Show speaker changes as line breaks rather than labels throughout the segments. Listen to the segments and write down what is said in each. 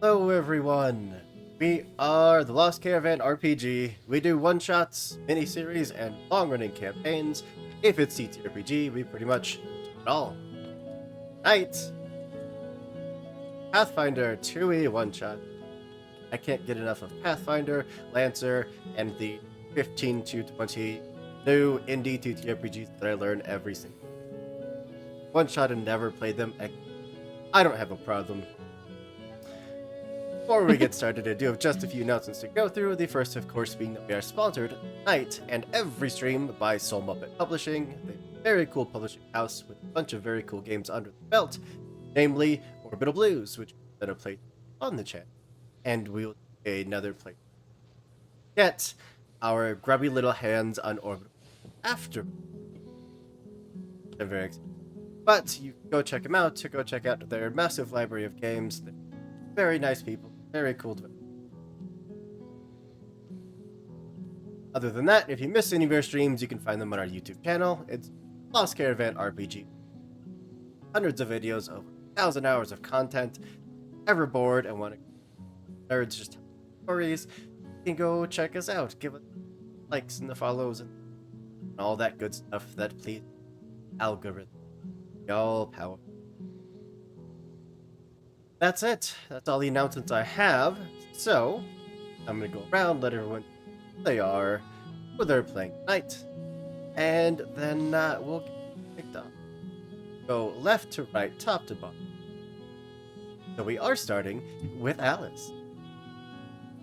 Hello everyone! We are the Lost Caravan RPG. We do one-shots, mini-series, and long-running campaigns. If it's TTRPG, we pretty much do it all. Tonight, Pathfinder 2e one-shot. I can't get enough of Pathfinder, Lancer, and the 15 to 20 new indie TTRPGs that I learn every single one-shot and never played them. I don't have a problem. Before we get started, I do have just a few announcements to go through. The first, of course, being that we are sponsored tonight and every stream by Soul Muppet Publishing, a very cool publishing house with a bunch of very cool games under the belt, namely Orbital Blues, which we're going to play on the channel, and we'll do another play. Get our grubby little hands on Orbital after. I'm very excited. But you go check them out, to go check out their massive library of games. They're very nice people. Very cool. Other than that, if you miss any of our streams, you can find them on our YouTube channel. It's Lost Caravan RPG. Hundreds of videos, over 1,000 hours of content. Ever bored and want to nerds just tell stories, you can go check us out. Give us likes and the follows and all that good stuff that please algorithm. Y'all power. That's it. That's all the announcements I have. So, I'm going to go around, let everyone know who they are, who they're playing tonight, and then we'll get kicked off. Go left to right, top to bottom. So we are starting with Alice.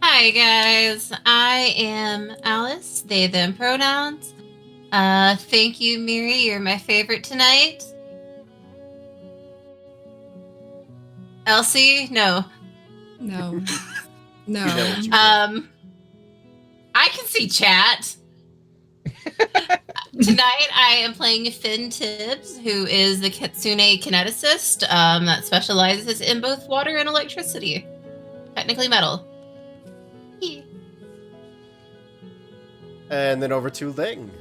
Hi guys, I am Alice, they, them pronouns. Thank you, Miri, you're my favorite tonight. Elsie, no.
No. No.
You know what you
I can see chat. Tonight I am playing Finn Tibbs, who is the Kitsune kineticist that specializes in both water and electricity. Technically metal.
And then over to Ling.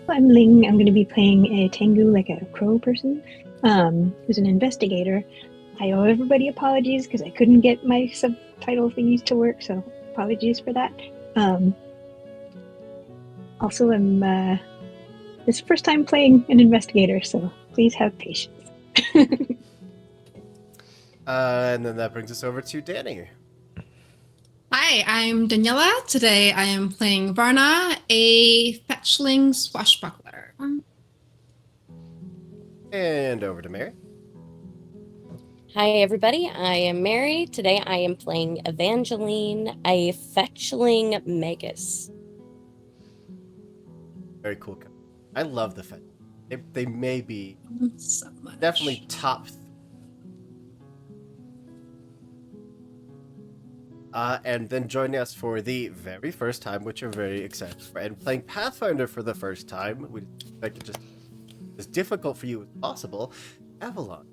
I'm Ling. I'm going to be playing a Tengu, like a crow person, who's an investigator. I owe everybody apologies because I couldn't get my subtitle thingies to work, so apologies for that. Also, I'm this is the first time playing an investigator, so please have patience.
And then that brings us over to Danny.
Hi, I'm Daniela. Today I am playing Varna, a fetchling swashbuckler.
And over to Mary.
Hi, everybody. I am Mary. Today I am playing Evangeline, a fetchling magus.
Very cool. I love the Fed. They may be
So much.
definitely top. And then joining us for the very first time, which we're very excited for, and playing Pathfinder for the first time, we make it just as difficult for you as possible, Avalon.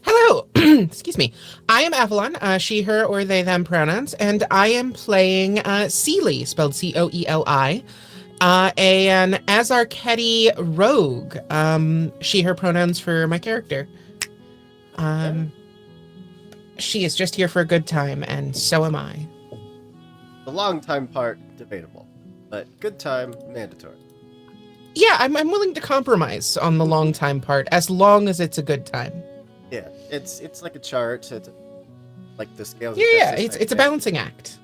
Hello, excuse me. I am Avalon, she, her, or they, them pronouns, and I am playing Celie, spelled Coeli, an Azarketi rogue. She, her pronouns for my character. She is just here for a good time, and so am I.
The long time part, debatable, but good time, mandatory.
Yeah, I'm willing to compromise on the long time part, as long as it's a good time.
Yeah, it's like a chart. It's like the scales.
Yeah, it's a balancing act.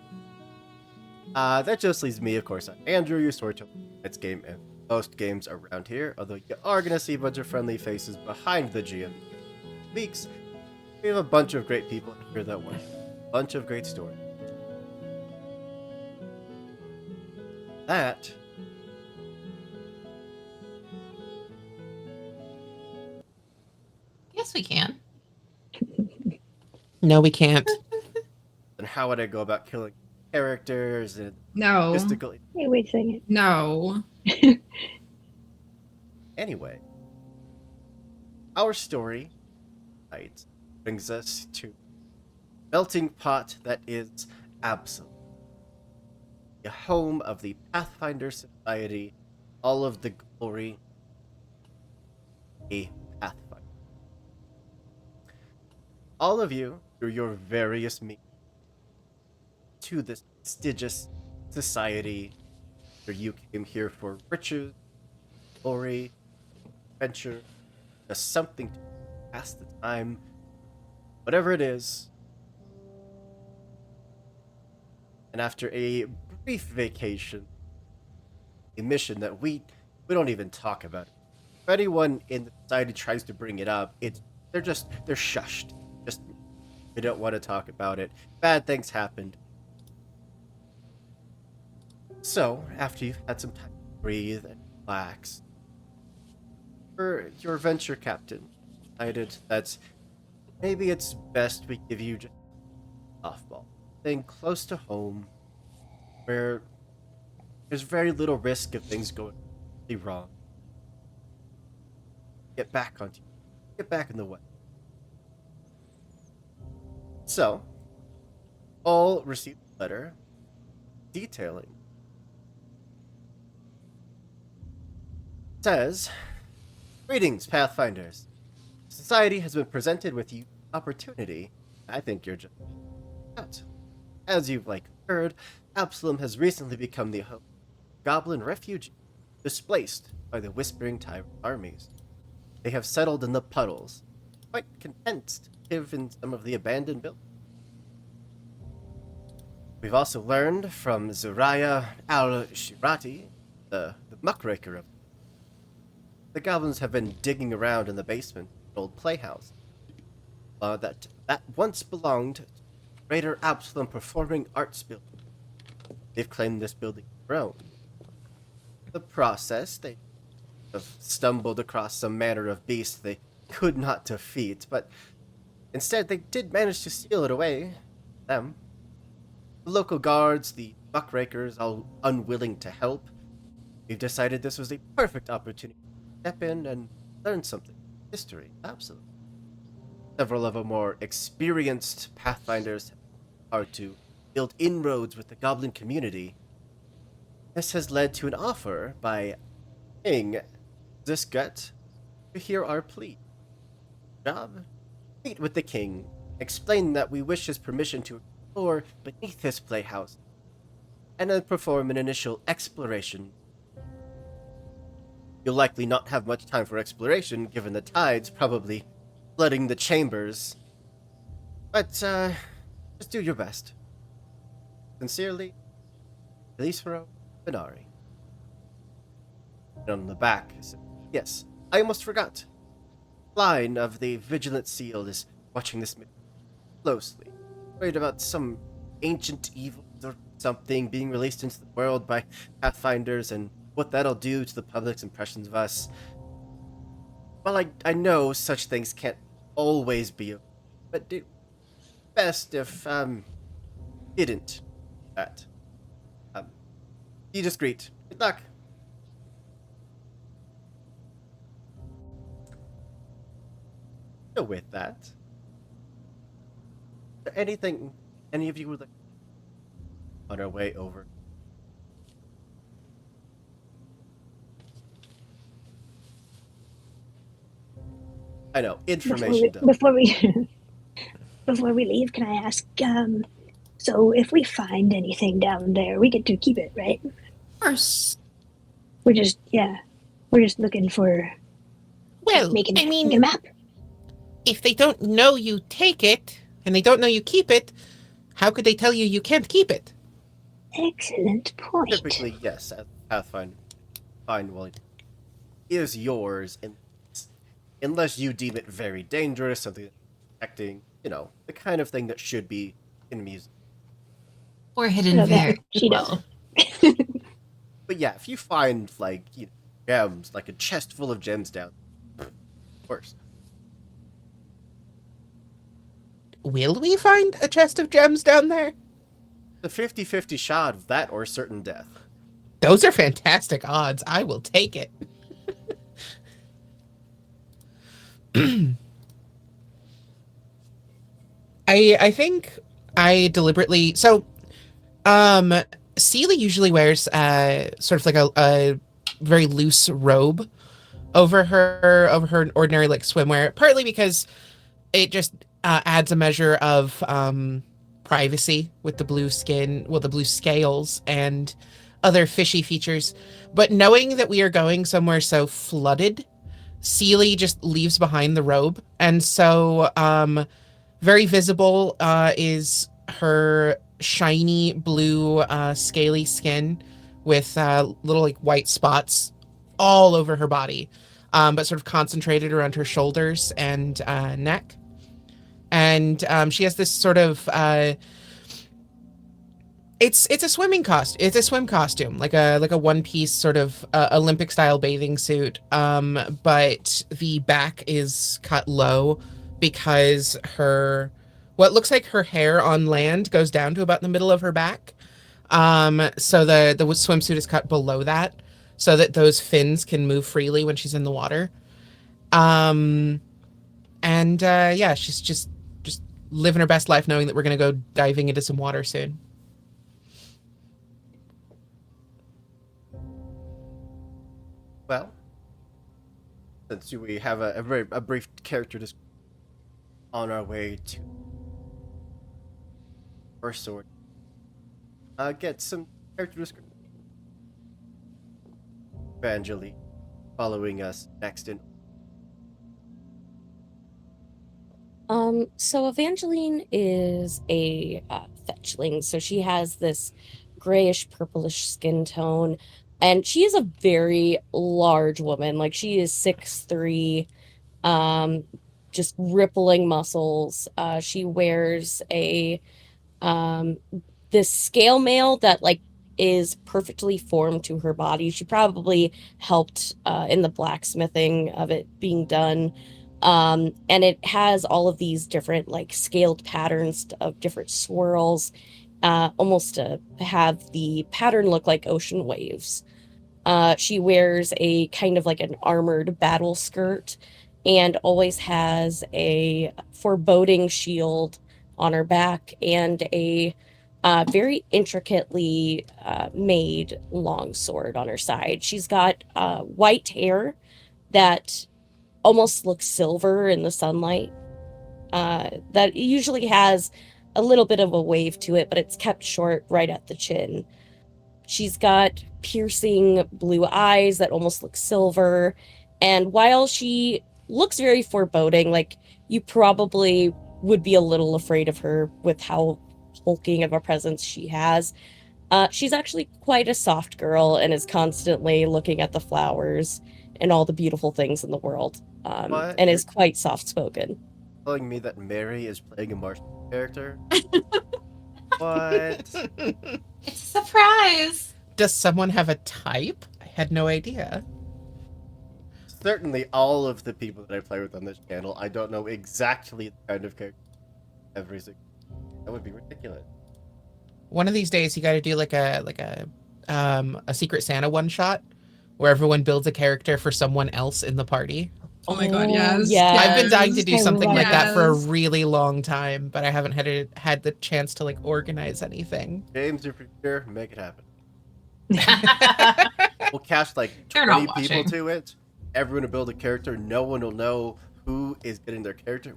That just leaves me, of course. I'm Andrew, your storyteller. It's game and most games around here. Although you are gonna see a bunch of friendly faces behind the GM weeks. We have a bunch of great people here that want a bunch of great stories. That.
Yes, we can.
No, we can't.
And how would I go about killing characters and
No.
logistically?
Hey, wait a second.
No.
Anyway, our story tonight brings us to melting pot that is Absol, the home of the Pathfinder Society, all of the glory, a Pathfinder. All of you through your various means to this prestigious society where you came here for riches, glory, adventure, just something to pass the time, whatever it is. And after a brief vacation, a mission that we don't even talk about. If anyone in the society tries to bring it up, they're shushed. Just they don't want to talk about it. Bad things happened. So, after you've had some time to breathe and relax, your venture captain decided that maybe it's best we give you just a softball. Thing close to home, where there's very little risk of things going really wrong. Get back in the way. So, all received a letter detailing. It says, "Greetings, Pathfinders. Society has been presented with you opportunity. I think you're just out. As you've heard, Absalom has recently become the host of goblin refugee, displaced by the Whispering Tyrant armies. They have settled in the puddles, quite content to live in some of the abandoned buildings. We've also learned from Zuriah al-Shirati, the muckraker of the goblins have been digging around in the basement of an old playhouse that once belonged to Raider Absalom Performing Arts Building. They've claimed this building their own. The process, they have stumbled across some manner of beast they could not defeat, but instead they did manage to steal it away. Them. The local guards, the muckrakers, all unwilling to help. We've decided this was a perfect opportunity to step in and learn something. History, absolutely. Several of our more experienced Pathfinders are to build inroads with the goblin community. This has led to an offer by King Zisgut to hear our plea. Job? Meet with the king, explain that we wish his permission to explore beneath his playhouse, and then perform an initial exploration. You'll likely not have much time for exploration, given the tides probably flooding the chambers. But, just do your best. Sincerely, Elisfero Benari. And on the back, yes, I almost forgot. Line of the Vigilant Seal is watching this closely. Worried about some ancient evils or something being released into the world by Pathfinders and what that'll do to the public's impressions of us. Well, I know such things can't always be, but do best if, didn't. That. Be discreet. Good luck. So with that, is there anything any of you would like on our way over? I know, information dump.
Before we leave, can I ask, so if we find anything down there, we get to keep it, right?
Of course.
We're just looking for
Well,
making
I mean,
a map.
if they don't know you take it, and they don't know you keep it, how could they tell you you can't keep it?
Excellent point.
Typically, yes, as Pathfinder, well, it is yours, unless you deem it very dangerous, something that's protecting, the kind of thing that should be in music.
Or hidden
No, that
very
she
well.
But yeah, if you find, gems, like a chest full of gems down, of course.
Will we find a chest of gems down there?
The 50-50 shot of that or certain death.
Those are fantastic odds. I will take it. I think I deliberately... So, Seely usually wears sort of like a very loose robe over her ordinary swimwear, partly because it just adds a measure of privacy with the blue skin, well, the blue scales and other fishy features. But knowing that we are going somewhere so flooded, Seely just leaves behind the robe. And so very visible is her shiny blue scaly skin with little like white spots all over her body, but sort of concentrated around her shoulders and neck. And she has this sort of it's a swimming costume. It's a swim costume, like a one piece sort of Olympic style bathing suit. But the back is cut low because what looks like her hair on land goes down to about the middle of her back. So the swimsuit is cut below that, so that those fins can move freely when she's in the water. And yeah, she's just living her best life, knowing that we're gonna go diving into some water soon.
Well, since we have a brief character description on our way to first sword, get some character description. Evangeline, following us next in.
So Evangeline is a fetchling, so she has this grayish purplish skin tone, and she is a very large woman. Like, she is 6'3", just rippling muscles. She wears a this scale mail that like is perfectly formed to her body. She probably helped in the blacksmithing of it being done. And it has all of these different like scaled patterns of different swirls, almost to have the pattern look like ocean waves. She wears a kind of like an armored battle skirt and always has a foreboding shield on her back and a very intricately made longsword on her side. She's got white hair that almost looks silver in the sunlight. That usually has a little bit of a wave to it, but it's kept short right at the chin. She's got piercing blue eyes that almost look silver. And while she looks very foreboding, like you probably would be a little afraid of her with how hulking of a presence she has, she's actually quite a soft girl and is constantly looking at the flowers and all the beautiful things in the world,
What?
and is quite soft-spoken.
Telling me that Mary is playing a Martian character? What?
It's a surprise.
Does someone have a type? I had no idea.
Certainly, all of the people that I play with on this channel, I don't know exactly the kind of character every single. That would be ridiculous.
One of these days, you got to do like a Secret Santa one shot, where everyone builds a character for someone else in the party.
Oh my god, yes.
yes.
I've been dying to do
I
something
love
like that for a
Yes.
really long time, but I haven't had the chance to like organize anything.
James, if you're here, make it happen. We'll cast like
They're not
20 people
watching.
to it. Everyone will build a character. No one will know who is getting their character.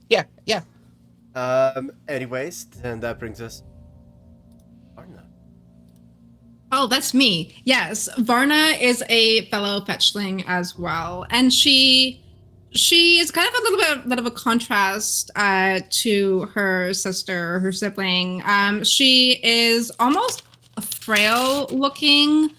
Yeah.
Anyways, then that brings us. Arna.
Oh, that's me. Yes, Varna is a fellow fetchling as well, and she is kind of a little bit of a contrast to her sister, her sibling. She is almost frail looking,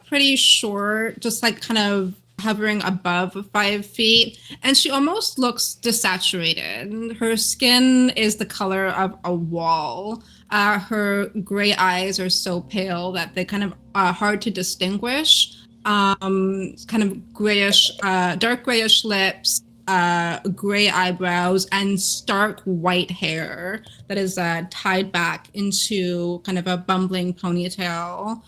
pretty short, just like kind of hovering above 5 feet, and she almost looks desaturated. Her skin is the color of a wall. Her gray eyes are so pale that they kind of are hard to distinguish. Kind of grayish, dark grayish lips, gray eyebrows, and stark white hair that is tied back into kind of a bumbling ponytail.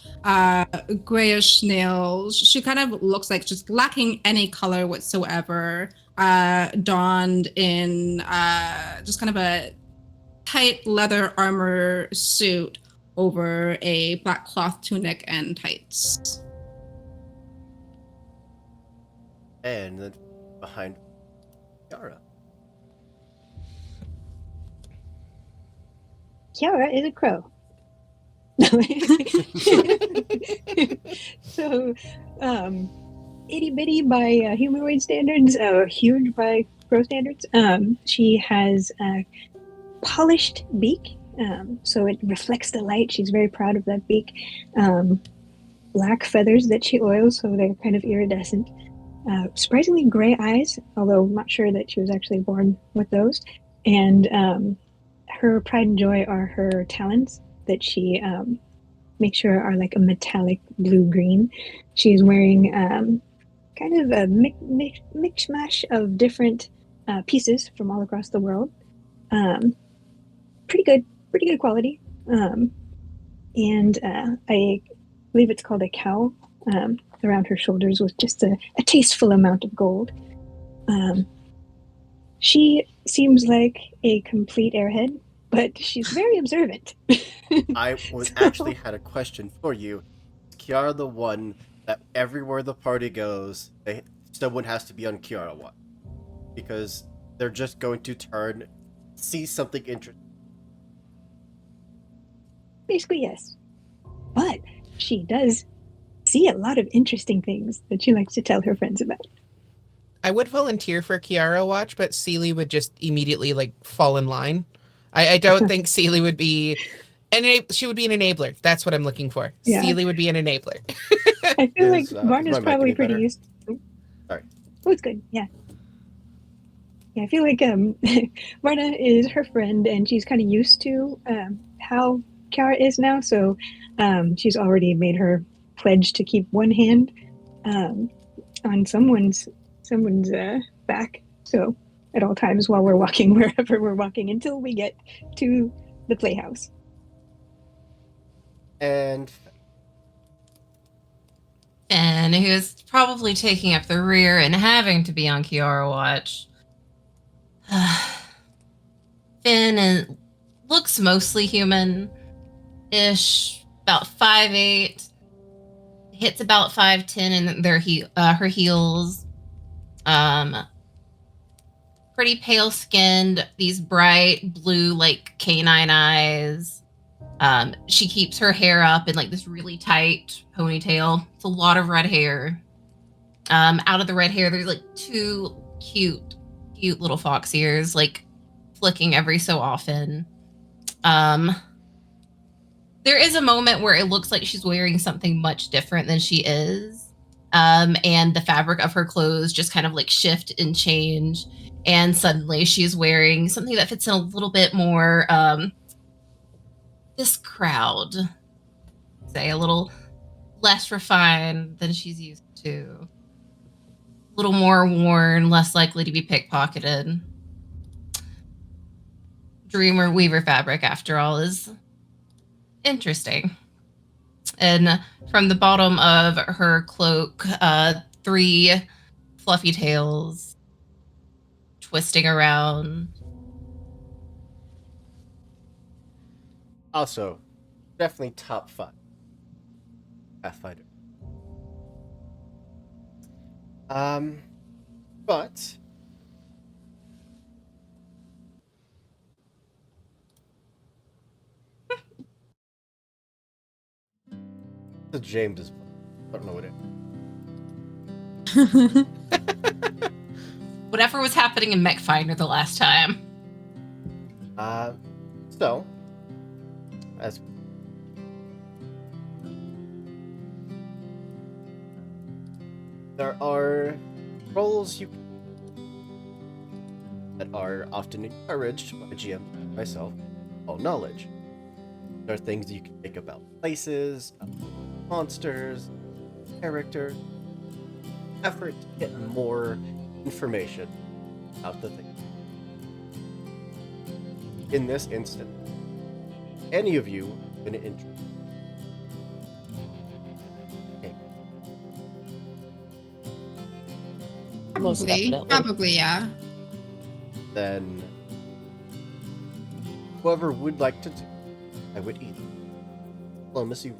Grayish nails. She kind of looks like just lacking any color whatsoever. Donned in just kind of a tight leather armor suit over a black cloth tunic and tights.
And then behind Yara.
Kiara is a crow. So, itty bitty by humanoid standards, huge by crow standards. She has a polished beak, so it reflects the light. She's very proud of that beak. Black feathers that she oils, so they're kind of iridescent. Surprisingly gray eyes, although I'm not sure that she was actually born with those. And her pride and joy are her talons that she makes sure are like a metallic blue-green. She's wearing kind of a mix-mash of different pieces from all across the world. Pretty good quality. And I believe it's called a cowl around her shoulders with just a tasteful amount of gold. She seems like a complete airhead, but she's very observant.
I was actually had a question for you. Is Kiara the one that everywhere the party goes, someone has to be on Kiara watch? Because they're just going to turn, see something interesting.
Basically, yes. But she does see a lot of interesting things that she likes to tell her friends about.
I would volunteer for Kiara watch, but Seely would just immediately like fall in line. I don't think Seely would be she would be an enabler. That's what I'm looking for.
Yeah.
Seely would be an enabler.
I feel like
Is
Varna's
my mic
probably
any
pretty
better?
used to.
Sorry.
Oh, it's good. Yeah. Yeah, I feel like Varna is her friend, and she's kind of used to how Kiara is now. So she's already made her pledge to keep one hand on someone's back. So at all times while we're walking, wherever we're walking, until we get to the playhouse.
And
And who's probably taking up the rear and having to be on Kiara watch. Finn looks mostly human-ish, about 5'8", hits about 5'10" in her heels. Pretty pale-skinned, these bright blue, like canine eyes. She keeps her hair up in like this really tight ponytail. It's a lot of red hair. Out of the red hair, there's like two cute little fox ears, like flicking every so often. There is a moment where it looks like she's wearing something much different than she is. And the fabric of her clothes just kind of like shift and change. And suddenly she's wearing something that fits in a little bit more this crowd, say, a little less refined than she's used to. A little more worn, less likely to be pickpocketed. Dreamer Weaver fabric, after all, is interesting. And from the bottom of her cloak, 3 fluffy tails twisting around.
also, definitely top 5 Pathfinder. But the James is, I don't know what it.
Whatever was happening in Pathfinder the last time.
So, as there are roles that are often encouraged by GM and myself, all knowledge. There are things you can think about places, monsters, characters, effort to get more information about the thing. In this instance, any of you in an interest. Okay.
Most definitely.
Probably, yeah.
Then whoever would like to do, I would either diplomacy,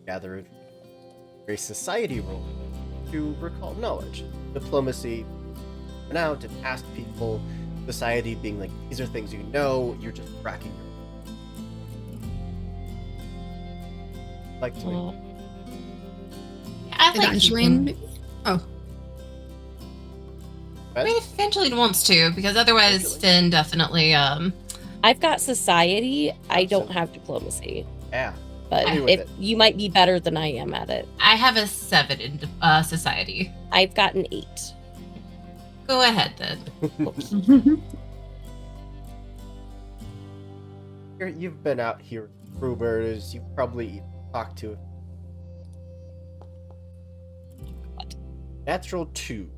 gather a society role to recall knowledge. Diplomacy, went out and asked people. Society being like, these are things you know, you're just racking your like to.
Oh,
I'd like
Evangeline,
keeping.
maybe? Oh,
I mean, if Evangeline wants to, because otherwise
Evangeline.
Finn definitely
I've got society. I don't
Absolutely.
have diplomacy,
Yeah.
but
Hit me with
if
it.
you might be better than I am at it.
I have a 7 in society.
I've got an 8.
Go ahead then.
You've been out here, Brewbirds. You've probably talked to it. Natural 2.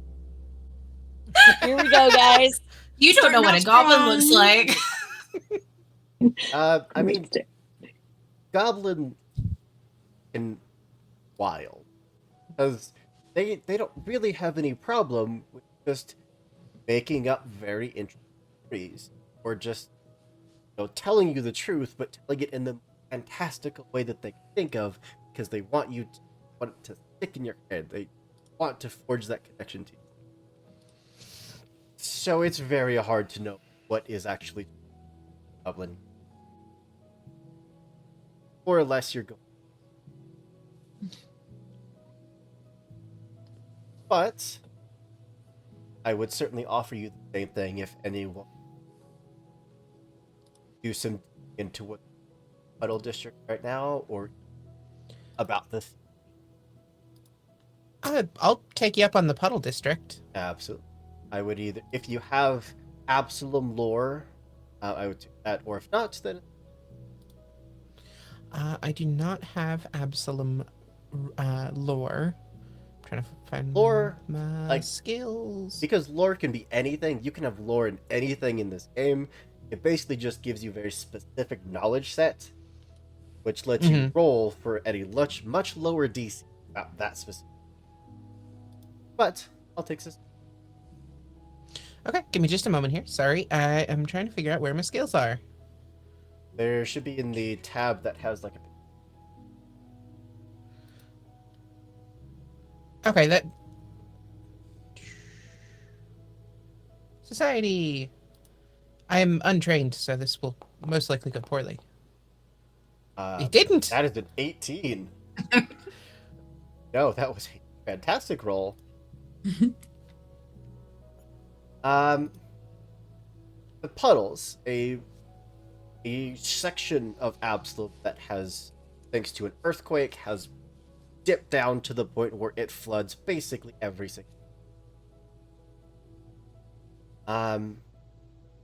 Here we go, guys.
You don't know
Starting
what a
off
goblin looks
strong.
like.
I mean, goblin and wild, because they don't really have any problem with just making up very interesting stories, or just telling you the truth, but telling it in the fantastical way that they can think of, because they want it to stick in your head. They want to forge that connection to you. So it's very hard to know what is actually goblin. More or less, you're going. But I would certainly offer you the same thing if anyone do some into what Puddle District right now, or about this.
I'll take you up on the Puddle District.
Absolutely. I would either, if you have Absalom lore, I would do that, or if not, then
I do not have Absalom lore. I'm trying to find
Lore,
my
like,
skills.
because lore can be anything. You can have lore in anything in this game. It basically just gives you very specific knowledge set, which lets you roll for at a much lower DC about that specific. But I'll take this.
Okay, give me just a moment here. Sorry, I am trying to figure out where my skills are.
There should be in the tab that has like a.
Okay, that... Society. I am untrained, so this will most likely go poorly. It didn't!
That is an 18. No, that was a fantastic roll. The puddles, a section of Absalom that has, thanks to an earthquake, has dipped down to the point where it floods basically every single.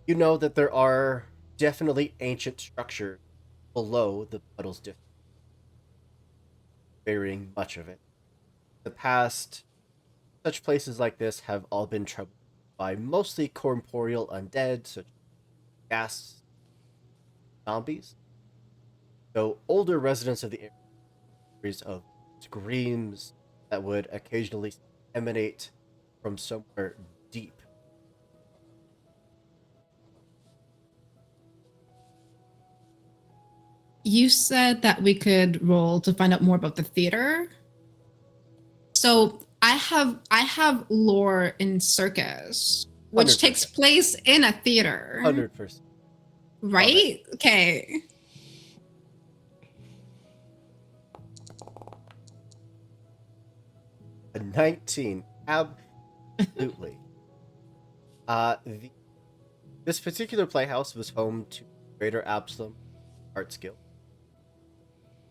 You know that there are definitely ancient structures below the puddles district, burying much of it. In the past, such places like this have all been troubled by mostly corporeal undead, such as gas zombies. Though older residents of the area stories of screams that would occasionally emanate from somewhere deep.
You said that we could roll to find out more about the theater. So I have lore in circus, which
100%.
takes place in a theater.
100%.
Right? Okay.
A 19. Absolutely. This particular playhouse was home to Greater Absalom Arts Guild.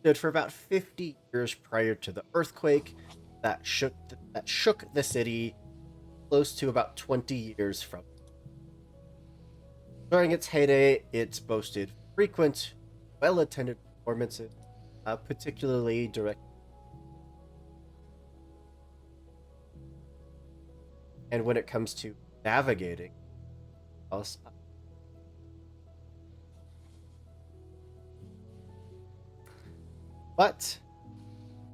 Stood for about 50 years prior to the earthquake that shook the city, close to about 20 years from. During its heyday, it's boasted frequent, well-attended performances, particularly direct. And when it comes to navigating, but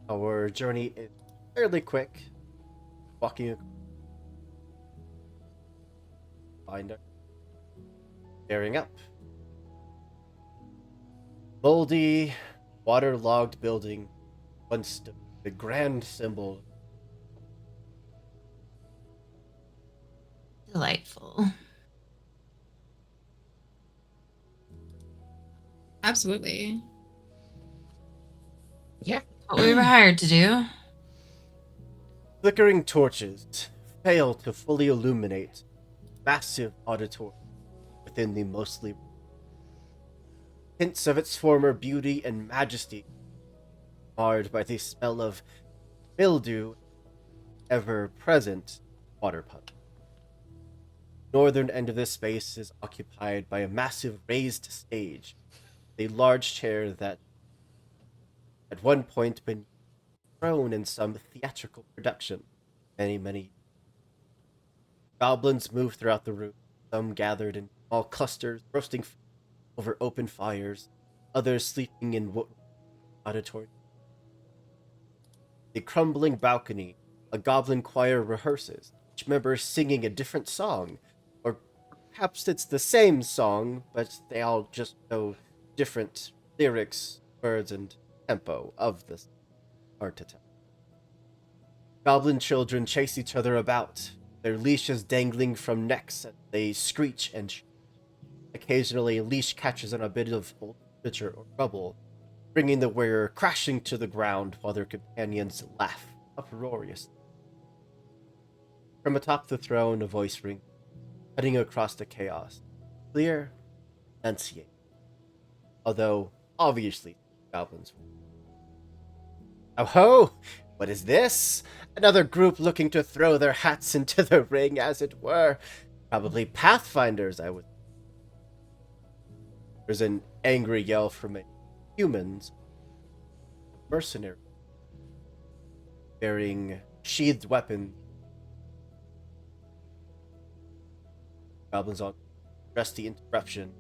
our journey is fairly quick. Walking, find staring up. Moldy, waterlogged building, once the grand symbol.
Delightful.
Absolutely.
Yeah.
What we were hired to do.
Flickering torches fail to fully illuminate massive auditorium within the mostly hints of its former beauty and majesty, marred by the smell of mildew, ever-present water puddle. Northern end of this space is occupied by a massive raised stage, a large chair that at one point been thrown in some theatrical production. Many goblins move throughout the room, some gathered in small clusters, roasting over open fires, others sleeping in auditorium. The crumbling balcony, a goblin choir rehearses, each member singing a different song, or perhaps it's the same song, but they all just know different lyrics, words, and tempo of this archetype. Goblin children chase each other about, their leashes dangling from necks as they screech and occasionally a leash catches on a bit of old furniture or rubble, bringing the wearer crashing to the ground while their companions laugh uproariously. From atop the throne, a voice rings, cutting across the chaos. Clear, enunciate. Although, obviously, goblins. Oh ho! What is this? Another group looking to throw their hats into the ring, as it were. Probably Pathfinders, I would. There's an angry yell from a humans, mercenary, bearing sheathed weapons. Goblins on rusty interruption.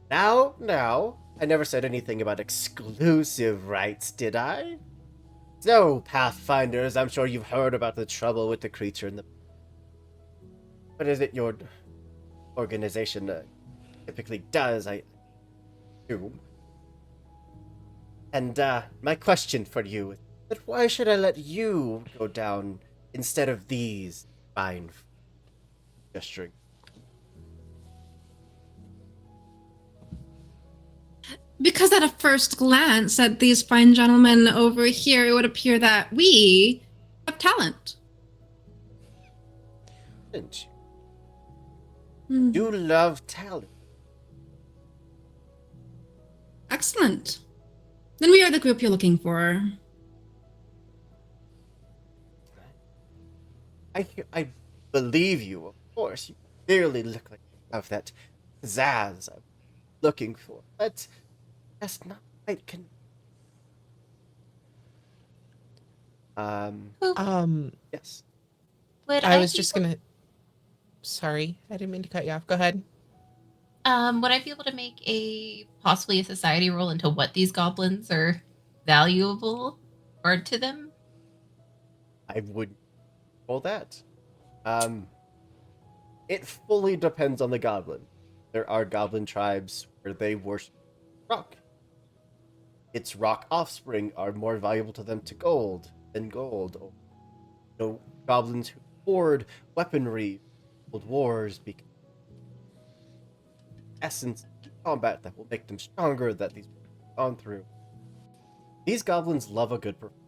Now, I never said anything about exclusive rights, did I? So, Pathfinders, I'm sure you've heard about the trouble with the creature in the... What is it your organization typically does, I assume? And, my question for you is that why should I let you go down instead of these fine gesturing?
Because at a first glance at these fine gentlemen over here, it would appear that we have talent.
Didn't you? You love talent.
Excellent. Then we are the group you're looking for.
I believe you, of course. You clearly look like you have that pizzazz I'm looking for. But that's not quite yes.
Would
I was
be
just
able-
gonna. Sorry, I didn't mean to cut you off. Go ahead.
Would I be able to make possibly a society roll into what these goblins are valuable or to them?
I would roll that. It fully depends on the goblin. There are goblin tribes where they worship rock. Its rock offspring are more valuable to them to gold than gold. Or, goblins who hoard weaponry, old wars, because essence of combat that will make them stronger that these have gone through. These goblins love a good performance.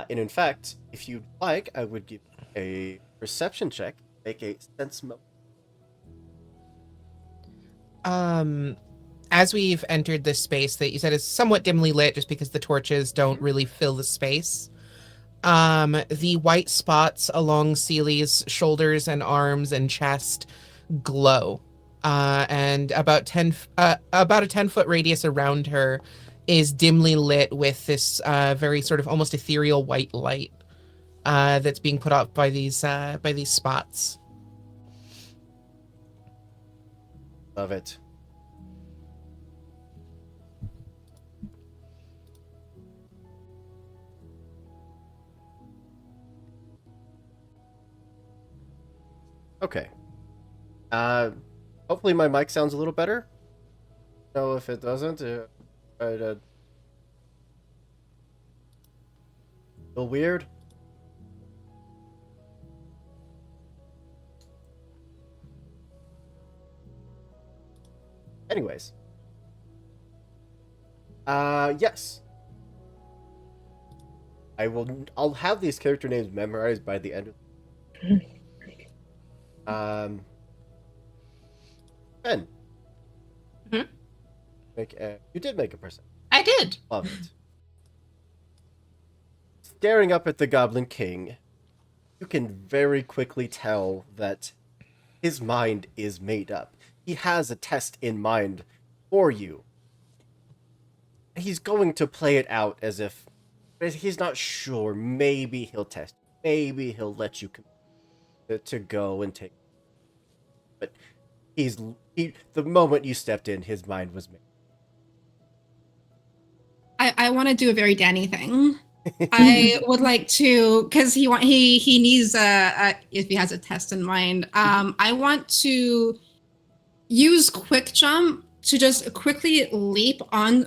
And in fact, if you'd like, I would give a perception check, make a sense mo.
As we've entered this space that you said is somewhat dimly lit just because the torches don't really fill the space. The white spots along Seely's shoulders and arms and chest glow. And about a 10-foot radius around her is dimly lit with this very sort of almost ethereal white light that's being put up by these spots.
Love it. Okay. Hopefully my mic sounds a little better. No, if it doesn't, try to feel weird. Anyways, Yes. I'll have these character names memorized by the end of Ben.
Mhm.
You did make a percent.
I did.
Love it. Staring up at the Goblin King, you can very quickly tell that his mind is made up. He has a test in mind for you. He's going to play it out as if he's not sure. Maybe he'll test. Maybe he'll let you to go and take. But the moment you stepped in, his mind was made.
I want to do a very Danny thing. I would like to, because he needs if he has a test in mind. I want to use quick jump to just quickly leap on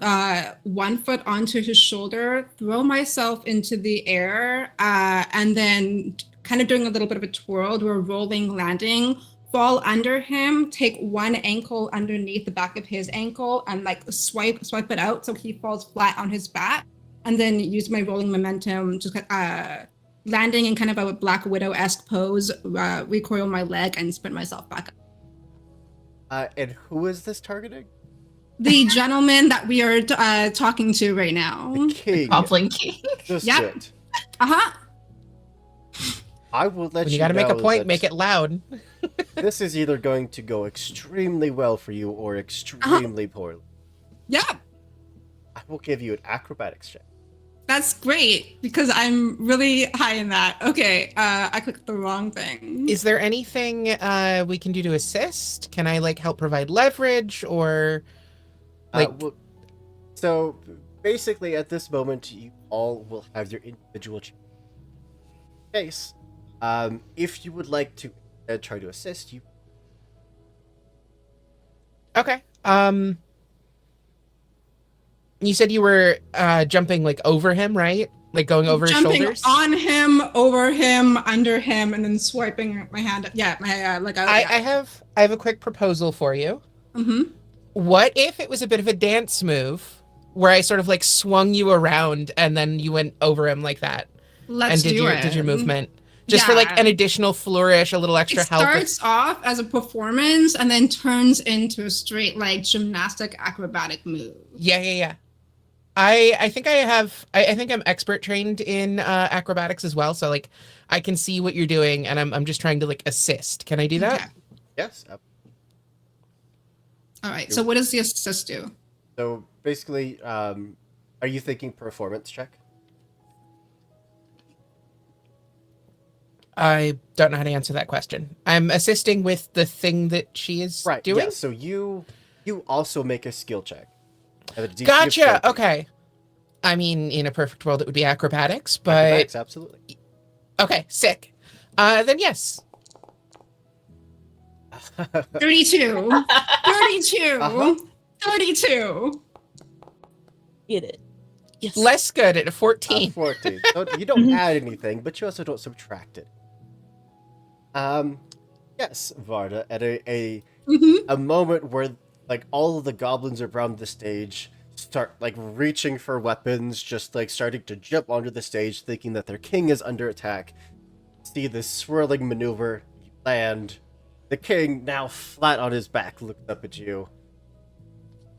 1 foot onto his shoulder, throw myself into the air, and then kind of doing a little bit of a twirl, do a rolling landing, fall under him, take one ankle underneath the back of his ankle, and like swipe it out so he falls flat on his back, and then use my rolling momentum, just landing in kind of a Black Widow-esque pose, recoil my leg, and sprint myself back up.
And who is this targeting?
The gentleman that we are talking to right now.
The king.
Goblin King.
Just
Yep.
it.
Uh-huh.
I will let
When
you
you gotta make a
know
point,
that
make it loud.
this is either going to go extremely well for you or extremely poorly.
Yeah,
I will give you an acrobatics check.
that's great because I'm really high in that. Okay, I clicked the wrong thing.
Is there anything we can do to assist? Can I like help provide leverage or like?
So basically, at this moment, you all will have your individual case. If you would like to try to assist, you.
Okay. You said you were jumping like over him, right? Like going over his
Jumping
shoulders?
on him, over him, under him, and then swiping my hand. Yeah, my like.
I have a quick proposal for you.
Mm-hmm.
What if it was a bit of a dance move where I sort of like swung you around and then you went over him like that?
Let's
and
do it.
did your movement just for like an additional flourish, a little extra
it
help?
starts off as a performance and then turns into a straight like gymnastic acrobatic move.
Yeah. I think I think I'm expert trained in acrobatics as well, so like I can see what you're doing and I'm just trying to like assist. Can I do that?
Okay.
Yes.
All right. So what does the assist do?
So basically, are you thinking performance check?
I don't know how to answer that question. I'm assisting with the thing that she is doing.
Yeah, so you also make a skill check.
Gotcha. Okay. I mean, in a perfect world, it would be acrobatics, but
Acrobatics, absolutely.
Okay, sick. Then yes.
32. 32.
Uh-huh.
32.
Get it. Yes.
Less good at a 14.
14. So you don't add anything, but you also don't subtract it. Yes, Varda, at a moment where like all of the goblins around the stage start like reaching for weapons, just like starting to jump onto the stage, thinking that their king is under attack. See this swirling maneuver, you land. The king, now flat on his back, looks up at you.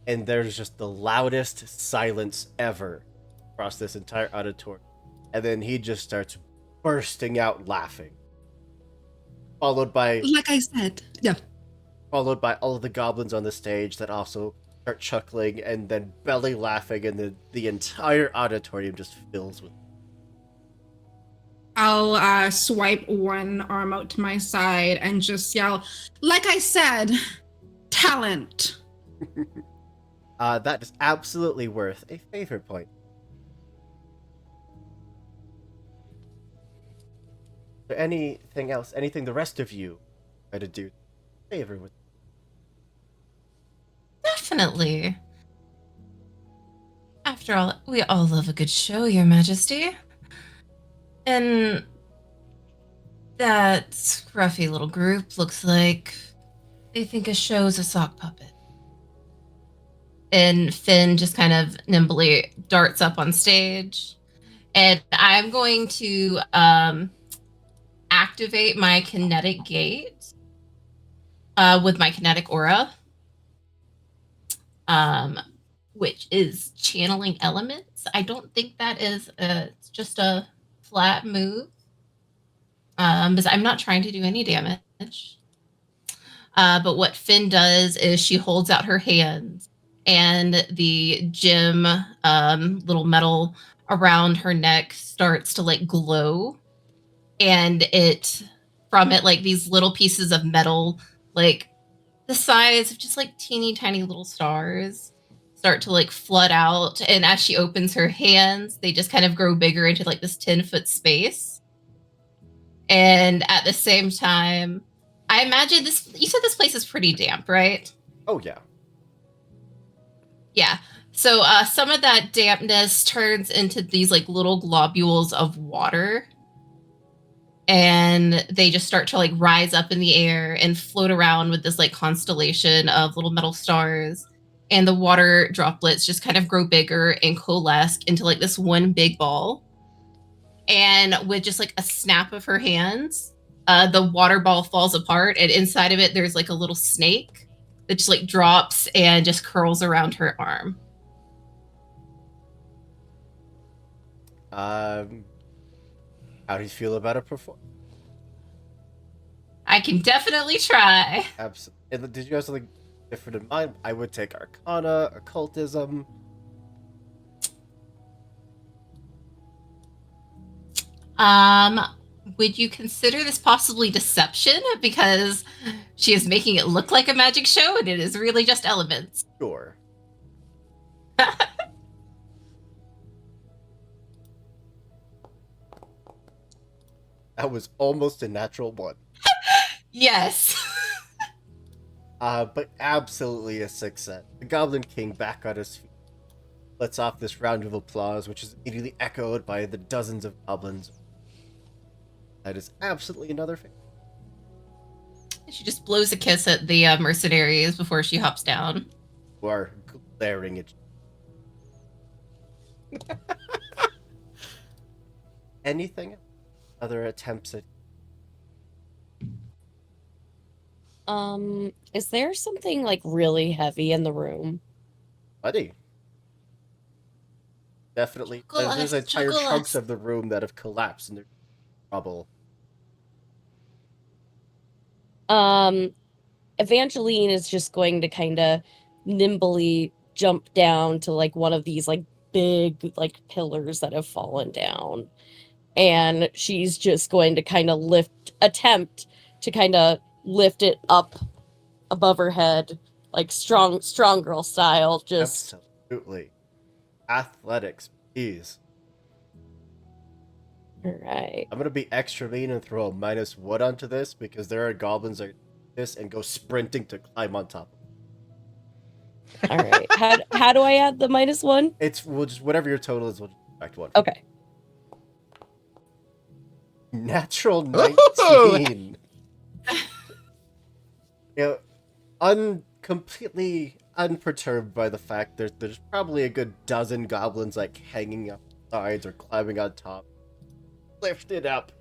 And there's just the loudest silence ever across this entire auditorium. And then he just starts bursting out laughing. Followed by,
Like I said. Yeah.
followed by all of the goblins on the stage that also start chuckling and then belly laughing, and the entire auditorium just fills with.
I'll swipe one arm out to my side and just yell, like I said, talent.
That is absolutely worth a favor point. Is there anything else? Anything the rest of you try to do favor with?
Definitely. After all, we all love a good show, Your Majesty. And that scruffy little group looks like they think a show's a sock puppet. and Finn just kind of nimbly darts up on stage. And I'm going to activate my kinetic gate with my kinetic aura, which is channeling elements. I don't think that is it's just a flat move, because I'm not trying to do any damage. But what Finn does is she holds out her hands, and the gem little metal around her neck starts to like glow, and it from it like these little pieces of metal, like the size of just like teeny tiny little stars, start to like flood out. And as she opens her hands, they just kind of grow bigger into like this 10-foot space. And at the same time, I imagine this, you said this place is pretty damp, right?
Oh, yeah.
Yeah. So some of that dampness turns into these like little globules of water. And they just start to like rise up in the air and float around with this like constellation of little metal stars. And the water droplets just kind of grow bigger and coalesce into like this one big ball. And with just like a snap of her hands, the water ball falls apart, and inside of it there's like a little snake that just like drops and just curls around her arm.
How do you feel about a performance?
I can definitely try.
Absolutely. Did you have something different in mind? I would take Arcana, Occultism.
Would you consider this possibly deception? Because she is making it look like a magic show, and it is really just elements.
Sure. That was almost a natural one.
Yes.
But absolutely a success. The Goblin King back on his feet lets off this round of applause, which is immediately echoed by the dozens of goblins. That is absolutely another thing.
She just blows a kiss at the mercenaries before she hops down.
Who are glaring at you. Anything? Other attempts at...
Is there something like really heavy in the room?
Buddy. Definitely. There's entire chunks of the room that have collapsed and they're in trouble.
Evangeline is just going to kind of nimbly jump down to like one of these like big like pillars that have fallen down. And she's just going to kind of attempt to kind of lift it up above her head, like strong girl style. Just
absolutely. Athletics, please.
All right.
I'm gonna be extra mean and throw a -1 onto this because there are goblins that this and go sprinting to climb on top.
All right. How do I add the -1?
We'll just whatever your total is, we'll just subtract 1.
Okay.
Natural 19. You know, completely unperturbed by the fact there's probably a good dozen goblins like hanging up sides or climbing on top. Lifted up.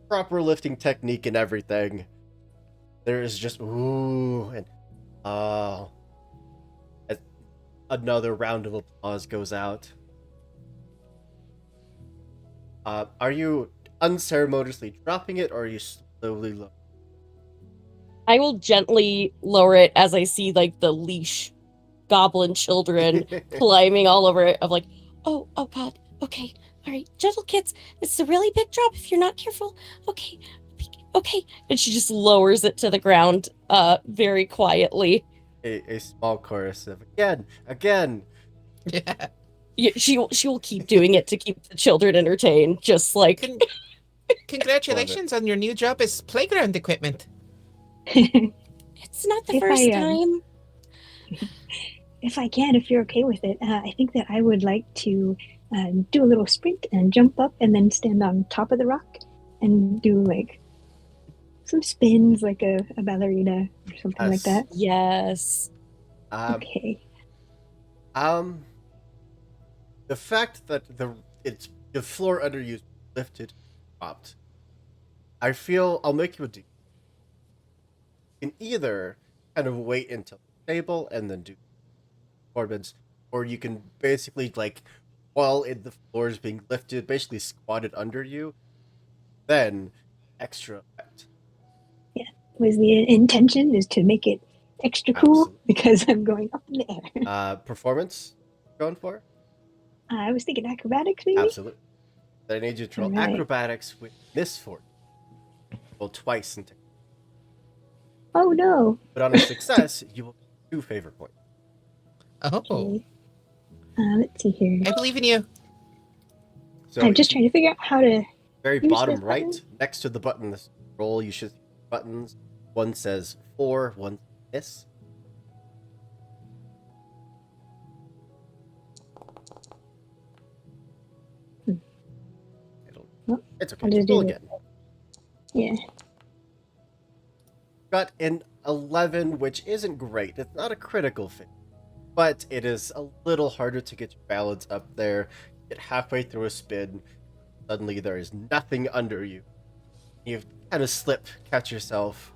Proper lifting technique and everything. There is just ooh and oh. Another round of applause goes out. Are you unceremoniously dropping it, or are you slowly lowering?
I will gently lower it as I see like the leash goblin children climbing all over it. Of like, oh god, okay, all right, gentle kids, this is a really big drop if you're not careful. Okay, and she just lowers it to the ground, very quietly.
A small chorus of again.
Yeah, she will keep doing it to keep the children entertained, just like.
Congratulations on your new job as playground equipment.
It's not the first time.
If I can, if you're okay with it, I think that I would like to do a little sprint and jump up and then stand on top of the rock and do like some spins like a ballerina or something like that.
Yes.
Okay.
The fact that the floor under you is lifted, dropped. I feel I'll make you a deal. You can either kind of wait until it's stable and then do performance, or you can basically while the floor is being lifted, basically squatted under you, then extra effect.
Was the intention is to make it extra cool
Absolutely.
because I'm going up in the air.
Performance going for?
I was thinking acrobatics, maybe.
Absolutely. Then I need you to roll
Alright.
acrobatics with this fort. Roll twice and take.
Oh no.
But on a success, you will get 2 favor points.
Oh,
Okay. Let's see here.
I believe in you.
So
I'm just trying to figure out how to.
very
use
bottom
this
right,
button?
next to the button this roll, you should see buttons. One says 4, one this.
Well,
It's okay.
I'll just
Roll
do it.
again.
Yeah.
Got an 11, which isn't great. It's not a critical fit, but it is a little harder to get your balance up there. Get halfway through a spin, suddenly there is nothing under you. You kind of slip, catch yourself,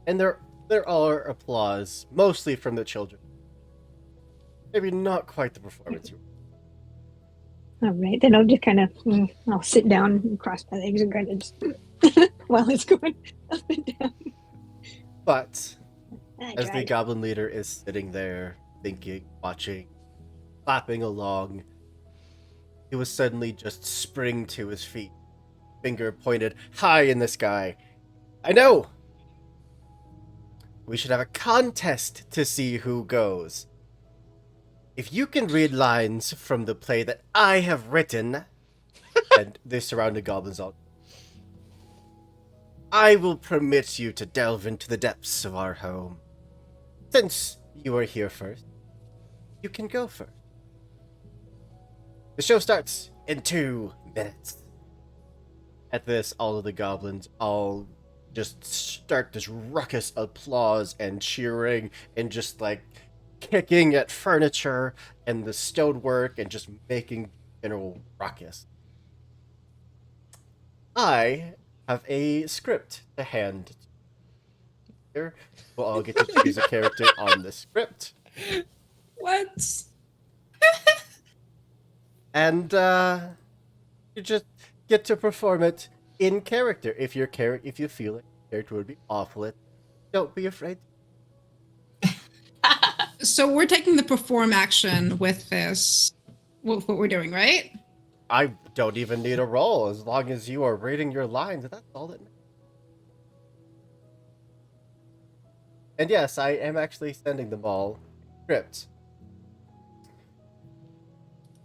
and there are applause, mostly from the children. Maybe not quite the performance you.
All right, then I'll just kind of. I'll sit down and cross my legs and kind of just while it's going up and down.
But
I
as the
tried.
goblin leader is sitting there, thinking, watching, clapping along, he was suddenly just spring to his feet, finger pointed high in the sky. I know! We should have a contest to see who goes. If you can read lines from the play that I have written, and the surrounding goblins all, I will permit you to delve into the depths of our home. Since you are here first, you can go first. The show starts in 2 minutes. At this, all of the goblins all just start this ruckus applause and cheering and just kicking at furniture and the stonework and just making general ruckus. I have a script to hand here. We'll all get to choose a character on the script.
What?
And you just get to perform it in character. If you feel it, your character would be awful at, don't be afraid.
So we're taking the perform action with this, with what we're doing, right?
I don't even need a roll as long as you are reading your lines. That's all that matters. And yes, I am actually sending them all scripts.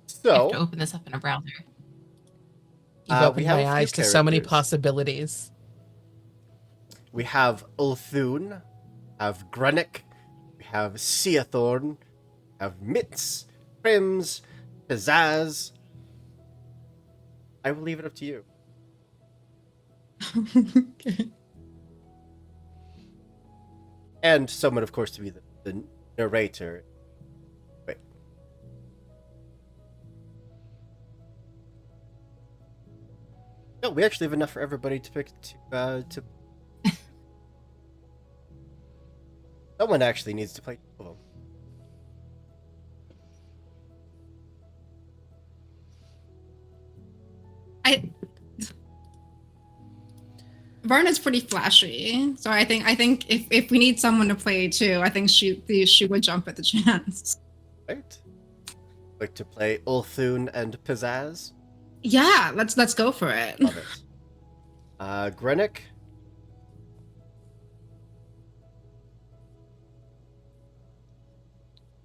I have to
So
open this up in a browser.
You've
we
opened
have a
my
few
eyes to so many
characters.
possibilities.
We have Ulthun, have Grunnick, we have Seathorn, we have Mitz, Prims, Pizzazz. I will leave it up to you.
Okay.
And someone, of course, to be the narrator. Wait. No, we actually have enough for everybody to pick to. Someone actually needs to play two of them.
Varna's pretty flashy, so I think if we need someone to play too, I think she would jump at the chance.
Right? Like to play Ulthun and Pizzazz?
Yeah, let's go for it.
Love it. Grenick?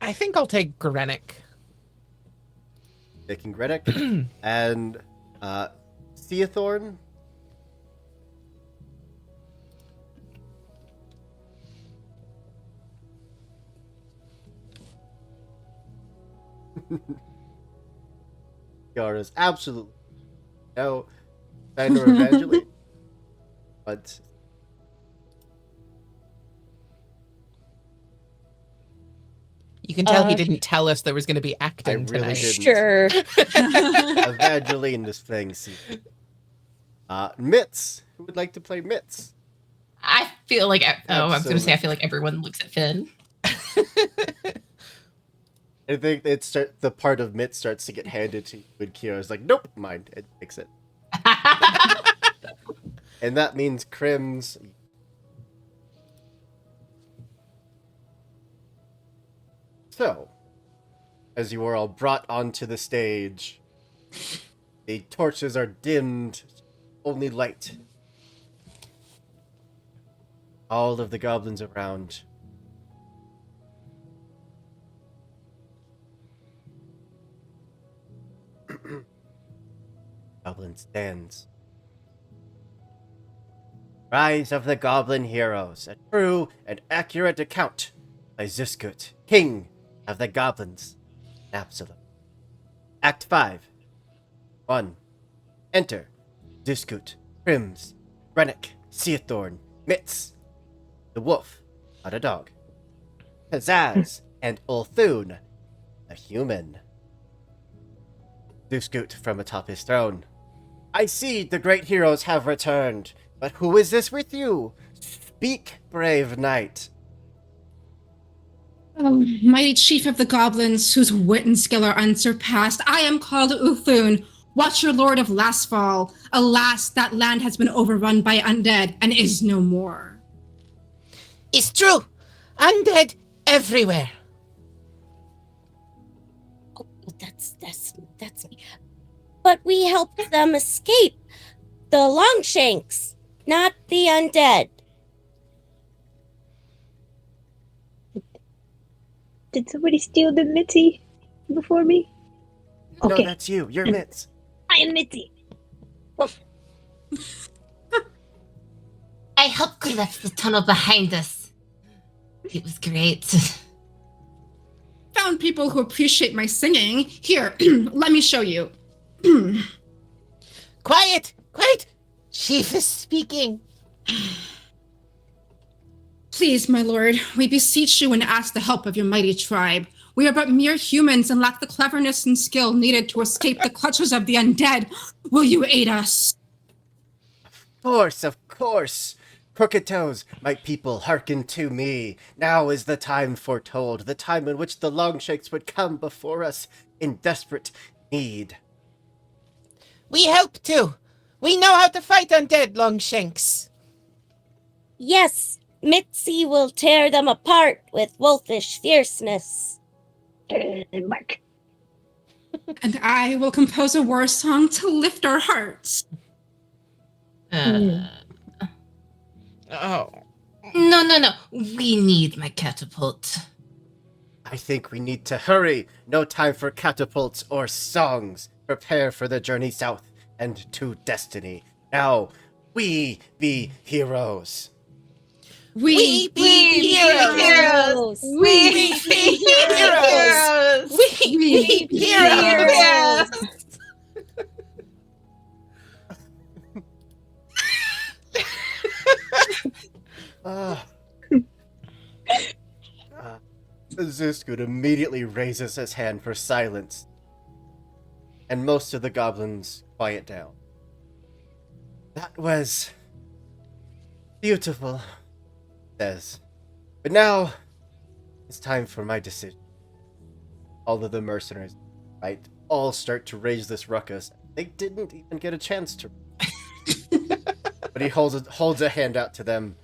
I think I'll take Grenick.
Taking Grenick. And Seathorn? Yara's absolutely no Pathfinder Evangeline. But
You can tell he didn't tell us there was going to be acting
really
tonight.
didn't.
Sure.
Evangeline is playing C. Mitz. Who would like to play Mitz?
I feel like I was going to say
Absolutely.
I feel like everyone looks at Finn.
I think the part of Mitz starts to get handed to you, and Kira's like, nope, mine. It takes it. And that means Crims. So, as you are all brought onto the stage, the torches are dimmed, only light. All of the goblins around. Goblin stands. Rise of the Goblin Heroes, a true and accurate account by Ziskut, King of the Goblins, Absalom. Act 5. 1. Enter Ziskut, Crims, Rennick, Seathorn, Mitz, the wolf, not a dog, Pizzazz, and Ulthun, a human. Ziskut from atop his throne. I see the great heroes have returned, but who is this with you? Speak, brave knight.
Oh, mighty chief of the goblins, whose wit and skill are unsurpassed, I am called Uthun, watcher lord of Lastfall. Alas, that land has been overrun by undead and is no more.
It's true. Undead everywhere.
Oh, that's me. But we helped them escape. The Longshanks, not the undead.
Did somebody steal the Mitzi before me?
No,
Okay,
that's you. You're Mitz.
I am Mitzi.
I helped collect the tunnel behind us. It was great.
Found people who appreciate my singing. Here, let me show you.
Quiet. Chief is speaking.
Please, my lord, we beseech you and ask the help of your mighty tribe. We are but mere humans and lack the cleverness and skill needed to escape the clutches of the undead. Will you aid us?
Of course. Crooked Toes, my people, hearken to me. Now is the time foretold, the time in which the Longshanks would come before us in desperate need.
We help too. We know how to fight undead, Longshanks.
Yes, Mitzi will tear them apart with wolfish fierceness.
Mark.
And I will compose a war song to lift our hearts.
Uh,
Oh.
no. We need my catapult.
I think we need to hurry. No time for catapults or songs. Prepare for the journey south and to destiny. Now, we be heroes.
We
be heroes.
We be heroes.
We be heroes.
Ziskut immediately raises his hand for silence, and most of the goblins quiet down. That was beautiful, says. But now it's time for my decision. All of the mercenaries might all start to raise this ruckus. They didn't even get a chance to. But he holds a hand out to them.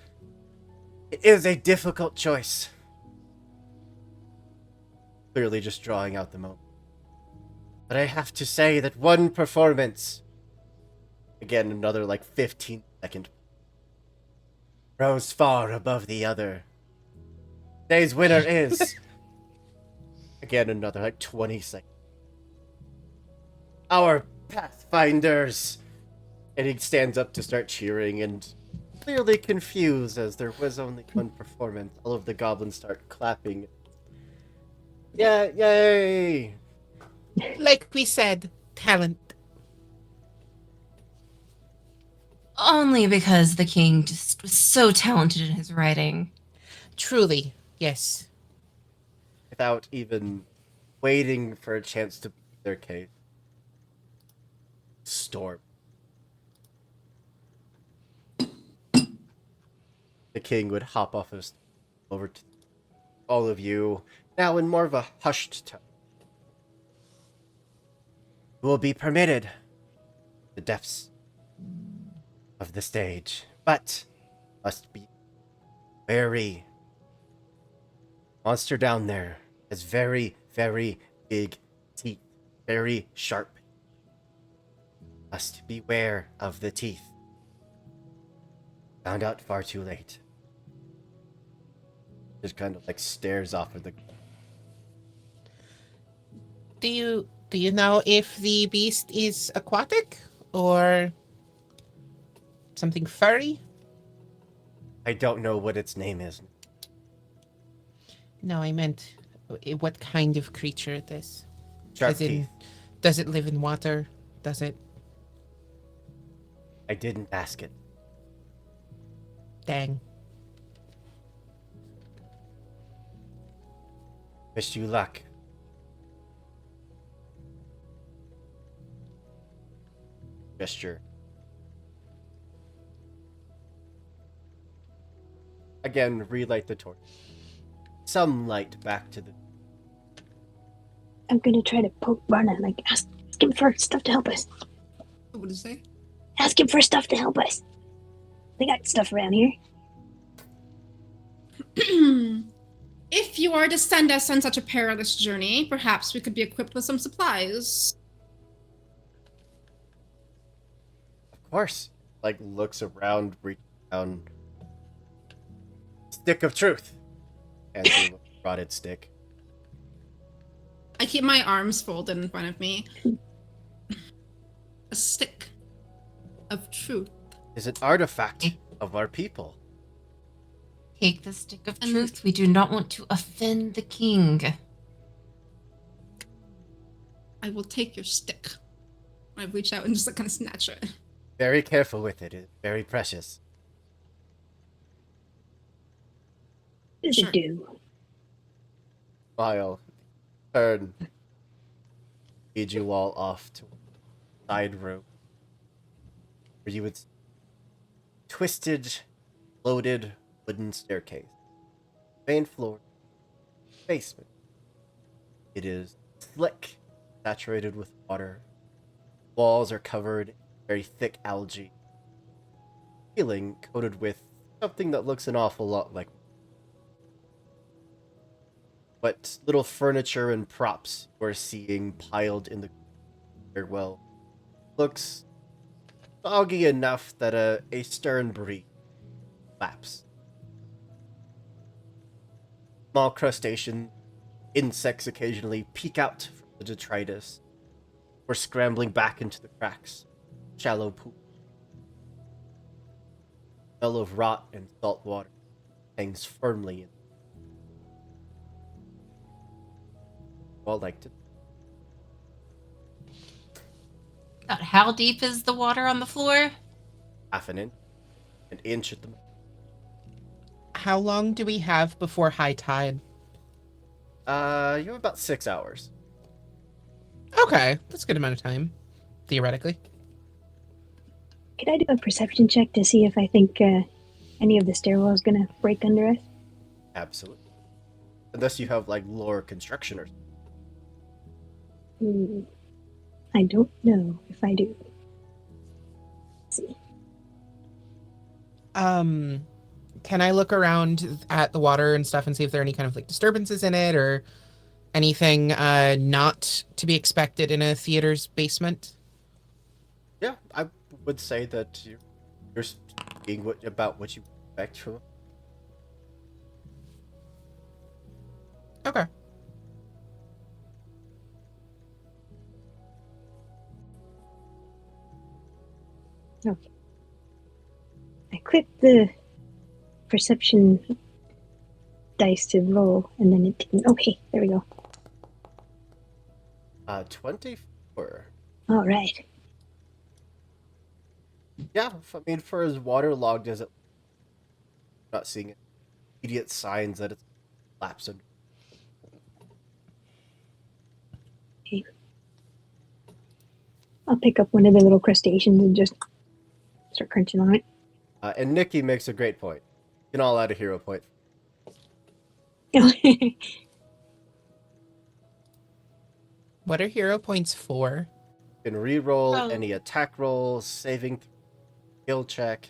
It is a difficult choice. Clearly just drawing out the moment. But I have to say that one performance, again another 15-second, rose far above the other. Today's winner is, again another 20 seconds, our Pathfinders. And he stands up to start cheering and clearly confused as there was only one performance. All of the goblins start clapping. Yeah, yay!
Like we said, talent.
Only because the king just was so talented in his writing.
Truly, yes.
I without even waiting for a chance to plead their case. Storm. The king would hop off his over to all of you, now in more of a hushed tone. You will be permitted the depths of the stage, but must be wary. Monster down there has very, very big teeth, very sharp. Must beware of the teeth. Found out far too late. Just kind of like stares off of the.
Do you know if the beast is aquatic or something furry?
I don't know what its name is.
No, I meant what kind of creature it is.
Sharp
As in,
teeth.
does it live in water? Does it?
I didn't ask it.
Dang.
Wish you luck. Gesture. Again, relight the torch. Some light back to the.
I'm gonna try to poke Varna, like ask him for stuff to help us.
What did you say?
Ask him for stuff to help us. They got stuff around here.
If you are to send us on such a perilous journey, perhaps we could be equipped with some supplies.
Of course. Like, looks around, reaches down. Stick of truth. And a rotted stick.
I keep my arms folded in front of me. A stick of truth.
Is an artifact of our people.
Take the stick of truth. We do not want to offend the king.
I will take your stick. I reach out and just like kind of snatch it.
Very careful with it. It's very precious.
What does
Sure.
it do?
Smile. Turn. Lead you all off to a side room. Where you would twisted, loaded wooden staircase. Main floor. Basement. It is slick, saturated with water. Walls are covered in very thick algae. Ceiling coated with something that looks an awful lot like what little furniture and props we're seeing piled in the stairwell looks soggy enough that a stern breeze laps. Small crustacean insects occasionally peek out from the detritus or scrambling back into the cracks. Shallow pool. Smell of rot and salt water hangs firmly in. All like to.
About how deep is the water on the floor?
Half an inch at the.
How long do we have before high tide?
You have about 6 hours.
Okay, that's a good amount of time, theoretically.
Could I do a perception check to see if I think any of the stairwell is gonna break under us?
Absolutely. Unless you have like lore construction or.
I don't know if I do. Let's see.
Can I look around at the water and stuff and see if there are any kind of like disturbances in it or anything not to be expected in a theater's basement?
Yeah, I would say that you're speaking about what you expect from.
Okay.
Okay. I clicked the perception dice to roll, and then it didn't. Okay, there we go.
24.
All right.
Yeah, I mean, for as waterlogged as it, not seeing immediate signs that it's lapsed.
Okay. I'll pick up one of the little crustaceans and just start crunching on it.
And Nikki makes a great point. You can all add a hero point.
What are hero points for?
You can re-roll
Oh.
any attack rolls, saving, skill check.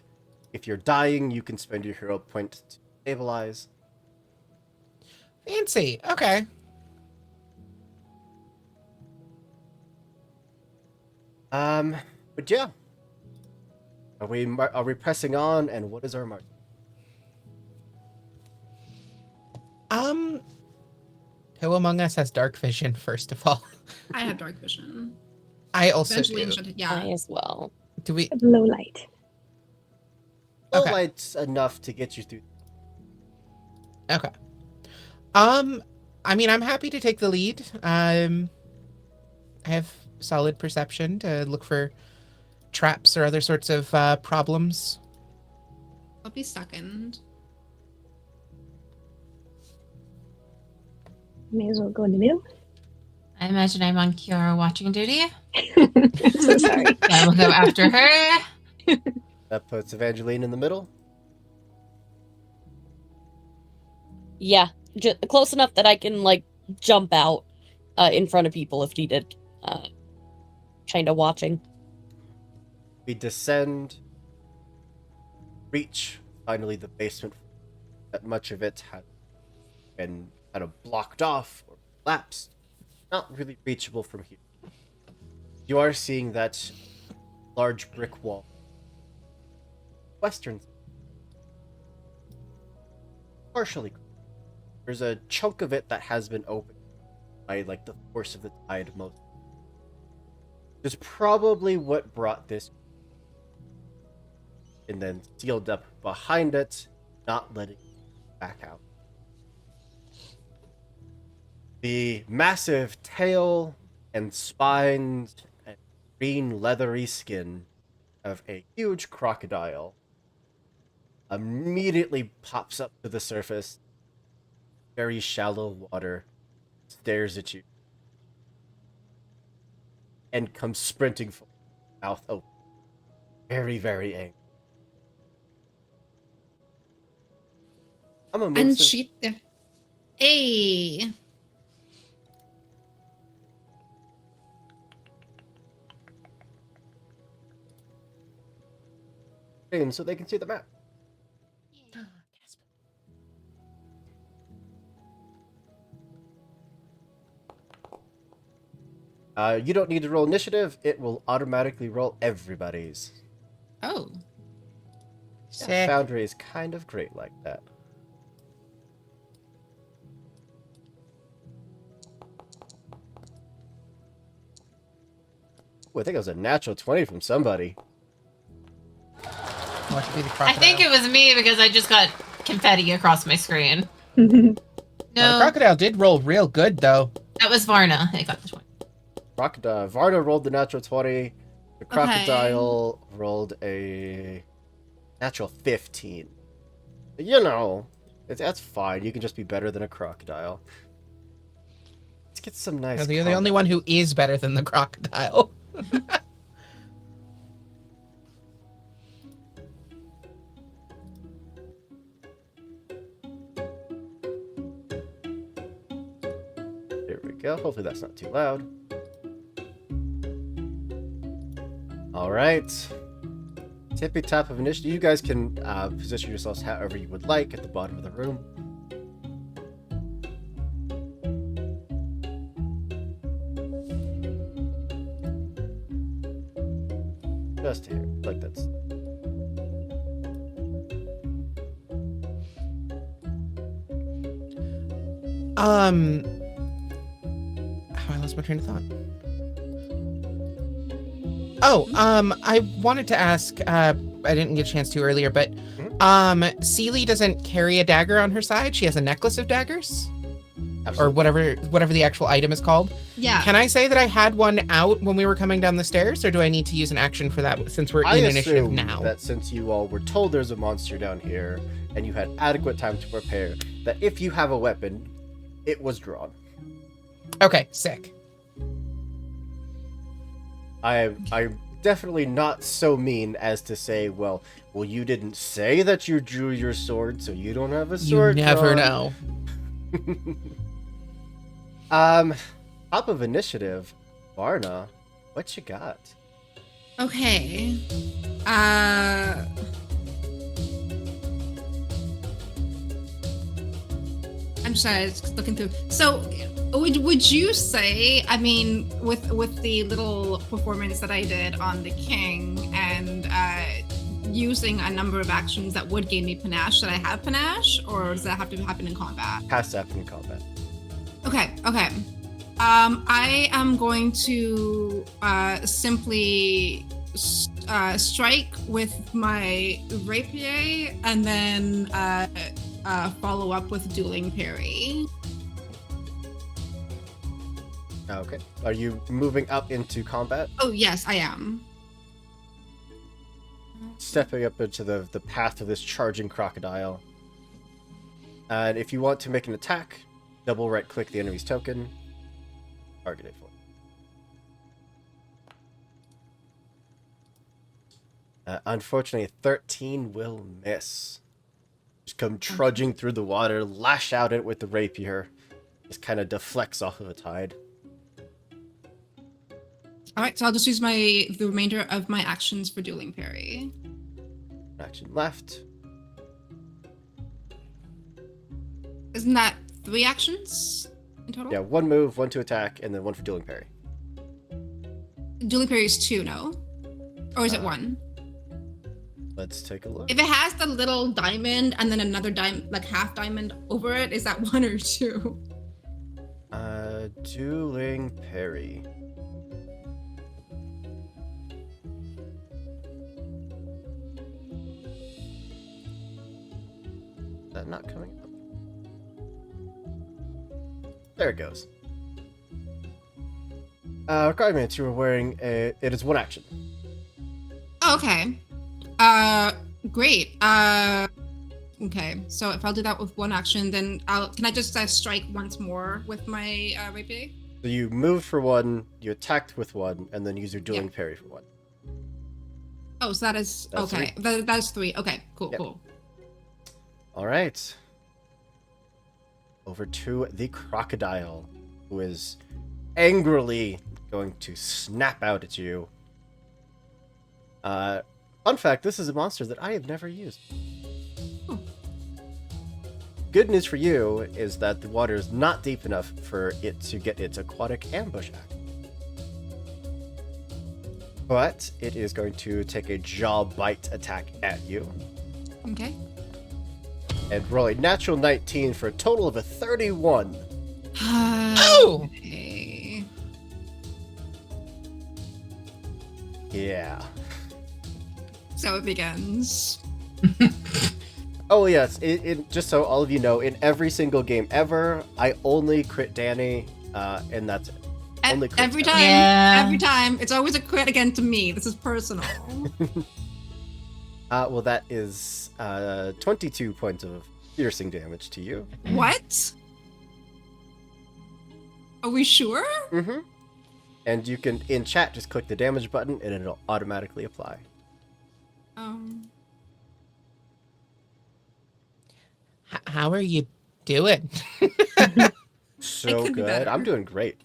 If you're dying, you can spend your hero point to stabilize.
Fancy. Okay.
But yeah. Are we pressing on, and what is our mark?
Who among us has dark vision, first of all?
I have dark vision.
I also
Eventually,
do.
yeah.
I as well.
Do we?
Low light.
Low
Okay.
light's enough to get you through.
Okay. I mean, I'm happy to take the lead. I have solid perception to look for traps or other sorts of problems.
I'll be second.
May as well go in the middle.
I imagine I'm on Kiara watching duty.
I'm so sorry.
I will go after her.
That puts Evangeline in the middle.
Yeah, close enough that I can like jump out in front of people if needed. Kind of watching.
We descend, reach finally the basement. That much of it had been kind of blocked off or collapsed. Not really reachable from here. You are seeing that large brick wall. Western. Partially. There's a chunk of it that has been opened by like the force of the tide most. Is probably what brought this, and then sealed up behind it, not letting it back out. The massive tail and spines and green leathery skin of a huge crocodile immediately pops up to the surface, very shallow water, stares at you, and comes sprinting forward, mouth open. Very, very angry. I'm a move
And
some-
she. Hey.
so they can see the map. You don't need to roll initiative. It will automatically roll everybody's.
Oh.
Sick.
Foundry is kind of great like that. Ooh, I think it was a natural 20 from somebody.
What should be the
I
crocodile?
think it was me because I just got confetti across my screen.
Well, the
No,
crocodile did roll real good, though.
that was Varna. I got the 20.
Crocodile. Varda rolled the natural 20. The crocodile rolled a natural 15. You know, that's fine. You can just be better than a crocodile. Let's get some nice.
You're the only
combat.
one who is better than the crocodile.
There we go. Hopefully that's not too loud. All right. Tippy top of initiative. You guys can position yourselves however you would like at the bottom of the room. Just here, like that's.
Oh, I lost my train of thought. Oh, I wanted to ask, I didn't get a chance to earlier, but, Seely doesn't carry a dagger on her side. She has a necklace of daggers, or whatever the actual item is called.
Yeah.
Can I say that I had one out when we were coming down the stairs, or do I need to use an action for that since we're
I
in initiative
assume
now?
that since you all were told there's a monster down here and you had adequate time to prepare, that if you have a weapon, it was drawn.
Okay, sick.
I'm definitely not so mean as to say, well, you didn't say that you drew your sword, so you don't have a
You
sword.
never
drawn.
know.
Top of initiative, Varna, what you got?
Okay. I'm just looking through. So, would you say? I mean, with the little performance that I did on the king and using a number of actions that would gain me panache, should I have panache, or does that have to happen in combat?
Has to happen in combat.
Okay. I am going to simply strike with my rapier and then follow up with dueling parry.
Okay. Are you moving up into combat?
Oh yes, I am.
Stepping up into the path of this charging crocodile. And if you want to make an attack, double right click the enemy's token. Target it for it. Unfortunately, 13 will miss. Just come trudging through the water, lash out it with the rapier. Just kind of deflects off of a tide.
All right, so I'll just use the remainder of my actions for dueling parry.
Action left.
Isn't that 3 actions in total?
Yeah, 1 move, 1 to attack, and then 1 for dueling parry.
Dueling parry is 2, no? Or is it 1?
Let's take a look.
If it has the little diamond and then another diamond, like half diamond over it, is that 1 or 2?
Dueling parry. Is that not coming up? There it goes. Requirements, you were wearing it is 1 action.
Oh, okay. Great. Okay. So if I'll do that with 1 action, then can I just strike once more with my rapier?
So you moved for 1, you attacked with 1, and then use your dueling parry for 1.
Oh, so that is
That's
okay. That's 3. Okay, cool,
Yep.
cool.
All right. Over to the crocodile, who is angrily going to snap out at you. Fun fact, this is a monster that I have never used. Good news for you is that the water is not deep enough for it to get its aquatic ambush act. But it is going to take a jaw bite attack at you.
Okay.
And roll a natural 19 for a total of a 31.
Oh!
Okay.
Yeah.
So it begins.
Oh yes, it just so all of you know, in every single game ever, I only crit Danny, and that's it. Only crits
Every
ever.
time,
Yeah.
every time. It's always a crit again to me. This is personal.
Well, that is 22 points of piercing damage to you.
What? Are we sure?
Mm-hmm. And you can, in chat, just click the damage button and it'll automatically apply.
How are you doing?
So
could be
good.
better.
I'm doing great.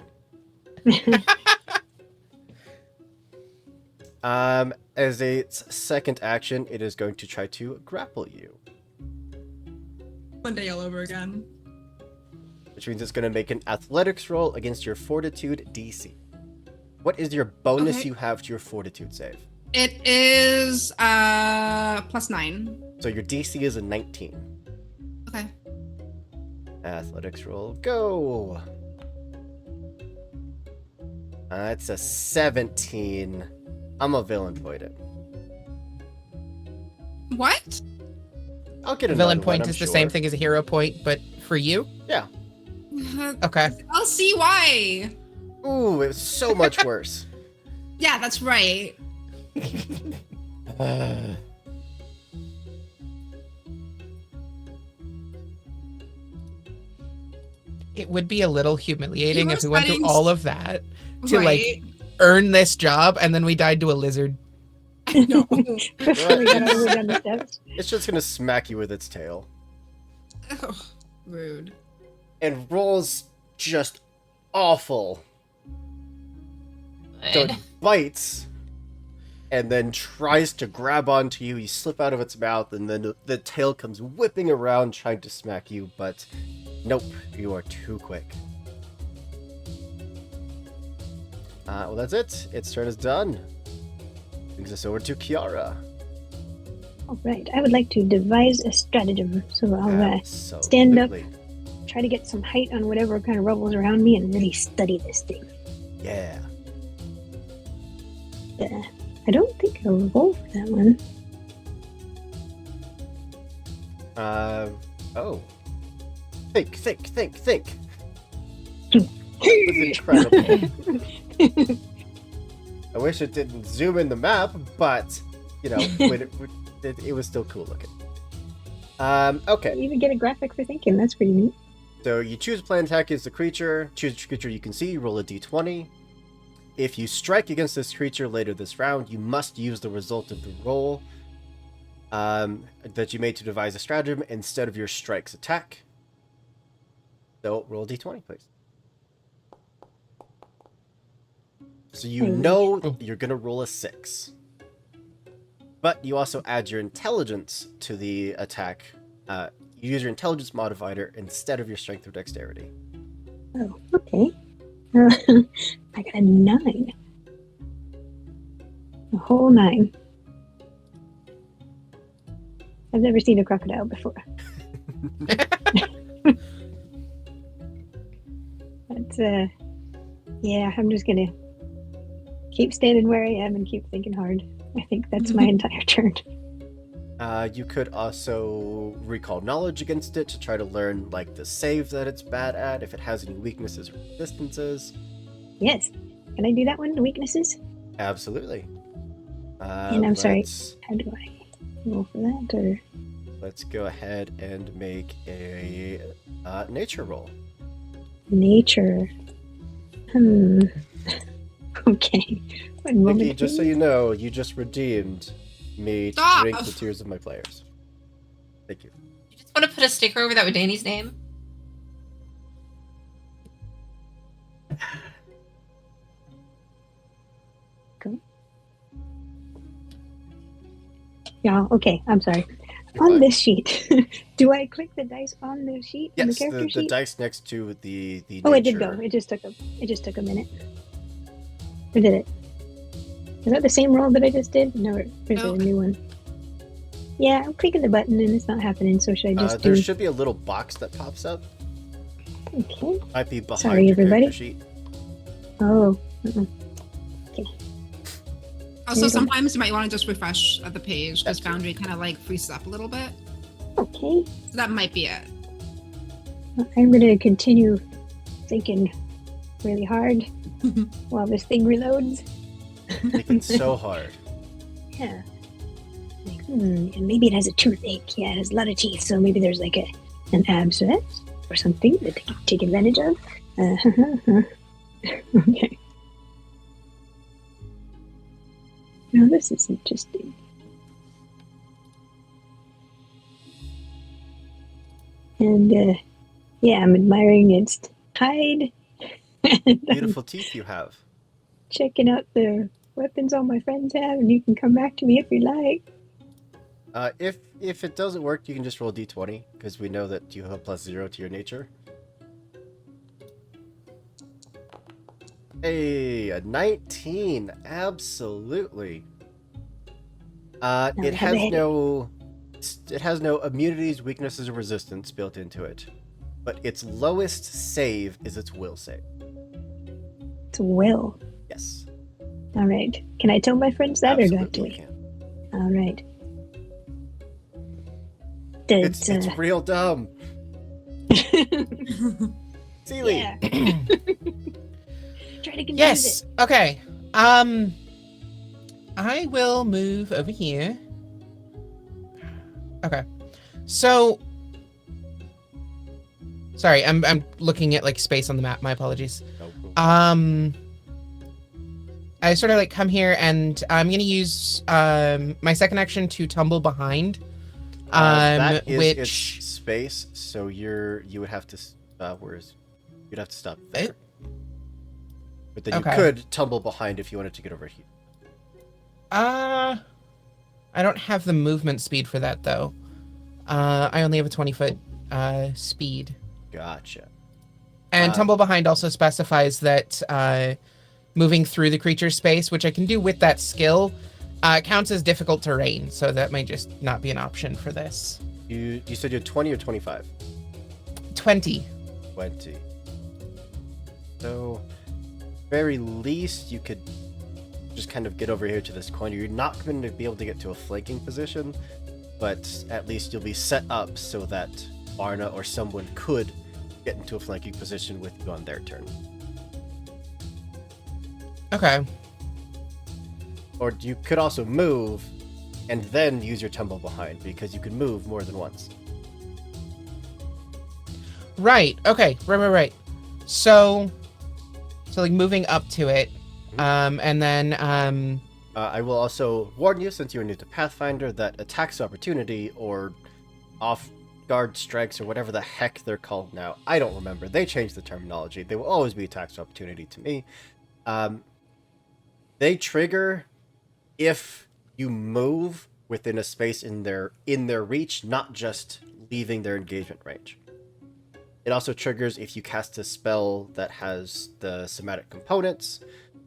As a second action, it is going to try to grapple you,
One day all over again.
which means it's going to make an athletics roll against your fortitude DC. What is your bonus
Okay.
you have to your fortitude save?
It is +9.
So your DC is a 19.
Okay.
Athletics roll, go! It's a 17. I'm a villain point it.
What?
I'll get
A
another
villain
one,
point
I'm
is the
sure.
same thing as a hero point, but for you?
Yeah.
Okay.
I'll see why.
Ooh, it was so much worse.
Yeah, that's right.
It would be a little humiliating
You
if
were
we went through
studying
all of that to
right.
earn this job, and then we died to a lizard.
No.
Before we got all the way down the steps.
It's just gonna smack you with its tail.
Ugh, rude.
And rolls just awful. So it
Good.
bites and then tries to grab onto you. You slip out of its mouth, and then the tail comes whipping around trying to smack you, but nope, you are too quick. Well, that's it. Its turn is done. Brings us over to Kiara.
All right. I would like to devise a stratagem. So I'll
Absolutely.
stand up. try to get some height on whatever kind of rubbles around me and really study this thing.
Yeah.
I don't think I'll roll for that one.
Oh. Think. That was incredible. I wish it didn't zoom in the map, but, you know, when it was still cool looking. Okay.
You even get a graphic for thinking. That's pretty neat.
So you choose a plan attack against the creature, choose a creature you can see, roll a d20. If you strike against this creature later this round, you must use the result of the roll that you made to devise a stratagem instead of your strike's attack. So roll a d20, please. So you know you're going to roll a 6. But you also add your intelligence to the attack. You use your intelligence modifier instead of your strength or dexterity.
Oh, okay. I got a 9. A whole 9. I've never seen a crocodile before. But, yeah, I'm just gonna keep standing where I am and keep thinking hard. I think that's my entire turn.
You could also recall knowledge against it to try to learn, like, the save that it's bad at, if it has any weaknesses or resistances.
Yes. Can I do that one? The weaknesses?
Absolutely.
And I'm sorry. How do I roll for that? Or
Let's go ahead and make a nature roll.
nature? Okay. One moment.
Nikki, just so you know, you just redeemed me to
Stop!
drink the tears of my players. Thank you.
You just want to put a sticker over that with Danny's name?
Yeah, okay. I'm sorry.
You're
On
fine.
this sheet, do I click the dice on the sheet? On the
Yes,
character
the
sheet?
dice next to the
Oh, it did
nature.
go. It just took a minute. Or did it? Is that the same roll that I just did? No, or is it
No.
a new one? Yeah, I'm clicking the button and it's not happening. So should I just
There
do?
should be a little box that pops up.
Okay.
Might be behind
Sorry,
your
everybody.
character sheet.
Oh.
Also,
Mhm.
sometimes you might want to just refresh the page because
That's true.
Foundry kind of like freezes up a little bit.
Okay.
So that might be it.
I'm gonna continue thinking really hard while this thing reloads.
Thinking so hard.
Yeah. Like, and maybe it has a toothache. Yeah, it has a lot of teeth, so maybe there's like an abscess or something that they can take advantage of. Okay. Now this is interesting. And yeah, I'm admiring its hide. And I'm
Beautiful teeth you have.
checking out the weapons all my friends have, and you can come back to me if you like.
If it doesn't work, you can just roll a d20, because we know that you have +0 to your nature. Hey, a 19. Absolutely. It has no immunities, weaknesses, or resistance built into it. But its lowest save is its will save.
It's will.
Yes.
All right. Can I tell my friends that, or do I have to
Absolutely
wait?
can.
All right.
It's real dumb. Sealy.
Yeah. Try to confuse
Yes.
it.
Okay. I will move over here. Okay. So sorry, I'm looking at like space on the map. My apologies.
Oh, cool.
I sort of like come here and I'm gonna use my second action to tumble behind.
That is
which
its space, so you would have to you'd have to stop there. But then you could tumble behind if you wanted to get over here.
I don't have the movement speed for that though. I only have a 20-foot speed.
Gotcha.
And tumble behind also specifies that moving through the creature's space, which I can do with that skill, counts as difficult terrain, so that might just not be an option for this.
You said you had 20 or 25?
20.
20. So, very least, you could just kind of get over here to this corner. You're not going to be able to get to a flanking position, but at least you'll be set up so that Varna or someone could get into a flanking position with you on their turn.
Okay.
Or you could also move and then use your tumble behind, because you can move more than once.
Right. Okay. Right. So like moving up to it, and then
I will also warn you, since you're new to Pathfinder, that attacks of opportunity or off-guard strikes or whatever the heck they're called now, I don't remember. They changed the terminology. They will always be attacks of opportunity to me. They trigger if you move within a space in their reach, not just leaving their engagement range. It also triggers if you cast a spell that has the somatic components.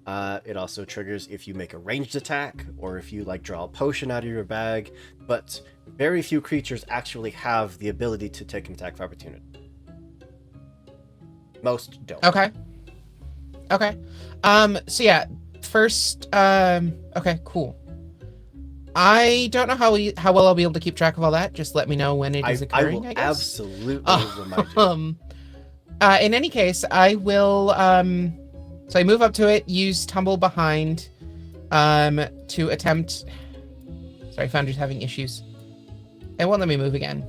It also triggers if you make a ranged attack, or if you like draw a potion out of your bag. But very few creatures actually have the ability to take an attack of opportunity. Most don't.
Okay. So yeah, first, okay, cool. I don't know how well I'll be able to keep track of all that. Just let me know when it is occurring, I
will
guess.
Absolutely remind you.
In any case, I will, so I move up to it, use tumble behind, to attempt, sorry, Founder's having issues. It won't let me move again.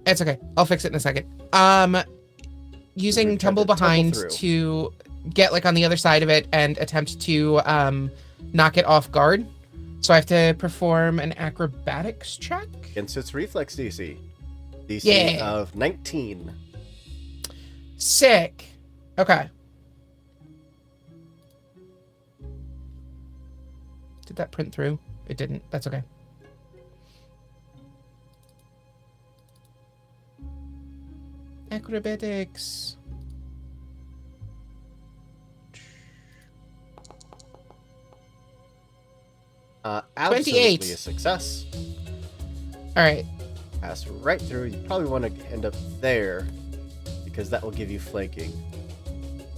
It's okay. I'll fix it in a second. Using tumble behind to get like on the other side of it and attempt to knock it off guard. So I have to perform an acrobatics check
Against its reflex DC. Of 19.
Sick. Okay. Did that print through? It didn't. That's okay. Acrobatics.
Absolutely
28.
a success.
All right.
Pass right through. You probably want to end up there, because that will give you flanking.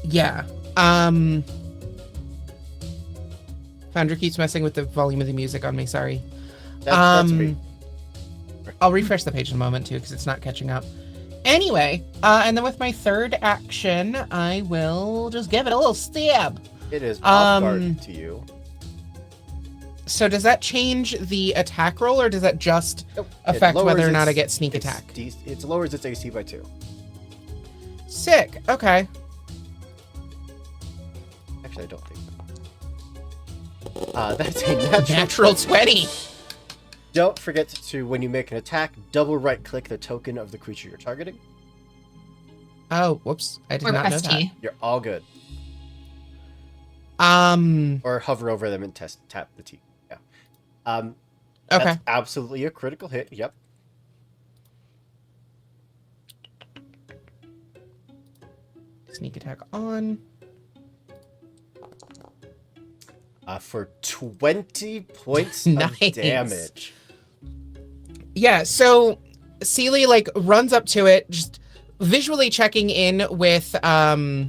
Yeah. Founder keeps messing with the volume of the music on me. Sorry.
That's me.
I'll refresh the page in a moment too, because it's not catching up. Anyway, and then with my third action, I will just give it a little stab.
It is off guard to you.
So does that change the attack roll, or does that just
Nope.
affect whether or not I get sneak attack?
It lowers its AC by 2.
Sick. Okay.
Actually, I don't think so. That's a
Natural 20.
Don't forget to, when you make an attack, double right-click the token of the creature you're targeting.
Oh, whoops. I did
Or
not know
press
that.
T.
You're all good. Or hover over them and tap the T. Yeah.
Okay.
That's absolutely a critical hit. Yep.
Sneak attack on.
For 20 points
Nice.
of damage.
Yeah, so Seely like runs up to it, just visually checking in with Varna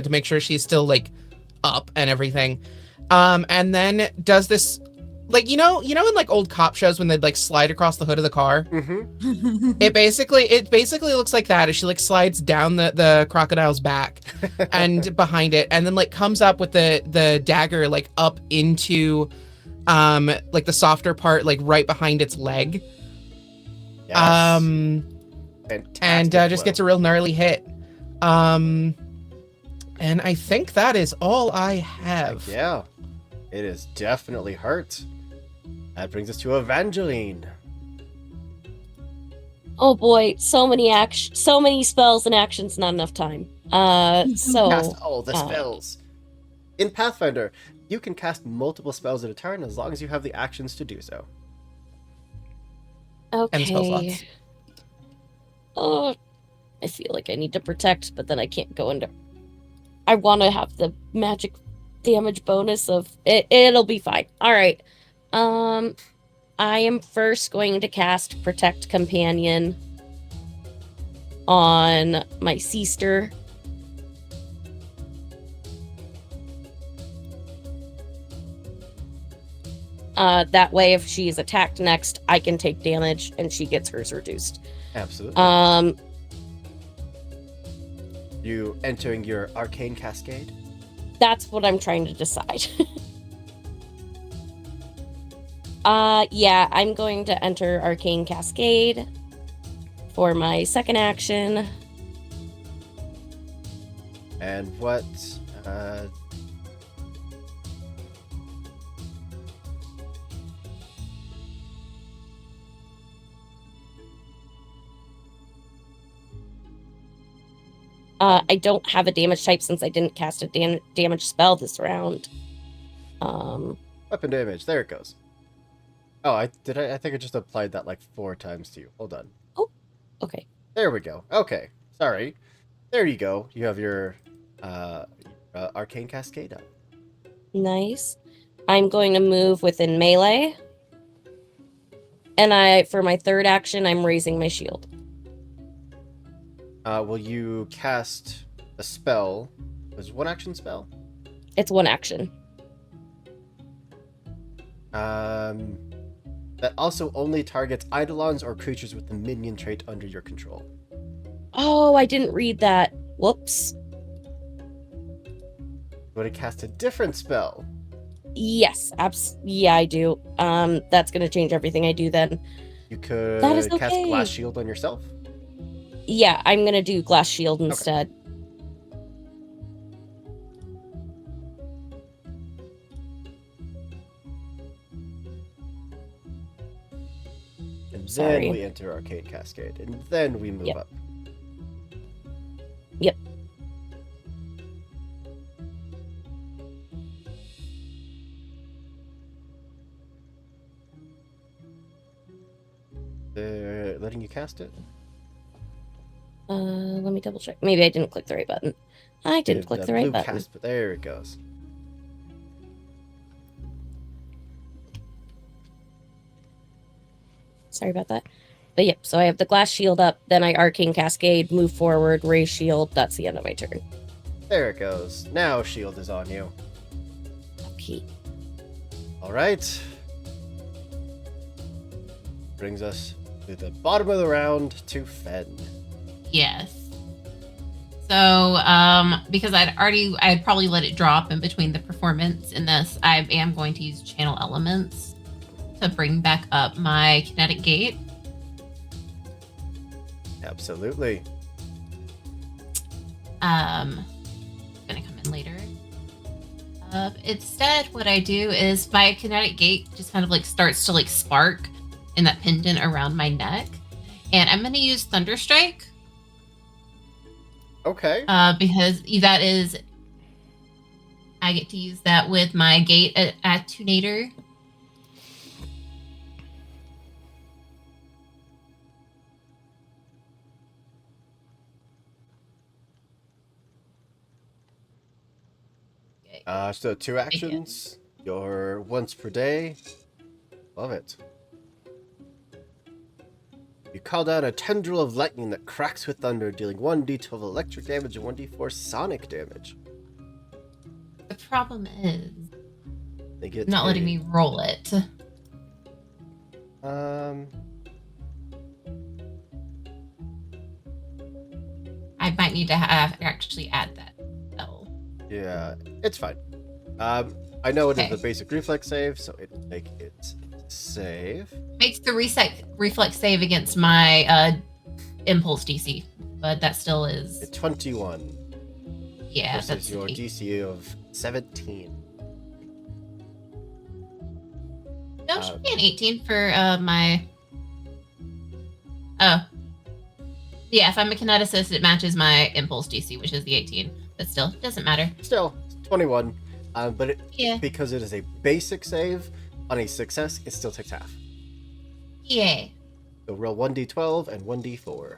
to make sure she's still like up and everything. And then does this, like, you know in like old cop shows when they'd like slide across the hood of the car?
Mm-hmm.
It basically looks like that as she like slides down the crocodile's back and behind it, and then like comes up with the dagger like up into like the softer part, like right behind its leg.
Yes.
And just gets a real gnarly hit. And And I think that is all I have.
Yeah, it is definitely hurt. That brings us to Evangeline.
Oh boy, so many spells and actions, not enough time.
Cast all the
uh,
spells. In Pathfinder, you can cast multiple spells at a turn as long as you have the actions to do so.
And spell
Okay.
slots.
Oh, I feel like I need to protect, but then I can't go into. I want to have the magic damage bonus of it. It'll be fine. All right. I am first going to cast Protect Companion on my sister. That way, if she is attacked next, I can take damage and she gets hers reduced.
Absolutely. You entering your arcane cascade?
That's what I'm trying to decide. Yeah, I'm going to enter Arcane Cascade for my second action.
And what?
I don't have a damage type since I didn't cast a damage spell this round.
Weapon damage. There it goes. Oh, I think I just applied that like 4 times to you. Hold on.
Oh, okay.
There we go. Okay. Sorry. There you go. You have your arcane cascade up.
Nice. I'm going to move within melee. And for my third action, I'm raising my shield.
Will you cast a spell? Was it one action spell?
It's one action.
That also only targets eidolons or creatures with the minion trait under your control.
Oh, I didn't read that. Whoops.
Would it cast a different spell?
Yes, yeah, I do. That's gonna change everything I do then.
You could
That is
cast
okay.
Glass Shield on yourself.
Yeah, I'm gonna do Glass Shield instead.
And
Sorry.
then we enter Arcane Cascade. And then we move
Yep.
up.
Yep.
They're letting you cast it?
Let me double check. Maybe I didn't click the right button. I didn't click the right
blue
button.
Cast, but there it goes.
Sorry about that. But yep, so I have the Glass Shield up, then I Arcane Cascade, move forward, raise shield. That's the end of my turn.
There it goes. Now shield is on you.
Okay.
Alright. Brings us to the bottom of the round to Fen.
Yes. So, because I'd probably let it drop in between the performance in this, I am going to use channel elements to bring back up my kinetic gate.
Absolutely.
Gonna come in later. Instead, what I do is my kinetic gate just kind of like starts to like spark in that pendant around my neck, and I'm gonna use Thunderstrike.
Okay.
Because that is, I get to use that with my gate attunator.
So 2 actions. Your once per day. Love it. You call down a tendril of lightning that cracks with thunder, dealing 1d12 electric damage and 1d4 sonic damage.
The problem is
They get
not letting me roll it. I might need to actually add that spell.
Yeah, it's fine. I know it is
Okay.
a basic reflex save, so it will make it save.
Makes the reflex save against my impulse DC, but that still is.
21.
Yeah,
versus
that's
your
eight.
DC of 17.
No, it should be an 18 for my. Oh. Yeah, if I'm a kineticist, it matches my impulse DC, which is the 18. But still, it doesn't matter.
Still, 21. But
Yeah.
because it is a basic save, on a success, it still takes half.
Yeah.
So roll 1d12 and 1d4.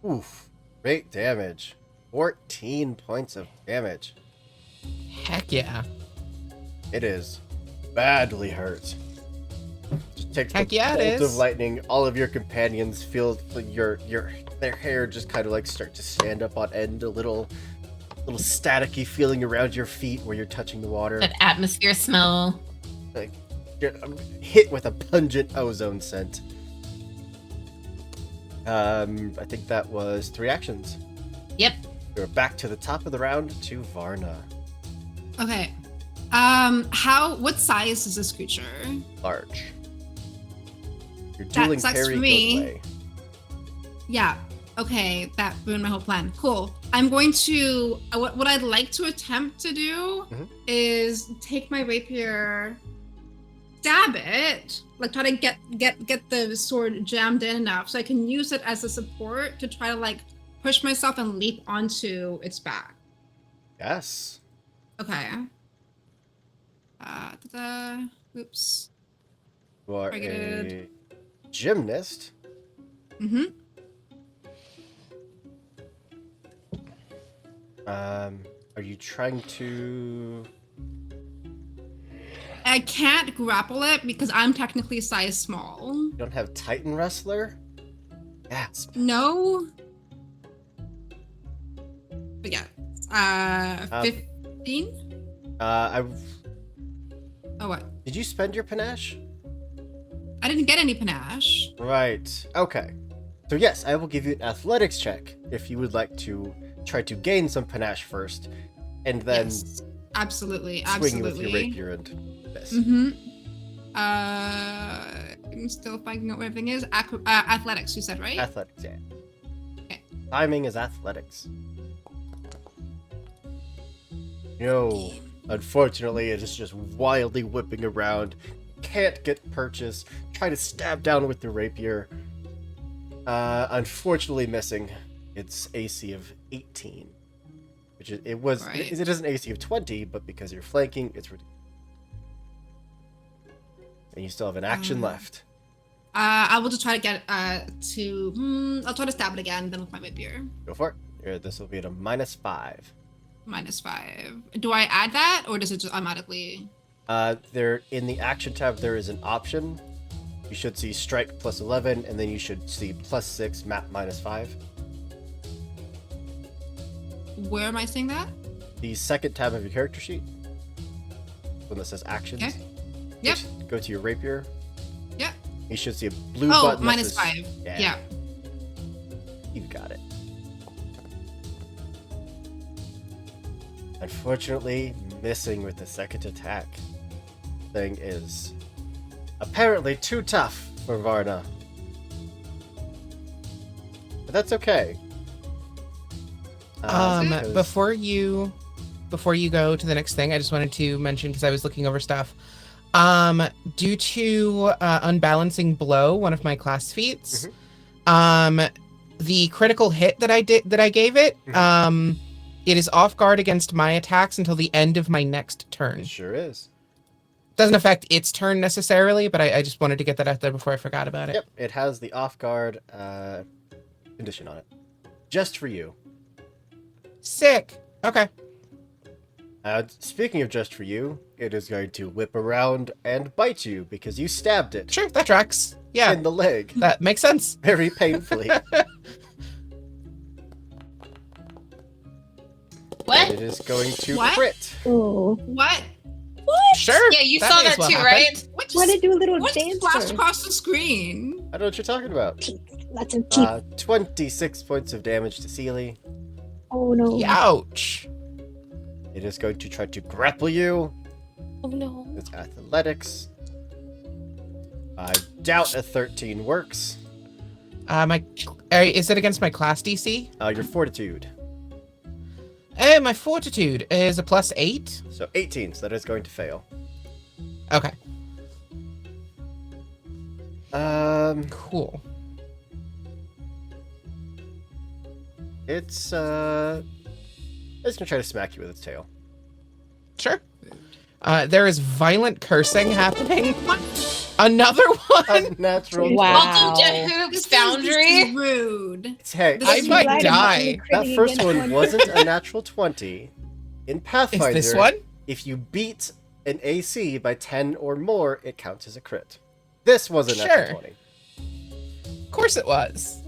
Oof. Great damage. 14 points of damage.
Heck yeah.
It is badly hurt. Just takes
Heck
the
yeah, it
bolt of
is.
lightning. All of your companions feel their hair just kind of like start to stand up on end, a little staticky feeling around your feet where you're touching the water.
That atmosphere smell.
Like you're hit with a pungent ozone scent. I think that was 3 actions.
Yep.
You're back to the top of the round to Varna.
Okay. What size is this creature?
Large. You're
That
dueling
sucks
Harry
for me.
Goodway.
Yeah. Okay, that ruined my whole plan. Cool. I'm going to what I'd like to attempt to do
Mhm.
is take my rapier, stab it, like try to get the sword jammed in enough so I can use it as a support to try to like push myself and leap onto its back.
Yes.
Okay. Oops.
You are
Targeted.
a gymnast.
Mm-hmm.
Are you trying to...
I can't grapple it because I'm technically size small.
You don't have Titan Wrestler? Gasp.
No. But yeah. 15?
Oh,
what?
did you spend your panache?
I didn't get any panache.
Right. Okay. So yes, I will give you an athletics check if you would like to try to gain some panache first, and then
Yes. Absolutely.
swing with your
Absolutely.
rapier and this.
Mm-hmm. I'm still finding out what everything is. Athletics, you said, right?
Athletics, yeah.
Okay.
Timing is athletics. No, unfortunately, it is just wildly whipping around. Can't get purchase. Try to stab down with the rapier. Unfortunately missing. It's AC of 18, which is,
Right.
it is an AC of 20, but because you're flanking, it's ridiculous. And you still have an action left.
I will just try to get I'll try to stab it again, then with my rapier.
Go for it. Here, this will be at a -5.
-5. Do I add that, or does it just automatically?
There in the action tab, there is an option. You should see strike +11, and then you should see +6, map -5.
Where am I seeing that?
The second tab of your character sheet, one that says actions.
Okay. Yep.
Just go to your rapier.
Yep.
You should see a blue
Oh,
button. that says-
-5. Yeah.
You got it. Unfortunately, missing with the second attack. Thing is apparently too tough for Varna. But that's okay. Because-
Before you go to the next thing, I just wanted to mention, because I was looking over stuff. Due to unbalancing blow, one of my class feats, the critical hit that I gave it, it is off guard against my attacks until the end of my next turn.
It sure is.
Doesn't affect its turn necessarily, but I just wanted to get that out there before I forgot about it.
Yep, it has the off guard condition on it. Just for you.
Sick. Okay.
Speaking of just for you, it is going to whip around and bite you because you stabbed it
Sure, that tracks. Yeah,
in the leg
that makes sense.
very painfully.
What?
It is going to
What?
crit.
Oh,
What?
Sure.
Yeah, you
that
saw
may as
that
well
too,
happen.
right?
What just,
want to do a little
what just
dance?
flashed
or-
across the screen?
I don't know what you're talking about.
Teeth. Lots of teeth.
26 points of damage to Sealy.
Oh no.
Ouch.
It is going to try to grapple you.
Oh no.
It's athletics. I doubt a 13 works.
Is it against my class DC?
Your fortitude.
My fortitude is a +8.
So 18, so that is going to fail.
Okay. Cool.
It's gonna try to smack you with its tail.
Sure. There is violent cursing happening. Another one.
Unnatural.
Wow.
Welcome to Hoop's
This
Foundry.
is rude.
Hey,
This
I
is
might
right
die.
that first one wasn't a natural 20. In Pathfinder,
Is this one?
if you beat an AC by 10 or more, it counts as a crit. This was a natural
Sure.
20.
Of course it was.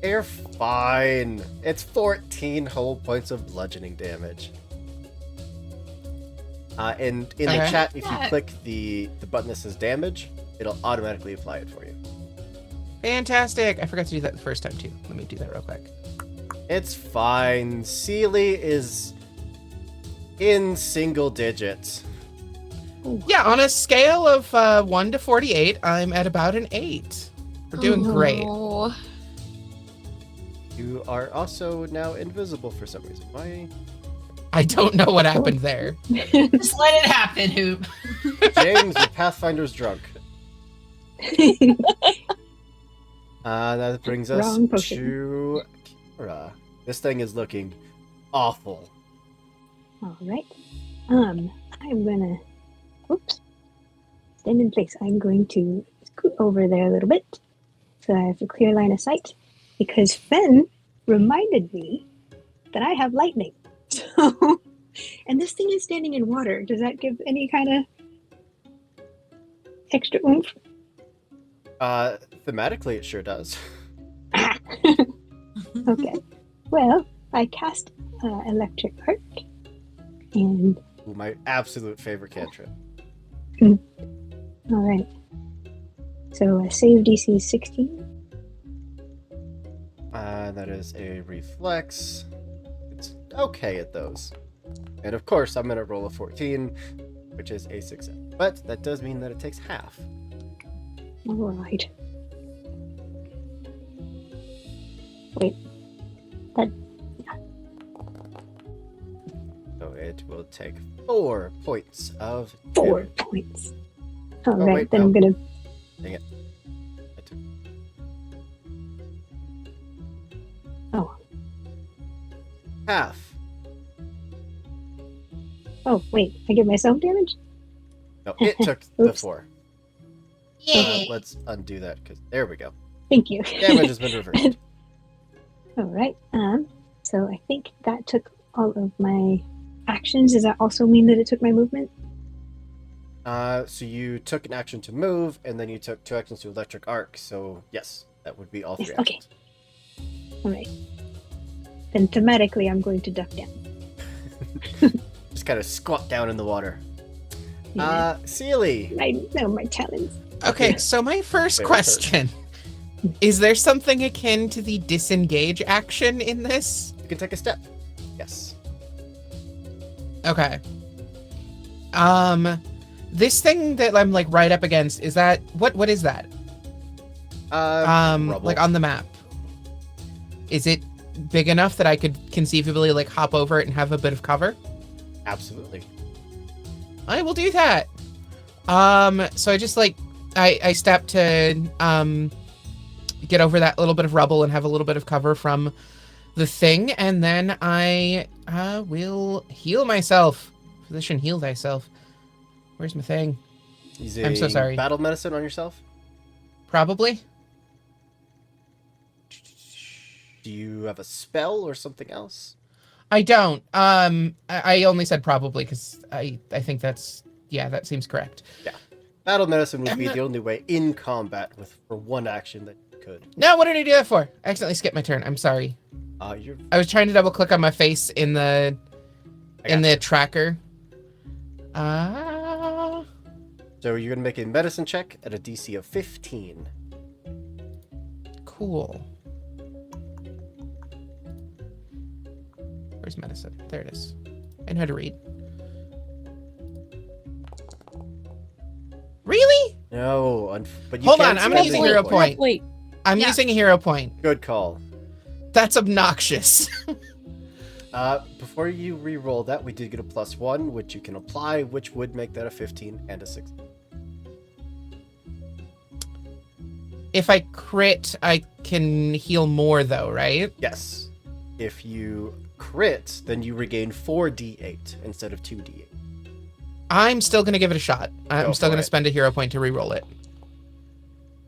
You're fine. It's 14 whole points of bludgeoning damage. And in the
Okay.
chat, if you
Yeah.
click the button that says damage, it'll automatically apply it for you.
Fantastic. I forgot to do that the first time too. Let me do that real quick.
It's fine. Sealy is in single digits.
Yeah, on a scale of 1 to 48, I'm at about an 8. We're doing great.
Oh.
You are also now invisible for some reason. Why?
I don't know what happened there.
Just let it happen, Hoop.
James, the Pathfinder's drunk. That brings us
Wrong potion.
to Kara. This thing is looking awful.
All right. I'm gonna. Oops. Stand in place. I'm going to scoot over there a little bit, so I have a clear line of sight. Because Fen reminded me that I have lightning. So, and this thing is standing in water. Does that give any kind of extra oomph?
Thematically, it sure does.
Okay. Well, I cast electric arc, and
Ooh, my absolute favorite cantrip.
all right. So save DC is 16.
That is a reflex. It's okay at those. And of course, I'm gonna roll a 14, which is a success. But that does mean that it takes half.
All right. Wait. That
So it will take 4 points of
4
damage.
points. All
Oh,
right,
wait,
then
no.
I'm gonna.
Dang it. I took
Oh,
half.
oh, wait. I give myself damage.
No, it took the
Oops.
4.
Yay.
Let's undo that because there we go.
Thank you.
Damage has been reversed.
All right. So I think that took all of my actions. Does that also mean that it took my movement?
So you took an action to move, and then you took 2 actions to electric arc. So yes, that would be all 3
Yes, okay.
actions.
All right. Then thematically, I'm going to duck down.
Just kind of squat down in the water.
Yeah.
Sealy.
I know my talents.
Okay, so my first
Very
question. Is there something akin to the disengage action in this?
You can take a step. Yes.
Okay. This thing that I'm like right up against, is that what is that?
Rubble.
Like on the map. Is it big enough that I could conceivably like hop over it and have a bit of cover?
Absolutely.
I will do that. So I just like I step to get over that little bit of rubble and have a little bit of cover from the thing, and then I will heal myself. Physician, heal thyself. Where's my thing?
Using
I'm so sorry.
Battle medicine on yourself.
Probably.
Do you have a spell or something else?
I don't. I only said probably because I think that's that seems correct.
Battle medicine would
I'm
be
not-
the only way in combat for one action that you could.
No, what did I do that for? I accidentally skipped my turn. I'm sorry.
You're.
I was trying to double click on my face in the
I got
the
you.
tracker.
So you're gonna make a medicine check at a DC of 15.
Cool. Where's medicine? There it is. I know how to read. Really?
No, but you
Hold
can
on, I'm gonna
spend
use a
hero
hero
point.
point.
Wait,
I'm
Yeah.
using a hero point.
Good call.
That's obnoxious.
Before you re-roll that, we did get a +1, which you can apply, which would make that a 15 and a 16.
If I crit, I can heal more though, right?
Yes. If you crit, then you regain 4d8 instead of 2d8.
I'm still gonna give it a shot. I'm
Go
still
for
gonna
it.
spend a hero point to re-roll it.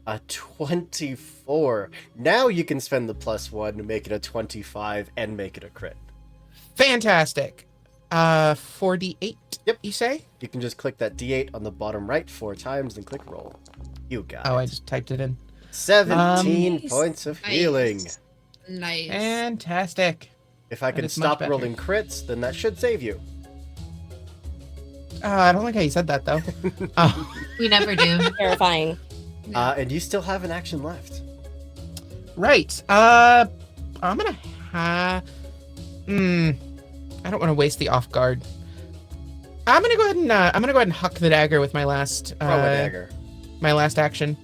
A 24. Now you can spend the +1 to make it a 25 and make it a crit.
Fantastic. 4d8.
Yep.
You say?
You can just click that d8 on the bottom right 4 times and click roll. You got
Oh,
it.
I just typed it in.
17
Nice.
points of
Nice.
healing.
Nice.
Fantastic.
If I
That
can
is much
stop
better.
rolling crits, then that should save you.
I don't like how you said that though. Oh,
We never do.
terrifying.
And you still have an action left.
right. I'm gonna I don't want to waste the off guard. I'm gonna go ahead and huck the dagger with my last
Throw a dagger.
my last action.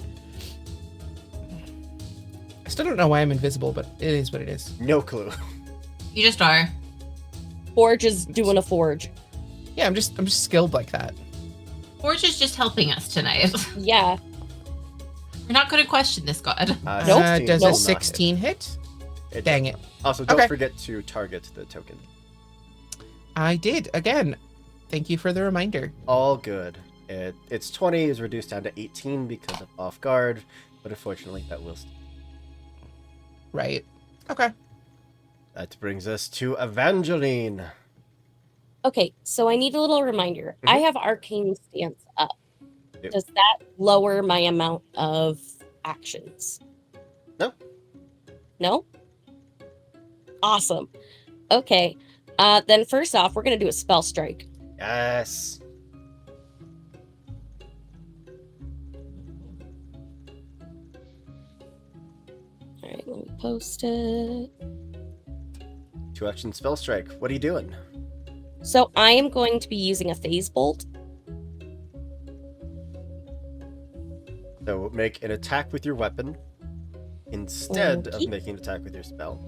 I still don't know why I'm invisible, but it is what it is.
No clue.
You just are.
Forge is doing a forge.
Yeah, I'm just skilled like that.
Forge is just helping us tonight.
Yeah.
We're not going to question this god.
Nope.
16
Does
will
a
not
16 hit?
hit.
Dang it.
Also, don't
Okay.
forget to target the token.
I did again. Thank you for the reminder.
All good. Its 20 is reduced down to 18 because of off guard, but unfortunately that will.
Right. Okay.
That brings us to Evangeline.
Okay, so I need a little reminder. I have arcane stance up.
Yep.
Does that lower my amount of actions?
No.
No? Awesome. Okay. Then first off, we're gonna do a spell strike.
Yes.
All right, let me post it.
2-action spell strike. What are you doing?
So I am going to be using a phase bolt.
So make an attack with your weapon instead of
Okay.
making an attack with your spell.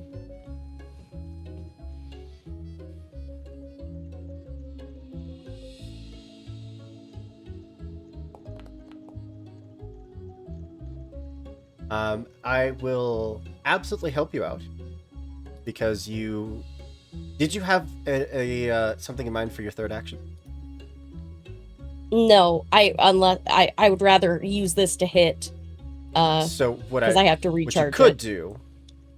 I will absolutely help you out because you did you have a something in mind for your third action?
No, I would rather use this to hit
So what
because I have to
what you
recharge
could
it.
do,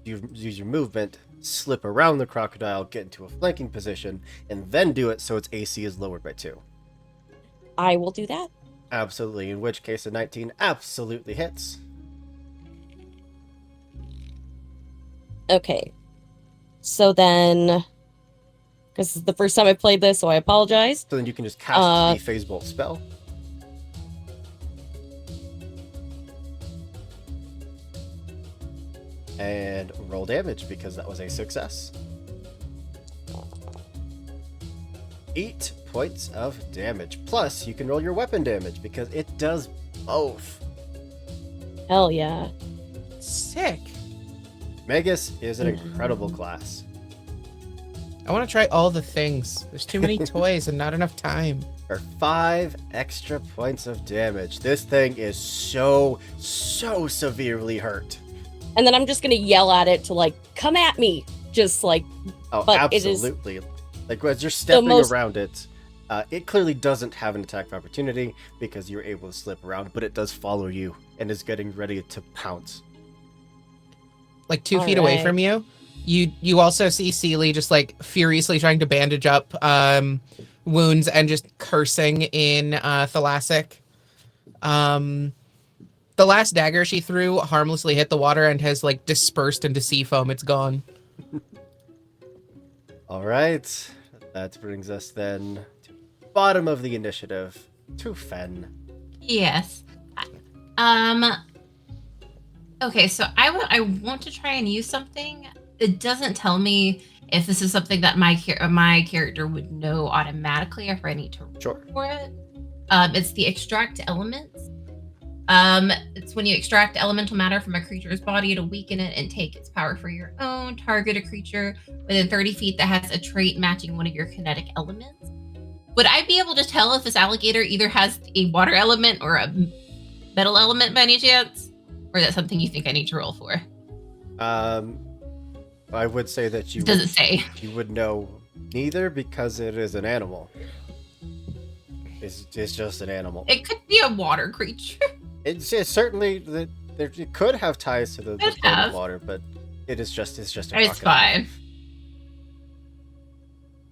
you use your movement, slip around the crocodile, get into a flanking position, and then do it so its AC is lowered by 2.
I will do that.
Absolutely. In which case, a 19 absolutely hits.
Okay. So then, because this is the first time I played this, so I apologize.
So then you can just cast the Phase Bolt spell. And roll damage because that was a success. 8 points of damage. Plus, you can roll your weapon damage because it does both.
Hell yeah.
Sick.
Magus is an incredible class.
I want to try all the things. There's too many toys and not enough time.
For 5 extra points of damage. This thing is so severely hurt.
And then I'm just gonna yell at it to like, come at me. Just like,
Oh,
But it is
absolutely. Like, as you're stepping
most-
around it, it clearly doesn't have an attack of opportunity because you're able to slip around, but it does follow you and is getting ready to pounce.
Like 2 feet away
Alright.
from you. You also see Seely just like furiously trying to bandage up wounds and just cursing in Thalassic. The last dagger she threw harmlessly hit the water and has like dispersed into sea foam. It's gone.
All right. That brings us then to the bottom of the initiative to Fen.
Yes. Okay, so I want to try and use something. it doesn't tell me if this is something that my character would know automatically, or if I need to roll
Sure.
for it. It's the extract elements. It's when you extract elemental matter from a creature's body to weaken it and take its power for your own. Target a creature within 30 feet that has a trait matching one of your kinetic elements. Would I be able to tell if this alligator either has a water element or a metal element by any chance? Or is that something you think I need to roll for?
I would say that
Does it say?
you would know neither because it is an animal. It's just an animal.
It could be a water creature.
It's certainly that it could have ties to the
Could
plane
have.
of water, but it's just a
It's
crocodile.
fine.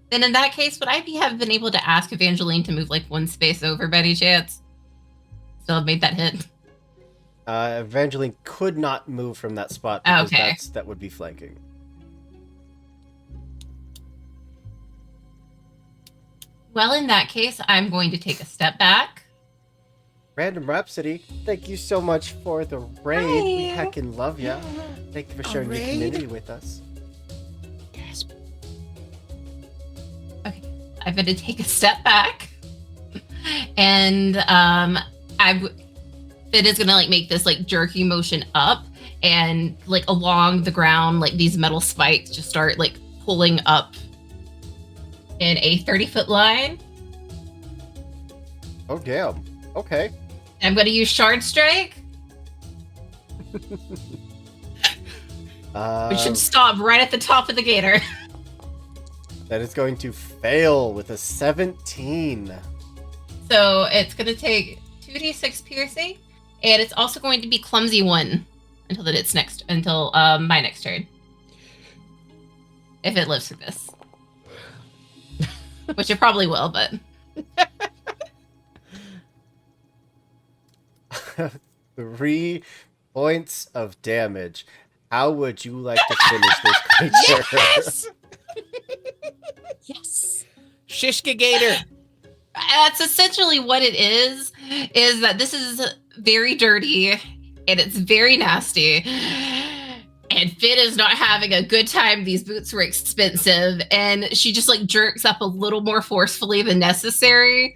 Then in that case, would I have been able to ask Evangeline to move like one space over by any chance? Still have made that hit.
Evangeline could not move from that spot because
Okay.
that would be flanking.
Well, in that case, I'm going to take a step back.
Random Rhapsody, thank you so much for the raid. We
Hi.
heckin' love ya. Thank you for sharing your
raid?
community with us.
Yes.
I'm going to take a step back, and it is going to like make this like jerky motion up, and like along the ground, like these metal spikes just start like pulling up in a 30-foot line.
Oh damn. Okay.
I'm going to use Shard Strike, which should stop right at the top of the gator.
That is going to fail with a 17.
So it's going to take 2d6 piercing, and it's also going to be clumsy 1 until my next turn. If it lives through this. Which it probably will, but
3 points of damage. How would you like to finish this creature?
Yes!
Yes.
Shishka Gator.
that's essentially what it is that this is very dirty and it's very nasty. And Finn is not having a good time. These boots were expensive, and she just like jerks up a little more forcefully than necessary.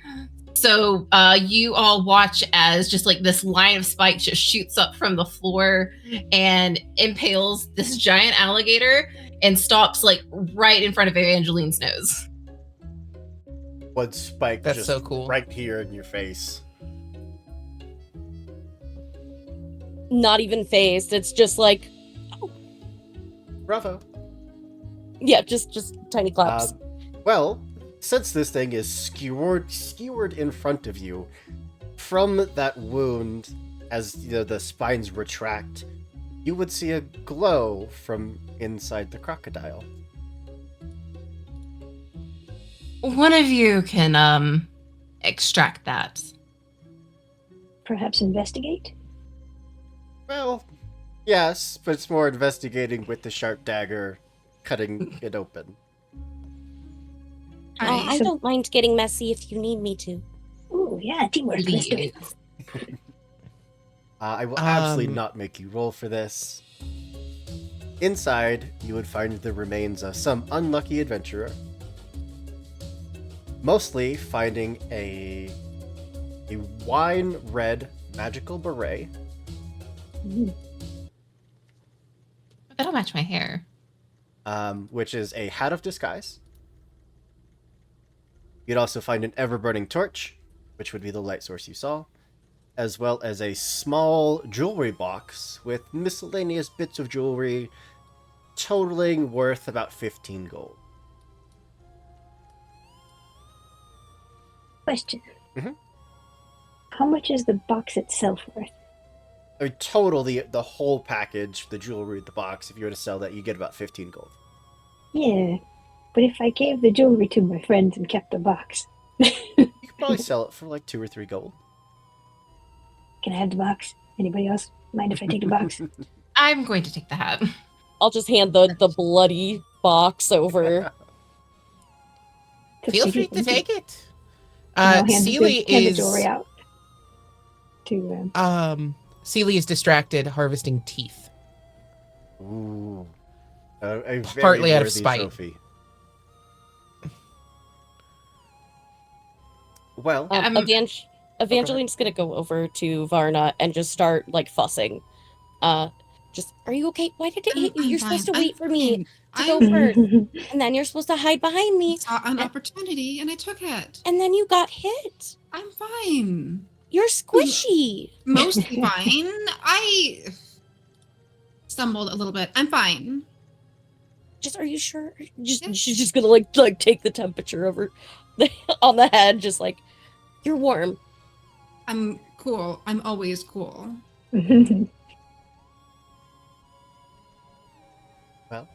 So you all watch as just like this line of spikes just shoots up from the floor and impales this giant alligator and stops like right in front of Evangeline's nose.
One spike
That's
just
so cool.
right here in your face.
Not even phased. It's just like,
Bravo.
yeah, just tiny claps.
Well, since this thing is skewered in front of you, from that wound, as the spines retract, you would see a glow from inside the crocodile.
One of you can extract that.
Perhaps investigate?
Well, yes, but it's more investigating with the sharp dagger cutting it open.
I
so-
don't mind getting messy if you need me to.
Ooh, yeah, teamwork. Let's do it.
I will absolutely
Um,
not make you roll for this. Inside, you would find the remains of some unlucky adventurer. Mostly finding a wine red magical beret,
Ooh,
That'll match my hair.
which is a hat of disguise. You'd also find an ever-burning torch, which would be the light source you saw, as well as a small jewelry box with miscellaneous bits of jewelry totaling worth about 15 gold.
question.
Mhm.
How much is the box itself worth?
I mean, total, the whole package, the jewelry, the box, if you were to sell that, you get about 15 gold.
Yeah, but if I gave the jewelry to my friends and kept the box,
You could probably sell it for like 2 or 3 gold.
can I have the box? Anybody else mind if I take the box?
I'm going to take the hat.
I'll just hand the bloody box over.
Feel free to take it.
And I'll hand
Seely
the
is
jewelry out to
Seely is distracted harvesting teeth.
Ooh. A very
Partly out of
worthy
spite.
trophy. Well,
Evangeline's gonna go over to Varna and just start like fussing. Just, are you okay? Why did it hit you?
I'm
You're supposed to
fine.
wait for me to go
I'm
first, and then you're supposed to hide behind me,
saw an
and-
opportunity and I took it.
and then you got hit.
I'm fine.
You're squishy.
Mostly fine. I stumbled a little bit. I'm fine.
Just, are you sure? Just,
Yeah.
she's just gonna like take the temperature over on the head, just like, you're warm.
I'm cool. I'm always cool.
well,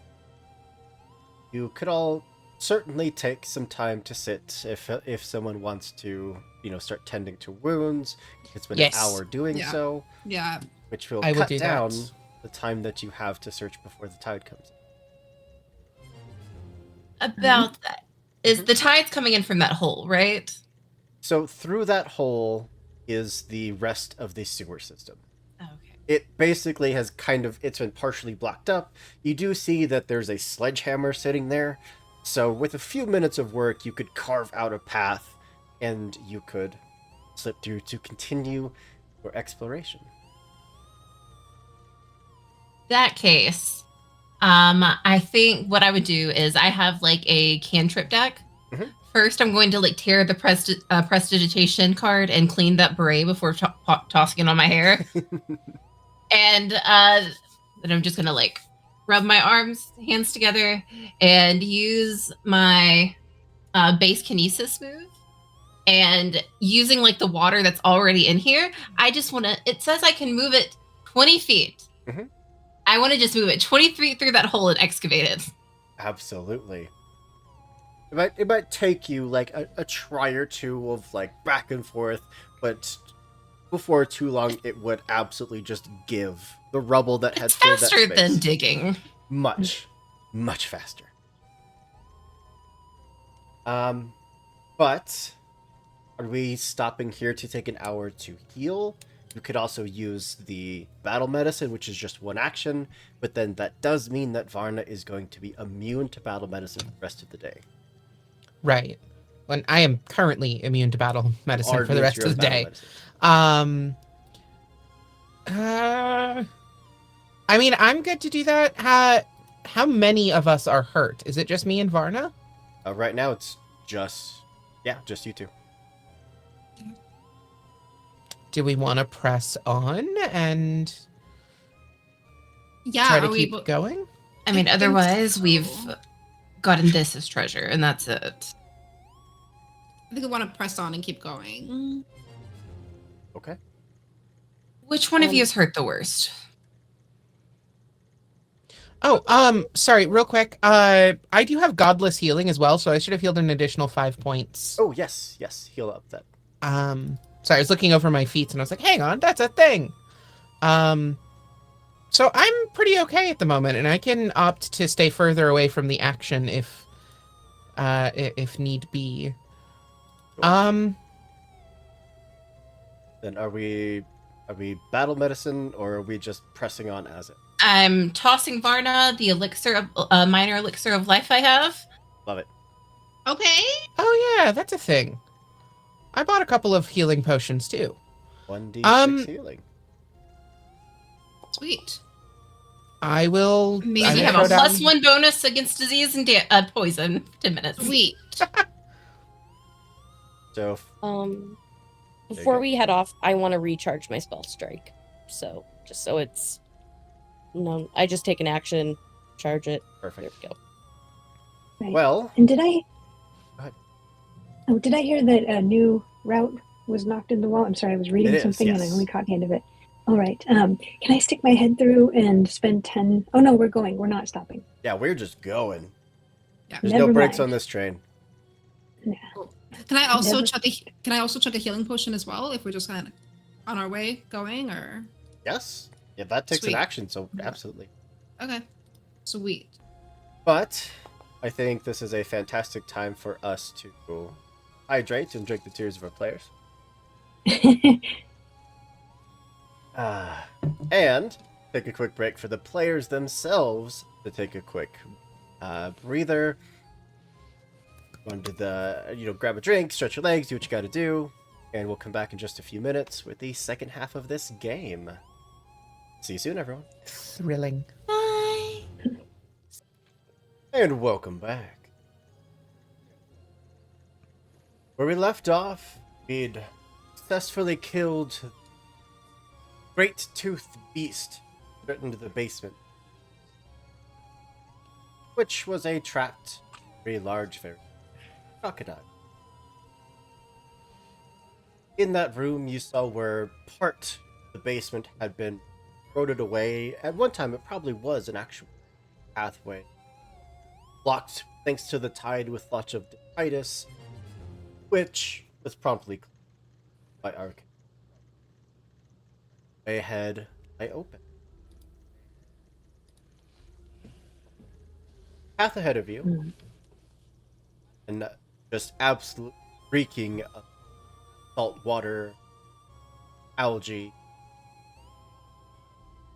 you could all certainly take some time to sit if someone wants to, start tending to wounds. You could spend
Yes.
an hour doing
Yeah.
so,
Yeah.
which will
I will
cut
do
down
that.
the time that you have to search before the tide comes in.
About that. Is the tide's coming in from that hole, right?
So through that hole is the rest of the sewer system.
Okay.
It basically has it's been partially blocked up. You do see that there's a sledgehammer sitting there. So with a few minutes of work, you could carve out a path and you could slip through to continue your exploration.
That case, I think what I would do is I have like a cantrip deck.
Mhm.
First, I'm going to like tear the prestidigitation card and clean that beret before tossing it on my hair. And then I'm just gonna like rub my hands together, and use my base kinesis move. And using like the water that's already in here, I just want to. It says I can move it 20 feet.
Mhm.
I want to just move it 20 feet through that hole and excavate it.
Absolutely. It might take you like a try or two of like back and forth, but before too long, it would absolutely just give the rubble that had
It's
filled that
faster
space.
than digging.
Much faster. But are we stopping here to take an hour to heal? You could also use the battle medicine, which is just one action, but then that does mean that Varna is going to be immune to battle medicine the rest of the day.
Right. When I am currently immune to battle medicine
Or
for the
means
rest
you're
of the
battle
day.
medicine.
I mean, I'm good to do that. How many of us are hurt? Is it just me and Varna?
Right now, it's just you two.
Do we want to press on and
Yeah.
try to
are we
keep
able-
going?
I mean,
think
otherwise
so.
we've gotten this as treasure, and that's it.
I think I want to press on and keep going.
Okay.
Which one of you is hurt the worst?
Oh, sorry, real quick. I do have godless healing as well, so I should have healed an additional 5 points.
Oh, yes. Heal up that.
Sorry, I was looking over my feet and I was like, hang on, that's a thing. So I'm pretty okay at the moment, and I can opt to stay further away from the action if need be.
Then are we battle medicine, or are we just pressing on as it?
I'm tossing Varna the minor elixir of life I have.
Love it.
Okay.
Oh yeah, that's a thing. I bought a couple of healing potions too.
1d6 healing.
Sweet.
I will.
Maybe
I
So
will
you have
throw
a
down-
+1 bonus against disease and poison. 10 minutes.
Sweet.
So
Before
go.
we head off, I want to recharge my spell strike. So just so it's no, I just take an action, charge it. There
perfect.
we go.
Right.
Well,
And did I?
Go ahead.
Oh, did I hear that a new route was knocked in the wall? I'm sorry, I was reading
It is,
something and I
yes.
only caught the end of it. All right. Can I stick my head through and spend 10? Oh no, we're going. We're not stopping.
yeah, we're just going.
Yeah.
There's
Never
no brakes
mind.
on this train.
Can I also
Never-
chuck a healing potion as well if we're just kind of on our way going, or
Yes. Yeah, that takes
Sweet.
an action, so absolutely.
okay. Sweet.
But I think this is a fantastic time for us to hydrate and drink the tears of our players. And take a quick break for the players themselves to take a quick breather. Go into the, grab a drink, stretch your legs, do what you gotta do, and we'll come back in just a few minutes with the second half of this game. See you soon, everyone.
Thrilling.
Bye.
And welcome back. Where we left off, we'd successfully killed Great Toothed Beast threatened the basement, which was a trapped, very large, very crocodile. In that room, you saw where part of the basement had been eroded away. At one time, it probably was an actual pathway, blocked thanks to the tide with lots of detritus, which was promptly cleared by Ark. Way ahead, I open. Path ahead of you, and just absolute reeking of salt water, algae,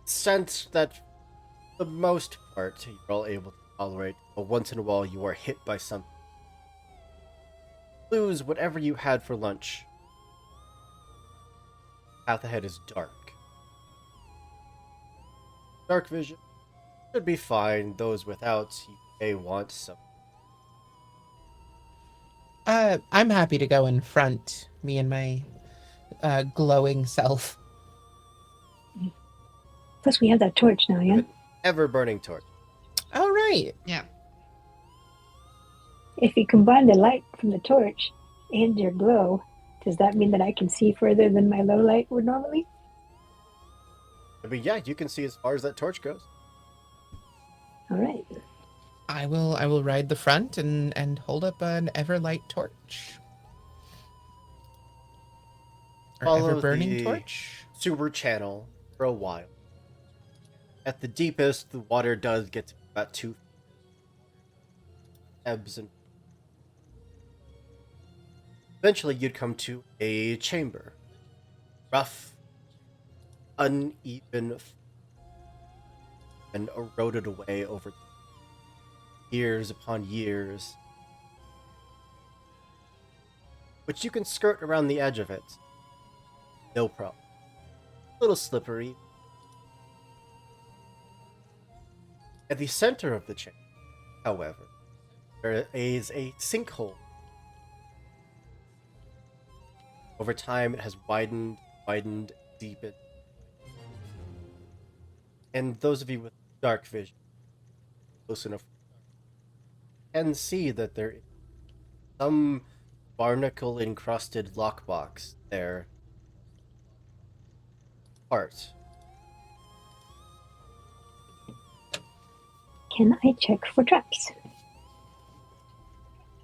scent that, for the most part, you're all able to tolerate, but once in a while you are hit by something. Lose whatever you had for lunch. Path ahead is dark. Dark vision should be fine. Those without, you may want some.
I'm happy to go in front, me and my glowing self.
Plus, we have that torch now, yeah?
Ever-burning torch.
All right.
Yeah.
If you combine the light from the torch and your glow, does that mean that I can see further than my low light would normally?
But yeah, you can see as far as that torch goes.
All right.
I will ride the front and hold up an everlight torch. Or
Follow
ever-burning
the
torch.
sewer channel for a while. At the deepest, the water does get to about 2 feet. Ebbs and eventually you'd come to a chamber. Rough, uneven, and eroded away over years upon years. But you can skirt around the edge of it. No problem. A little slippery. At the center of the chamber, however, there is a sinkhole. Over time, it has widened, deepened. And those of you with dark vision, close enough, can see that there is some barnacle-encrusted lockbox there. Part.
Can I check for traps?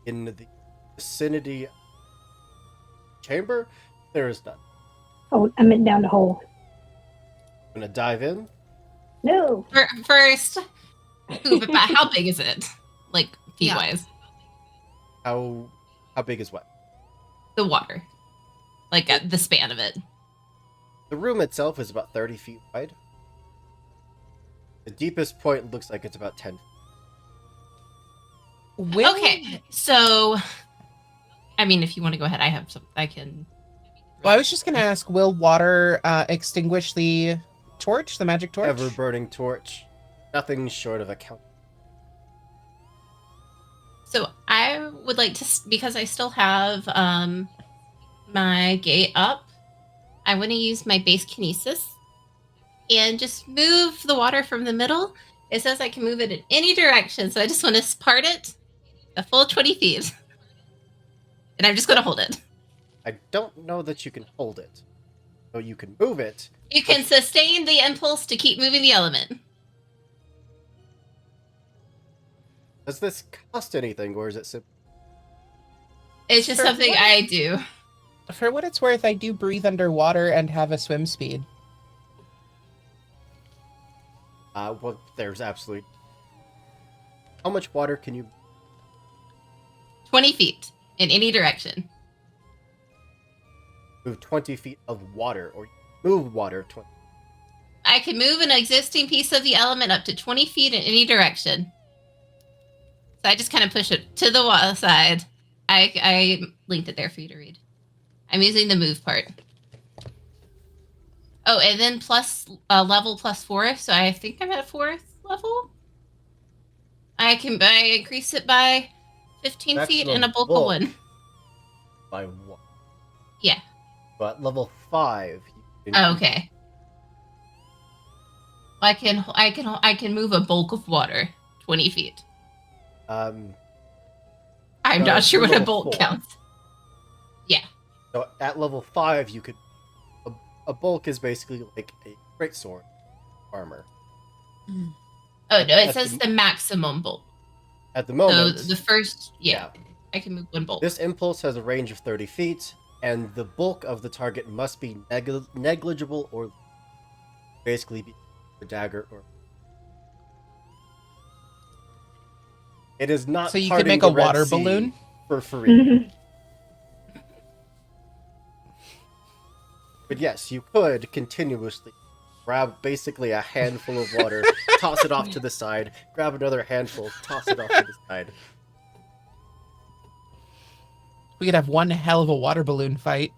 In the vicinity chamber, there is none.
Oh, I meant down the hole.
I'm gonna dive in.
No!
First, but how big is it? Like, feet-wise?
How big is what?
The water. Like, the span of it.
The room itself is about 30 feet wide. The deepest point looks like it's about 10 feet.
Okay, so... I mean, if you want to go ahead, I have some... I can...
Well, I was just going to ask, will water extinguish the torch, the magic torch?
Ever-burning torch. Nothing short of a count.
So I would like to... Because I still have my gate up, I want to use my base kinesis and just move the water from the middle. It says I can move it in any direction, so I just want to part it a full 20 feet. And I'm just going to hold it.
I don't know that you can hold it. So you can move it.
You can sustain the impulse to keep moving the element.
Does this cost anything, or is it simple?
It's just
For
something
what?
I do.
For what it's worth, I do breathe underwater and have a swim speed.
Well, there's absolutely... How much water can you...
20 feet in any direction.
move 20 feet of water, or move water 20?
I can move an existing piece of the element up to 20 feet in any direction. So I just kind of push it to the side. I linked it there for you to read. I'm using the move part. Oh, and then plus level +4, so I think I'm at 4th level. I increase it by 15 feet and a bulk of 1.
By 1.
Yeah.
But level 5.
Okay. I can move a bulk of water 20 feet. I'm not sure what a bulk
4.
counts. Yeah.
So at level 5, you could. A bulk is basically like a great sword armor.
Oh no, it says the maximum bulk.
At the moment.
So the first, yeah, I can move 1 bulk.
This impulse has a range of 30 feet, and the bulk of the target must be negligible or basically be a dagger or. It is not.
So you can make a water balloon
for free. But yes, you could continuously grab basically a handful of water, toss it off to the side, grab another handful, toss it off to the side.
We could have one hell of a water balloon fight.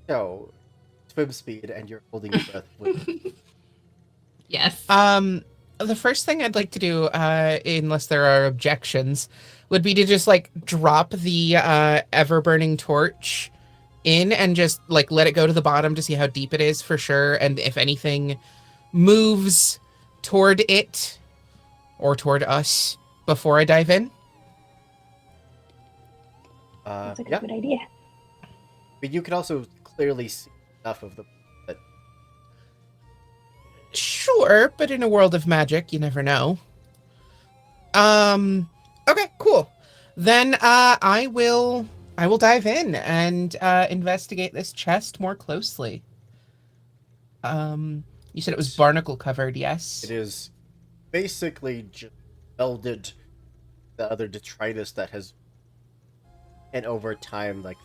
So, swim speed and you're holding your breath.
Yes.
The first thing I'd like to do, unless there are objections, would be to just like drop the ever burning torch in and just like let it go to the bottom to see how deep it is for sure, and if anything moves toward it or toward us before I dive in.
That's a good idea.
But you can also clearly see enough of the.
Sure, but in a world of magic, you never know. Okay, cool. Then I will dive in and investigate this chest more closely. You said it was barnacle covered, yes?
It is basically just melded the other detritus that has, and over time, like.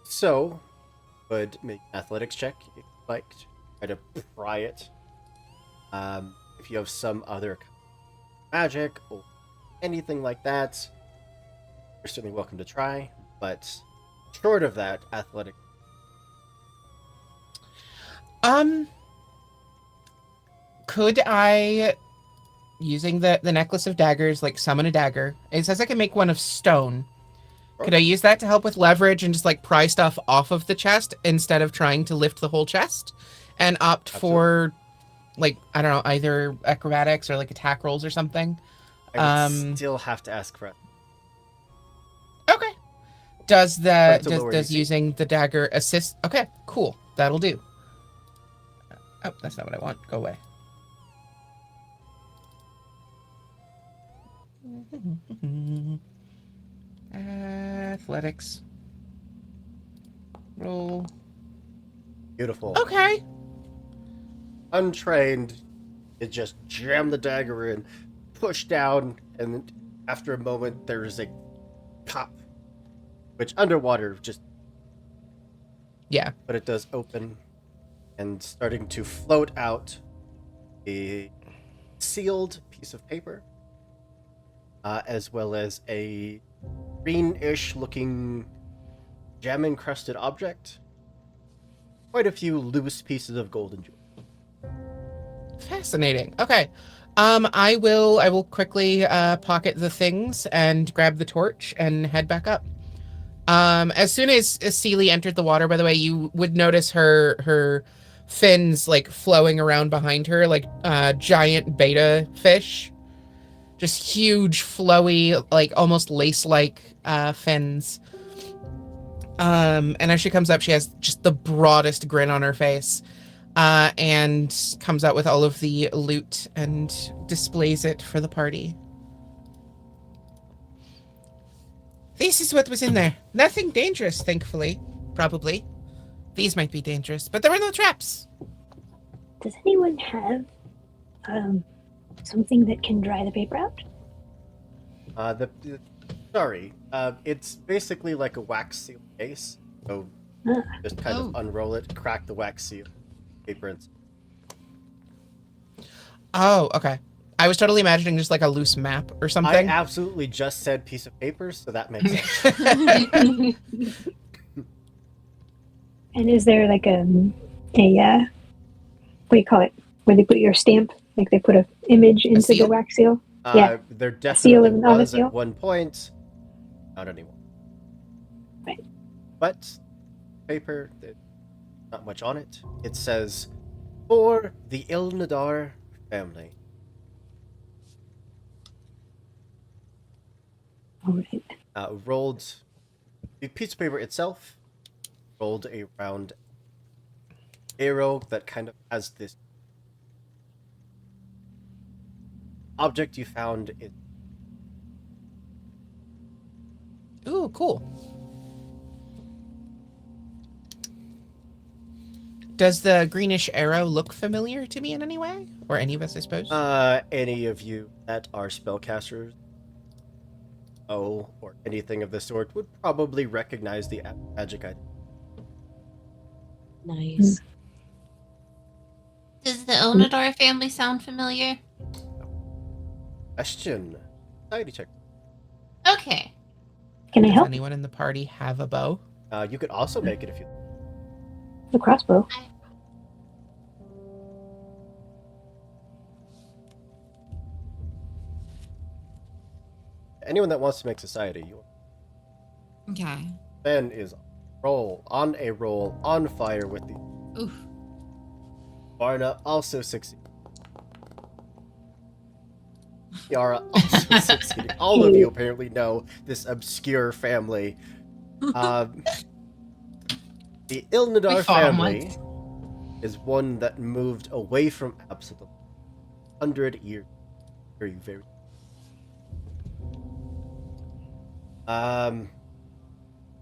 So, would make an athletics check if you liked. Try to pry it. If you have some other magic or anything like that, you're certainly welcome to try. But short of that, athletic.
Could I, using the necklace of daggers, like summon a dagger? It says I can make one of stone. Could I use that to help with leverage and just like pry stuff off of the chest instead of trying to lift the whole chest? And opt for, like, I don't know, either acrobatics or like attack rolls or something.
I would still have to ask for it.
Okay. Does using the dagger assist? Okay, cool. That'll do. Oh, that's not what I want. Go away. Athletics. Roll.
Beautiful.
Okay.
Untrained, it just jam the dagger in, push down, and after a moment there's a pop, which underwater just.
Yeah.
But it does open, and starting to float out a sealed piece of paper, as well as a greenish looking gem-encrusted object. Quite a few loose pieces of gold and jewelry.
Fascinating. Okay. I will quickly pocket the things and grab the torch and head back up. As soon as Seely entered the water, by the way, you would notice her fins like flowing around behind her like giant betta fish. Just huge, flowy, like almost lace-like fins. And as she comes up, she has just the broadest grin on her face. And comes out with all of the loot and displays it for the party. This is what was in there. Nothing dangerous, thankfully. Probably. These might be dangerous, but there were no traps.
Does anyone have something that can dry the paper out?
Sorry. It's basically like a wax seal case. So
Ah.
just kind of
Oh.
unroll it, crack the wax seal, paper and
Oh, okay. I was totally imagining just like a loose map or
I
something.
absolutely just said piece of paper, so that makes sense.
And is there like a what do you call it? Where they put your stamp? Like they put an image into the
seal?
wax seal? Yeah.
There
seal
definitely
on a
was
seal?
at one point. Not anymore.
Right.
But paper, there's not much on it. It says, "For the Ilnadar family."
All right.
Rolled the piece of paper itself. Rolled a round arrow that kind of has this object you found in.
Ooh, cool. Does the greenish arrow look familiar to me in any way? Or any of us, I suppose?
Any of you that are spellcasters, or anything of the sort, would probably recognize the magic item.
Nice.
Does the Onadar family sound familiar?
Question. Society check.
Okay.
Can I
Does
help?
anyone in the party have a bow?
You could also make it if you.
The crossbow.
Anyone that wants to make society, you.
Okay.
Ben is on a roll, on fire with the.
Oof.
Varna also succeeded. Yara also succeeded. All of you apparently know this obscure family. The
We
Ilnadar
fought 'em
family is one that moved away from Absalom 100 years. Very, very.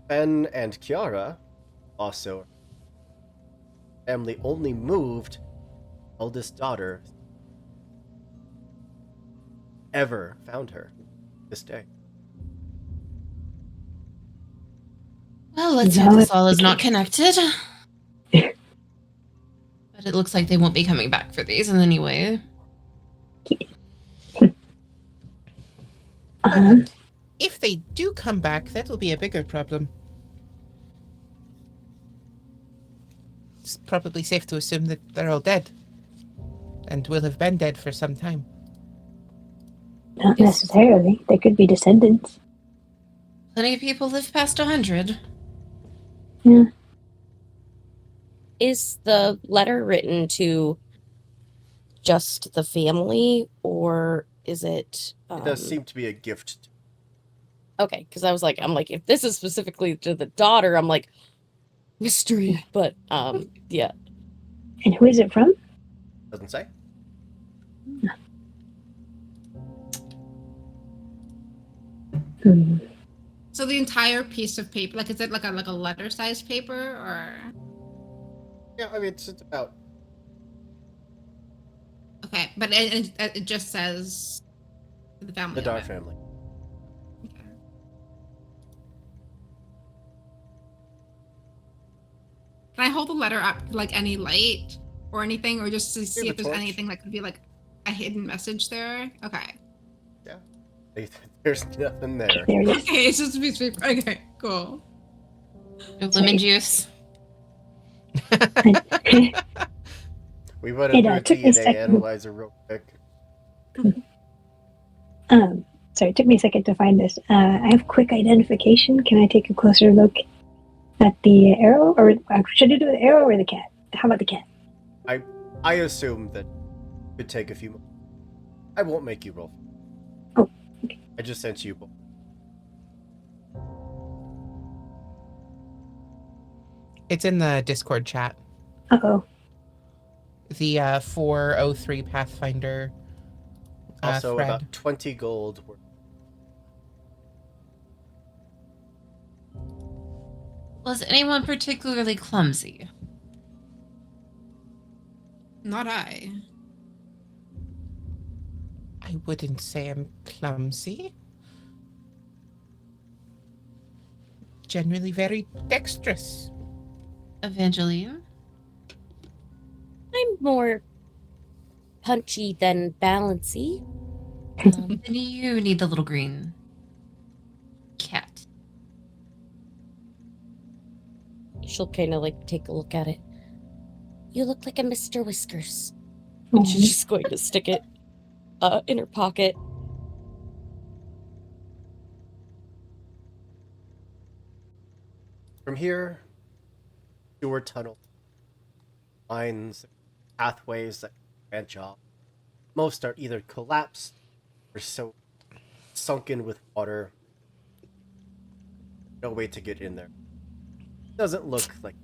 Ben and Kiara also. Family only moved eldest daughter ever found her this day.
Well, let's
No,
hope this
it's
all is
the
not
case.
connected. But it looks like they won't be coming back for these in any way.
But if they do come back, that'll be a bigger problem. It's probably safe to assume that they're all dead. And will have been dead for some time.
Not
Yes.
necessarily. They could be descendants.
Plenty of people live past 100.
Yeah.
Is the letter written to just the family, or is it?
It does seem to be a gift.
Okay, because I'm like, if this is specifically to the daughter, I'm like, mystery. But yeah.
And who is it from?
Doesn't say.
Hmm.
So the entire piece of paper, like, is it like a letter-sized paper, or?
Yeah, I mean, it's about.
Okay, but it just says the family.
The Dar
of it.
family.
Okay. Can I hold the letter up to like any light or anything, or just to see
have
if
a
there's
torch.
anything that could be like a hidden message there? Okay.
There's nothing there.
There it is.
Okay, it's just a piece of paper. Okay, cool.
No lemon juice.
We run
It,
it through a
took me a
DNA
second.
analyzer real quick.
Sorry, it took me a second to find this. I have quick identification. Can I take a closer look at the arrow? Or should I do the arrow or the cat? How about the cat?
I assume that it could take a few moments. I won't make you roll.
Oh, okay.
I just sent you both.
It's in the Discord chat.
Uh-oh.
The 403 Pathfinder
Also,
thread.
about 20 gold worth.
Was anyone particularly clumsy?
Not I.
I wouldn't say I'm clumsy. generally very dexterous.
Evangeline?
I'm more punchy than balancy.
Then you need the little green cat.
She'll kind of like take a look at it. You look like a Mr. Whiskers. And she's just going to stick it in her pocket.
From here, sewer tunnel, lines, pathways that branch off. Most are either collapsed or so sunken with water. No way to get in there. Doesn't look like.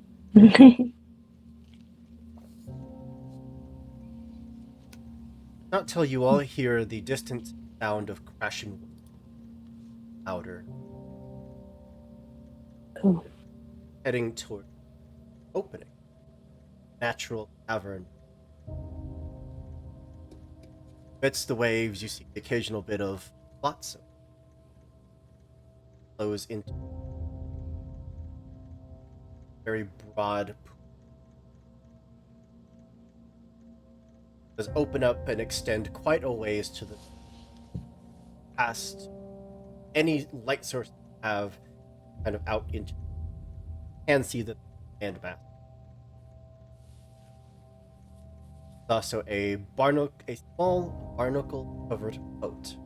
Not till you all hear the distant sound of crashing louder.
Oh.
Heading toward opening. Natural cavern. Amidst the waves, you see the occasional bit of flotsam. Flows into very broad pool. Does open up and extend quite a ways to the past any light source you have, kind of out into. Can see the landmass. Also a small barnacle covered boat.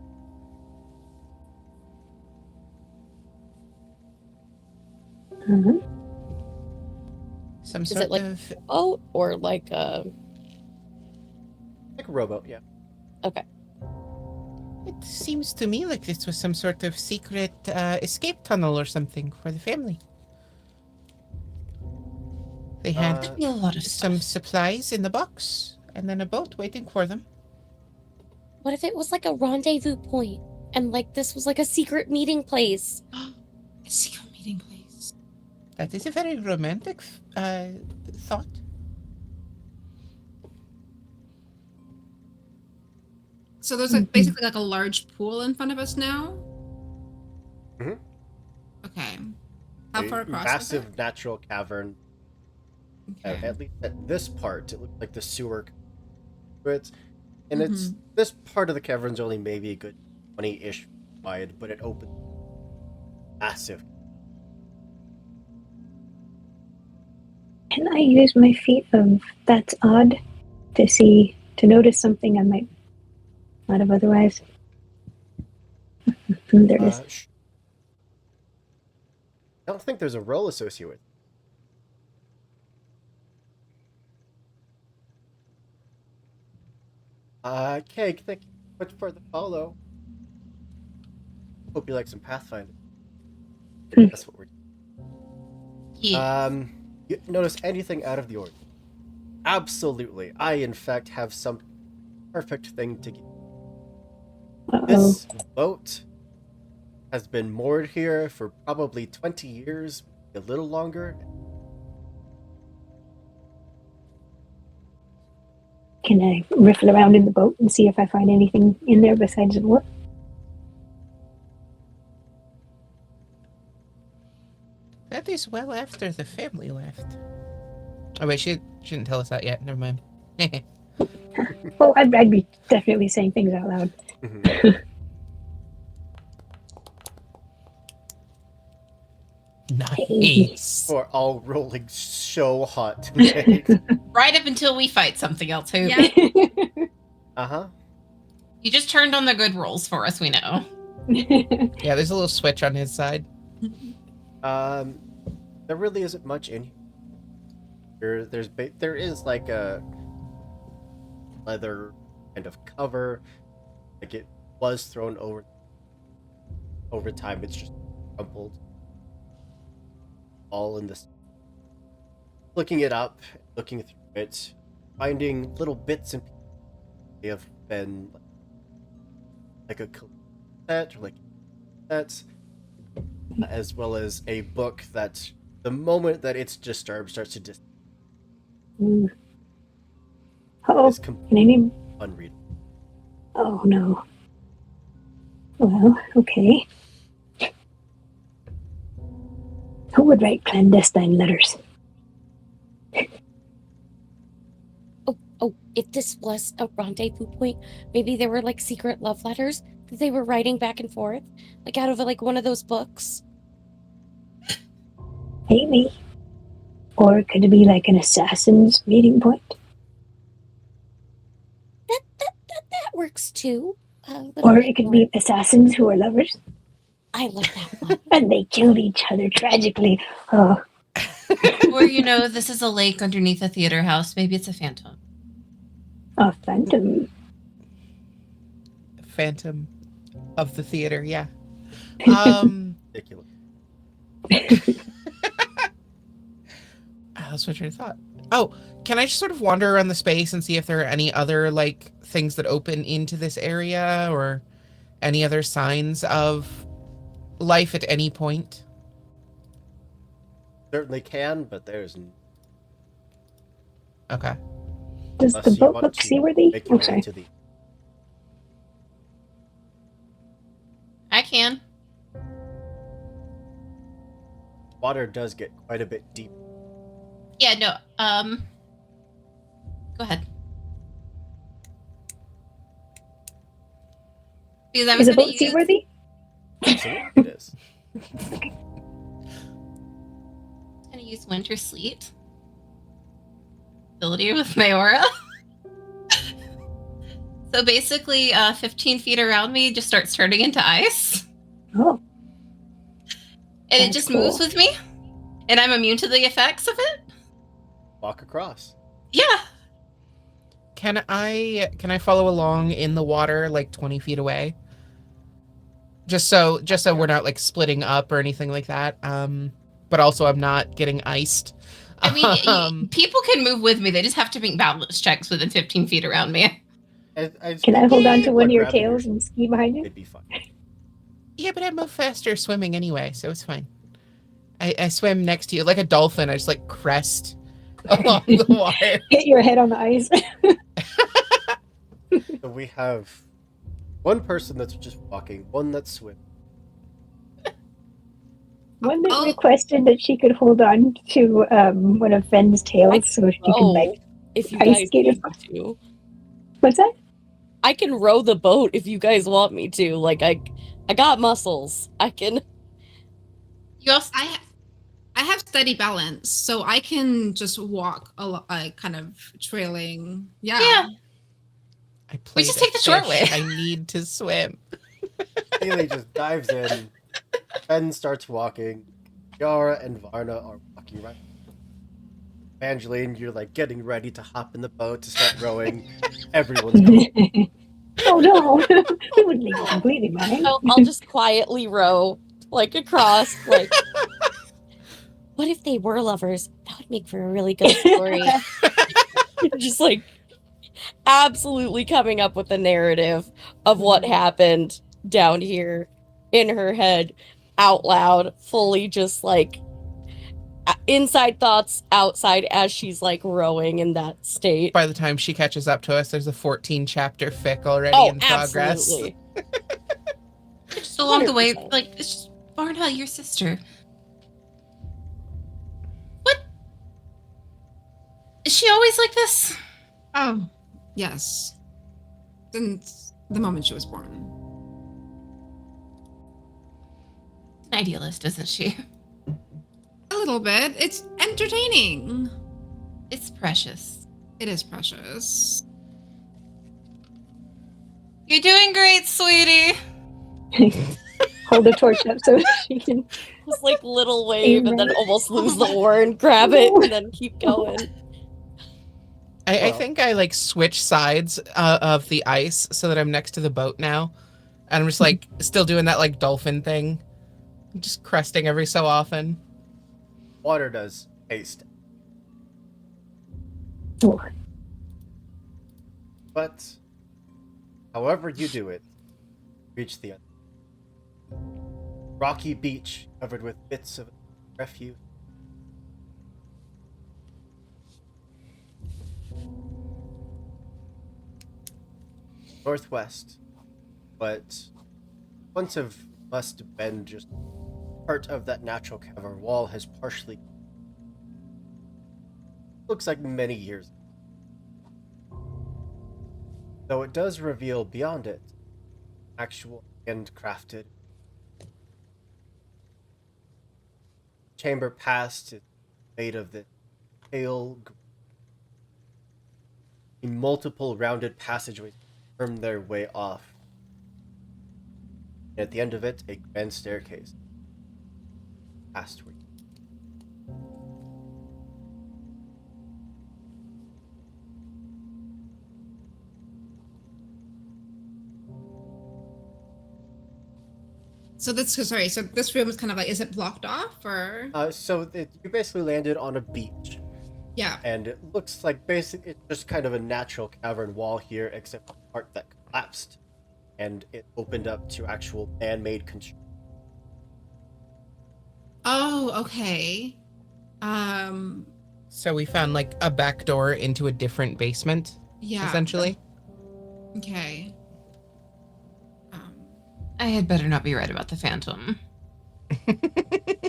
Mhm.
Some
Is
sort
it like
of
boat or like a...
Like a rowboat, yeah.
Okay.
It seems to me like this was some sort of secret escape tunnel or something for the family. They had
Could be a lot of
some
stuff.
supplies in the box, and then a boat waiting for them.
What if it was like a rendezvous point and like this was like a secret meeting place?
A secret meeting place.
That is a very romantic thought.
So there's like basically like a large pool in front of us now.
Mhm.
Okay. How
A
far across?
massive natural cavern.
Okay.
At least at this part, it looks like the sewer. But it's this part of the cavern's only maybe a good 20-ish wide, but it opens massive.
Can I use my feat of that's odd to notice something I might not have otherwise? There it is.
I don't think there's a roll associated with it. Cake, thank you so much for the follow. Hope you like some Pathfinder. That's what we're doing.
Yeah.
You notice anything out of the ordinary? Absolutely. I, in fact, have some perfect thing to give.
Uh-oh.
This boat has been moored here for probably 20 years, a little longer.
Can I riffle around in the boat and see if I find anything in there besides an oar?
That is well after the family left. Oh wait, she didn't tell us that yet. Never mind.
Well, I'd be definitely saying things out loud.
Nice.
We're all rolling so hot today.
Right up until we fight something else. Who?
Yeah.
Uh-huh.
You just turned on the good rolls for us. We know.
Yeah, there's a little switch on his side.
There really isn't much in here. There is like a leather kind of cover, like it was thrown over time. It's just crumpled, all in this. Looking it up, looking through it, finding little bits and pieces. They have been like a set or like that, as well as a book that the moment that it's disturbed starts to
Oh,
is
can I name?
unreadable.
Oh no. Well, okay. Who would write clandestine letters?
Oh, if this was a rendezvous point, maybe there were like secret love letters that they were writing back and forth, like out of like one of those books.
Maybe. Or could it be like an assassin's meeting point?
That works too.
Or it could be assassins who are lovers
I like that one.
and they killed each other tragically. Oh,
Or, this is a lake underneath a theater house. Maybe it's a phantom.
a phantom.
Phantom of the theater, yeah.
Ridiculous.
That's my train of thought. Oh, can I just sort of wander around the space and see if there are any other like things that open into this area or any other signs of life at any point?
Certainly can, but there's
Okay.
Does
unless
the
you
boat
want
look
to
seaworthy?
make your
Oh,
way
sorry.
to the
I can.
water does get quite a bit deep.
Yeah, no. Go ahead. Because I was
Is the
going
boat
to use.
seaworthy?
Absolutely it is.
Gonna use Winter Sleet ability with my aura. So basically, 15 feet around me just starts turning into ice,
Oh,
and it
That's
just
cool.
moves with me, and I'm immune to the effects of it.
Walk across.
Yeah,
Can I follow along in the water like 20 feet away? Just so we're not like splitting up or anything like that. But also I'm not getting iced.
I mean, people can move with me. They just have to make balance checks within 15 feet around me.
can I hold on to one of your
grabbing
tails and ski behind you?
It'd be fun.
Yeah, but I move faster swimming anyway, so it's fine. I swim next to you like a dolphin. I just like crest along the water.
Hit your head on the ice.
So we have one person that's just walking, one that's swimming.
One that
Oh.
requested that she could hold on to one of Fenn's tails so she could like.
If you
ice
guys
skate
need
across.
me to.
What's that?
I can row the boat if you guys want me to. Like I got muscles. I can.
You also,
I have steady balance, so I can just walk kind of trailing.
yeah.
I played
just
a
take the short
fish.
way.
I need to swim.
Haley just dives in. Ben starts walking. Yara and Varna are walking right. Evangeline, you're like getting ready to hop in the boat to start rowing. Everyone's going.
Oh no! We wouldn't leave it completely behind.
I'll just quietly row like across. Like, what if they were lovers? That would make for a really good story. Just like absolutely coming up with a narrative of what happened down here in her head out loud, fully just like inside thoughts outside as she's like rowing in that state.
By the time she catches up to us, there's a 14 chapter fic already in progress.
Absolutely.
just along the way,
100%.
like, it's just Varna, your sister. What? Is she always like this?
Oh, yes. Since the moment she was born.
An idealist, isn't she?
A little bit. It's entertaining.
It's precious.
It is precious.
You're doing great, sweetie.
Hold the torch up so she can.
Just like little wave and then almost lose the oar and grab it and then keep going.
I think I like switch sides of the ice so that I'm next to the boat now. And I'm just like still doing that like dolphin thing. Just cresting every so often.
Water does taste.
Oh,
But however you do it, reach the end. Rocky beach covered with bits of refuse. Northwest, but once have must have been just part of that natural cavern wall has partially, looks like many years. Though it does reveal beyond it actual handcrafted chamber past is made of this pale in multiple rounded passageways worm their way off. And at the end of it, a grand staircase pastward.
So this room is kind of like, is it blocked off or?
You basically landed on a beach,
Yeah.
and it looks like it's just kind of a natural cavern wall here, except the part that collapsed, and it opened up to actual man-made construction.
Oh, okay.
So we found like a back door into a different basement,
Yeah.
essentially.
Okay.
I had better not be right about the phantom.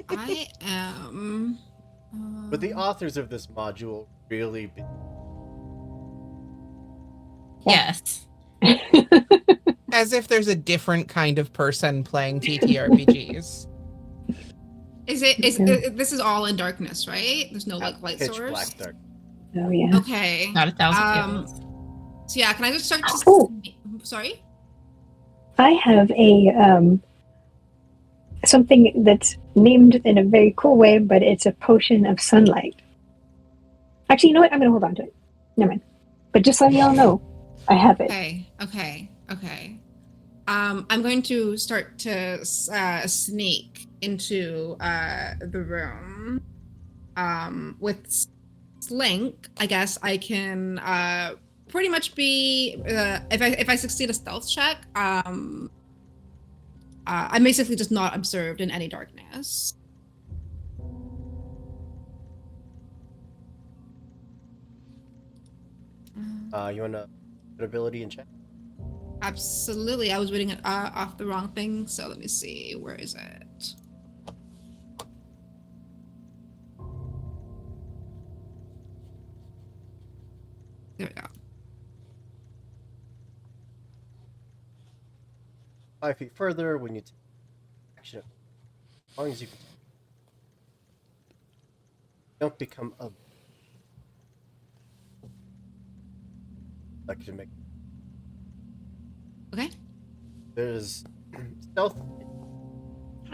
I am.
But the authors of this module really
Yes.
As if there's a different kind of person playing TTRPGs.
This is all in darkness, right? There's no like light
pitch
source.
black dark.
Oh yeah.
Okay.
Not 1,000 candles.
So yeah, can I just start to?
Oh.
Sorry.
I have a something that's named in a very cool way, but it's a potion of sunlight. Actually, you know what? I'm gonna hold on to it. Never mind. But just so y'all know, I have it.
Okay. I'm going to start to sneak into the room. With Slink, I guess I can pretty much be if I succeed a stealth check, I'm basically just not observed in any darkness.
You want to put ability and check?
Absolutely. I was reading it off the wrong thing, so let me see. Where is it? There we go.
5 feet further when you take action. As long as you can. Don't become a. That can make.
Okay.
There's stealth.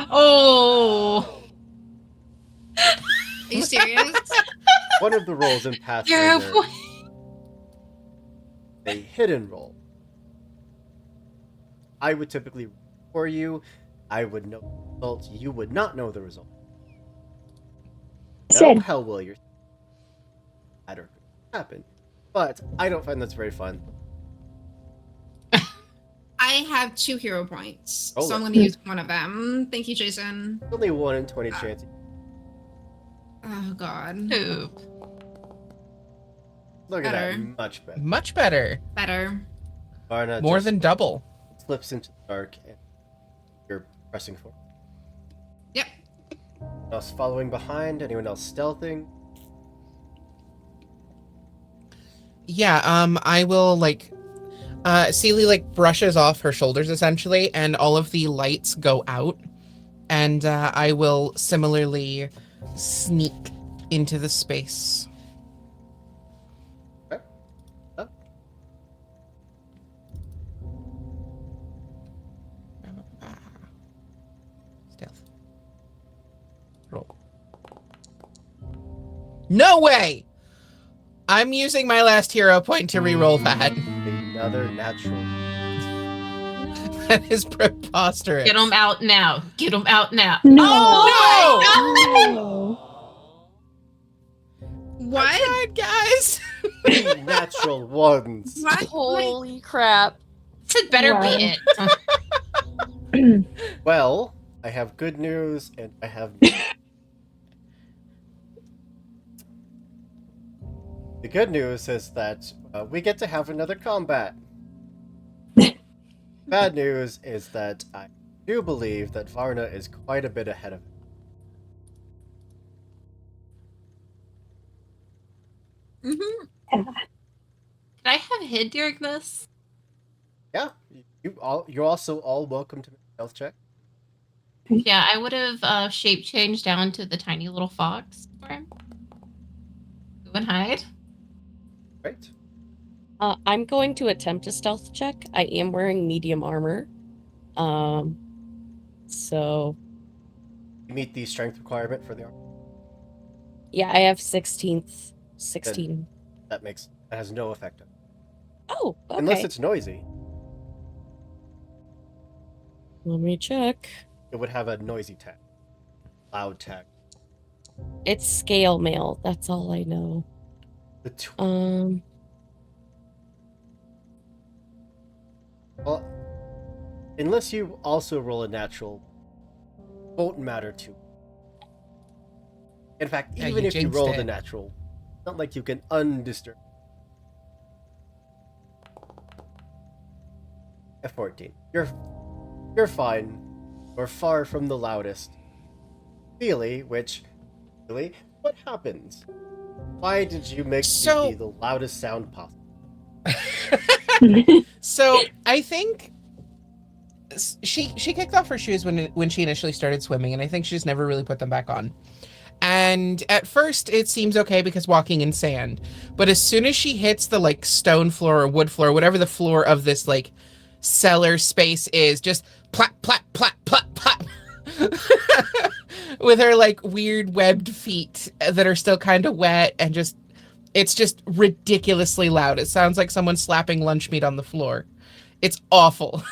Oh!
Are you serious?
One of the rolls in
You're
Pathfinder, a hidden roll. I would typically roll for you. I would know the result. You would not know the result. No,
Said.
how will your matter happen? But I don't find that's very fun.
I have 2 hero points,
Roll
so I'm
it.
going to use one of them. Thank you, Jason.
Only 1 in 20 chance.
Oh God.
Poop.
Look at
Better.
that, much better.
Much better.
Better.
Varna
More
just
than double.
slips into the dark, and you're pressing forward.
Yep.
Anyone else following behind? Anyone else stealthing?
Yeah, I will Celie brushes off her shoulders essentially, and all of the lights go out, and I will similarly sneak into the space.
Okay. Oh.
Stealth. Roll. No way! I'm using my last hero point to reroll that.
Another natural.
That is preposterous.
Get them out now. Get them out now.
No.
Oh,
No.
What?
I tried, guys.
3 natural ones.
What?
Holy crap.
This had better
Wow.
be it.
Well, I have good news, and I have. The good news is that we get to have another combat. Bad news is that I do believe that Varna is quite a bit ahead of it.
Can I have hid during this?
Yeah, you're also all welcome to make a stealth check.
Yeah, I would have shape changed down to the tiny little fox. For him. Go and hide.
Right.
I'm going to attempt a stealth check. I am wearing medium armor. So
You meet the strength requirement for the armor.
yeah, I have 16th. 16.
That has no effect on it.
Oh, okay.
Unless it's noisy.
Let me check.
It would have a noisy tag. Loud tag.
It's scale mail. That's all I know.
Well, unless you also roll a natural, won't matter too. In fact,
Yeah,
even
you
if you
jinxed
roll
it.
the natural, it's not like you can undisturb. F14. You're fine. You're far from the loudest. Really, what happens? Why did you make
So-
the loudest sound possible?
So I think she kicked off her shoes when she initially started swimming, and I think she's never really put them back on. And at first it seems okay because walking in sand, but as soon as she hits the like stone floor or wood floor, whatever the floor of this like cellar space is, just plap plap plap plap plap with her like weird webbed feet that are still kind of wet, and it's just ridiculously loud. It sounds like someone slapping lunch meat on the floor. It's awful.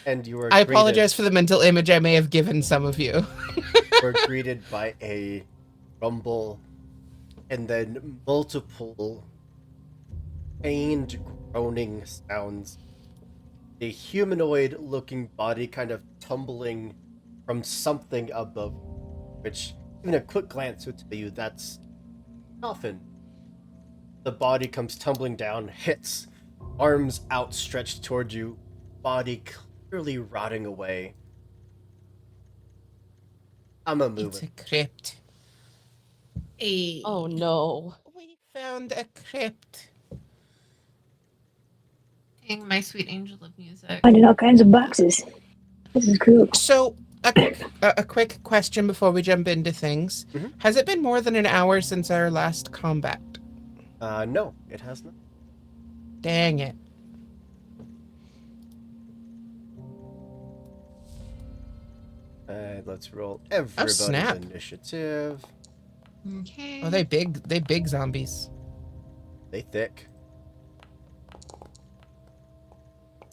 And you were
I apologize for the mental image I may have given some of you.
were greeted by a rumble and then multiple pained groaning sounds. A humanoid looking body kind of tumbling from something above, which even a quick glance would tell you that's nothing. The body comes tumbling down, hits, arms outstretched toward you, body clearly rotting away. I'm a
It's
moving.
a crypt.
Oh no.
We found a crypt.
Dang, my sweet angel of music.
Finding all kinds of boxes. This is cool.
So, a quick question before we jump into things.
Mhm.
Has it been more than an hour since our last combat?
No, it has not.
Dang it.
Let's roll everybody's
snap.
initiative.
Okay.
Oh, they big zombies.
They thick.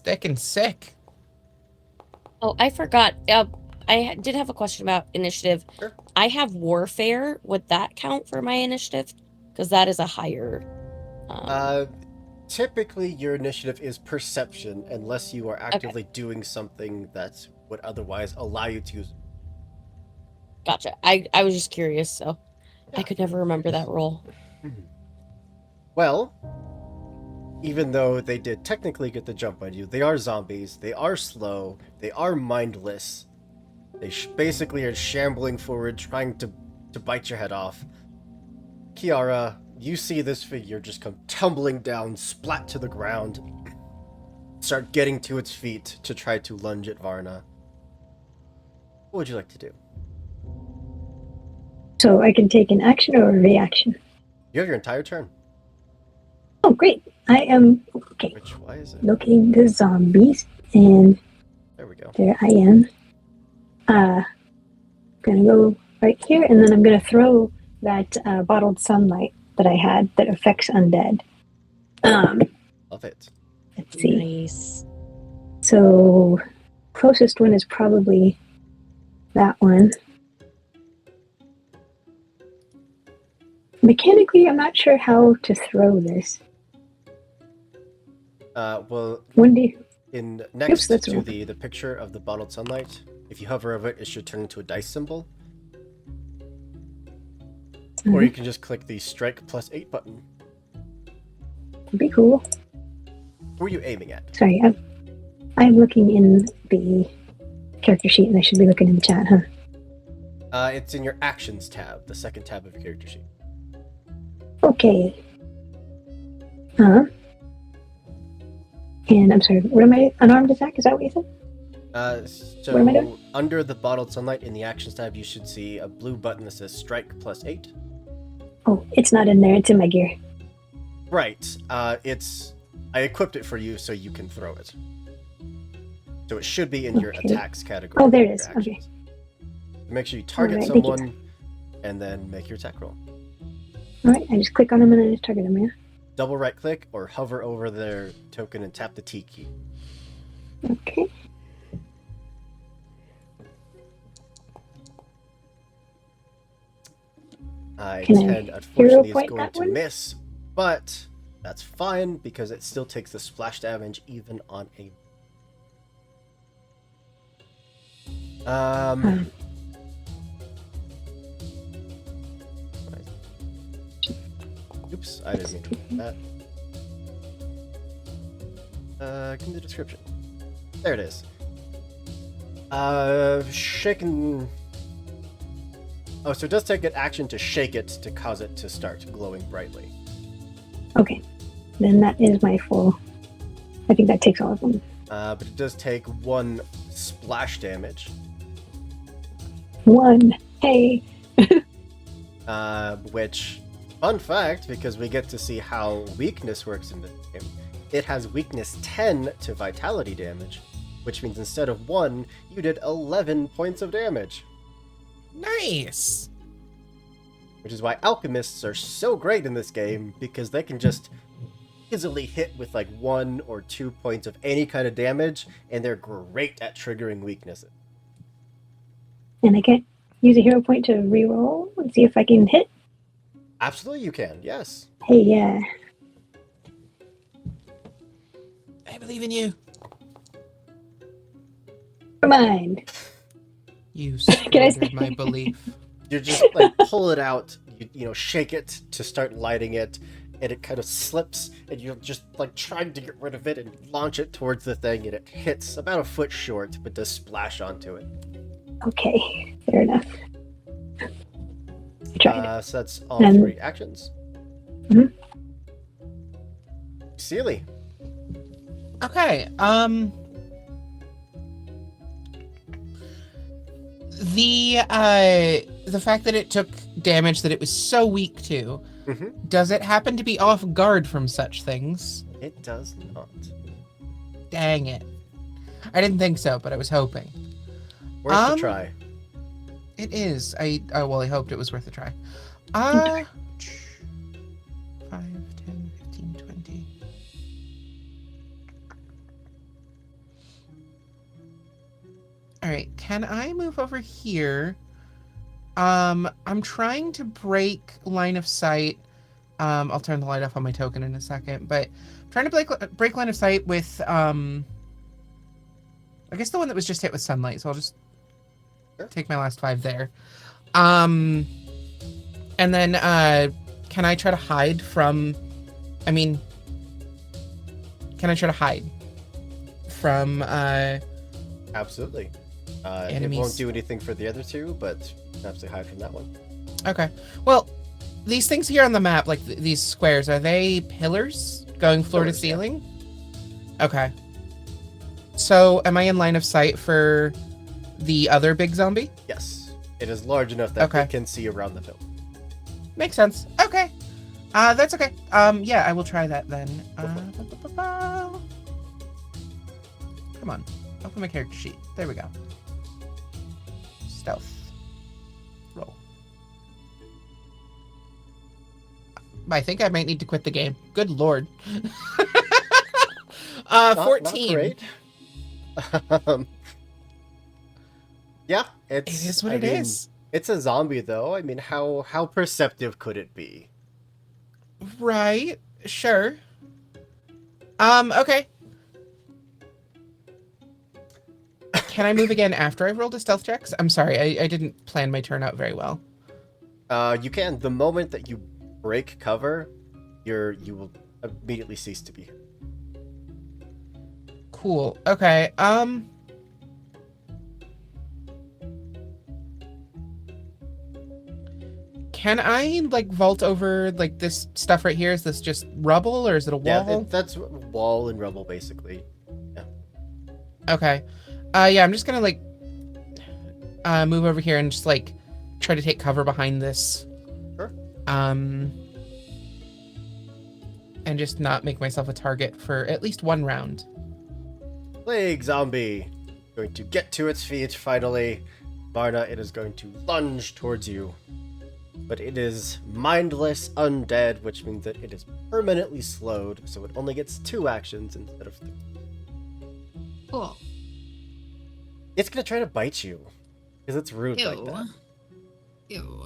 Thick and sick.
Oh, I forgot. Did have a question about initiative.
Sure.
I have warfare. Would that count for my initiative? Because that is a higher.
Typically your initiative is perception unless you are actively doing something that would otherwise allow you to use.
Gotcha. I was just curious, so
Yeah.
I could never remember that roll.
Well, even though they did technically get the jump on you, they are zombies, they are slow, they are mindless. They basically are shambling forward, trying to bite your head off. Kiara, you see this figure just come tumbling down, splat to the ground, start getting to its feet to try to lunge at Varna. What would you like to do?
So I can take an action or a reaction.
You have your entire turn.
Oh, great. I am
Why is it?
looking the zombies, and
There we go.
there I am. Gonna go right here, and then I'm gonna throw that bottled sunlight that I had that affects undead.
Love it.
Let's see.
Nice.
So closest one is probably that one. Mechanically, I'm not sure how to throw this.
Well,
When do you...
in next
that's
to
wrong.
the picture of the bottled sunlight, if you hover over it, it should turn into a dice symbol. Or you can just click the strike +8 button.
Would be cool.
Who are you aiming at?
Sorry, I'm looking in the character sheet, and I should be looking in the chat, huh?
It's in your actions tab, the second tab of your character sheet.
Okay. And I'm sorry, what am I? Unarmed attack? Is that what you said? What am I
So
doing?
under the bottled sunlight in the actions tab, you should see a blue button that says strike +8.
Oh, it's not in there. It's in my gear.
Right. I equipped it for you so you can throw it. So it should be in your
Okay.
attacks category.
Oh, there
of
it is.
your
Okay.
actions. Make sure you target
Alright, thank you.
someone, and then make your attack roll.
All right, I just click on them and then I just target them. Yeah.
Double right click or hover over their token and tap the T key.
Okay. Can I
10 unfortunately is
point
going
that
to
one?
miss, but that's fine because it still takes the splash damage even on a. Oops, I didn't mean to do that. Give me the description. There it is. Shaken. Oh, so it does take an action to shake it to cause it to start glowing brightly.
Okay. Then that is my full. I think that takes all of them.
But it does take 1 splash damage.
1. Hey.
Which, fun fact, because we get to see how weakness works in this game, it has weakness 10 to vitality damage, which means instead of 1, you did 11 points of damage.
Nice.
Which is why alchemists are so great in this game, because they can just easily hit with like 1 or 2 points of any kind of damage, and they're great at triggering weaknesses.
And I can't use a hero point to reroll and see if I can hit.
Absolutely you can, yes.
Hey, yeah.
I believe in you.
Never mind.
You
Can I
squandered
say-
my belief.
You just like pull it out, you know, shake it to start lighting it, and it kind of slips, and you're just like trying to get rid of it and launch it towards the thing, and it hits about a foot short, but does splash onto it.
Okay, fair enough. I tried.
So that's all
And-
3 actions.
Mhm.
Sealy.
Okay. The fact that it took damage that it was so weak to,
Mhm.
does it happen to be off guard from such things?
It does not.
Dang it. I didn't think so, but I was hoping.
Worth a try.
It is. I hoped it was worth a try. 5, 10, 15, 20. All right, can I move over here? I'm trying to break line of sight. I'll turn the light off on my token in a second, but I'm trying to break line of sight with I guess the one that was just hit with sunlight, so I'll just take my last 5 there. And then can I try to hide from can I try to hide from
Absolutely. It
Enemies.
won't do anything for the other 2, but you can absolutely hide from that one.
Okay. Well, these things here on the map, like these squares, are they pillars going floor to
Pillars, yeah.
ceiling? Okay. So, am I in line of sight for the other big zombie?
Yes. It is large enough that
Okay.
it can see around the hill.
Makes sense. Okay. That's okay. Yeah, I will try that then. Come on. Open my character sheet. There we go. Stealth. Roll. I think I might need to quit the game. Good lord.
Not
14.
great. Yeah,
It is what it is.
It's a zombie, though. I mean, how perceptive could it be?
Right. Sure. Okay. Can I move again after I rolled a stealth checks? I'm sorry, I didn't plan my turn out very well.
You can. The moment that you break cover, you will immediately cease to be.
Cool. Okay. can I like vault over like this stuff right here? Is this just rubble or is it a wall?
Yeah, that's wall and rubble basically.
Okay. Yeah, I'm just gonna like move over here and just like try to take cover behind this.
Sure.
And just not make myself a target for at least one round.
Plague zombie. Going to get to its feet finally. Varna, it is going to lunge towards you. But it is mindless undead, which means that it is permanently slowed, so it only gets 2 actions instead of 3.
Cool.
It's gonna try to bite you. Because it's rude like
Ew.
that.
Ew.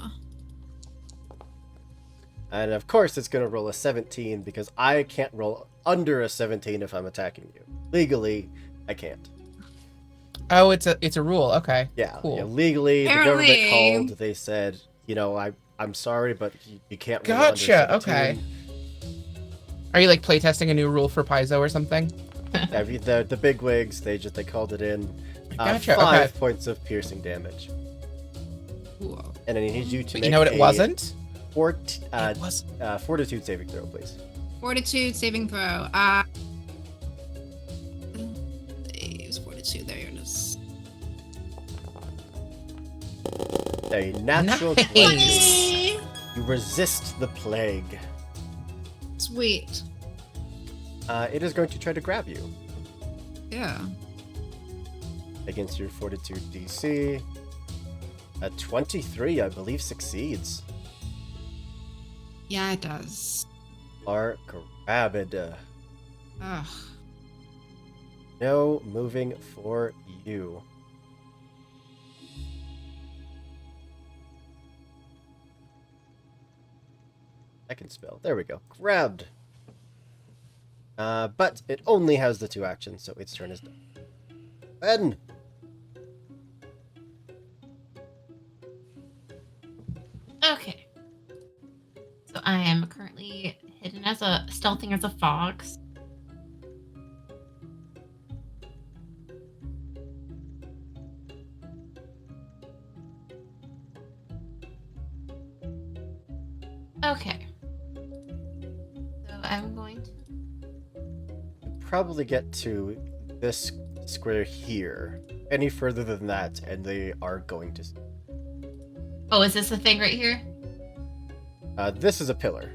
And of course it's gonna roll a 17 because I can't roll under a 17 if I'm attacking you. Legally, I can't.
Oh, it's a rule. Okay.
Yeah,
Cool.
yeah, legally, the
Apparently.
government called, they said, you know, I'm sorry, but you can't roll
Gotcha,
under 17.
okay. Are you like playtesting a new rule for Paizo or something?
Yeah, the big wigs, they called it in.
Gotcha,
5
okay.
points of piercing damage.
Cool.
And I need you to
But
make
you know what it
a
wasn't?
Fortitude
It was.
saving throw, please.
Fortitude saving throw. Saves fortitude. There it is.
A natural
Nice.
20. You resist the plague.
Sweet.
It is going to try to grab you
Yeah.
against your fortitude DC. A 23, I believe, succeeds.
Yeah, it does.
Are grabbed.
Ugh.
No moving for you. Second spell. There we go. Grabbed. But it only has the 2 actions, so its turn is done. Ben!
Okay. So I am currently hidden as stealthing as a fox. Okay. So I'm going to.
Probably get to this square here. Any further than that, and they are going to...
Oh, is this the thing right here?
This is a pillar.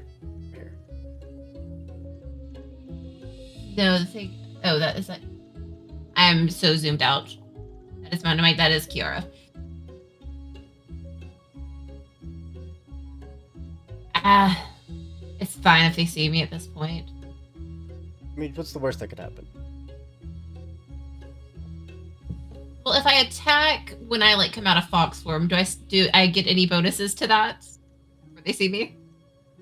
Here.
No, the thing. Oh, that is that. I'm so zoomed out. That is Monomite. That is Kiara. It's fine if they see me at this point.
I mean, what's the worst that could happen?
Well, if I attack when I like come out of fox form, do I get any bonuses to that? Where they see me?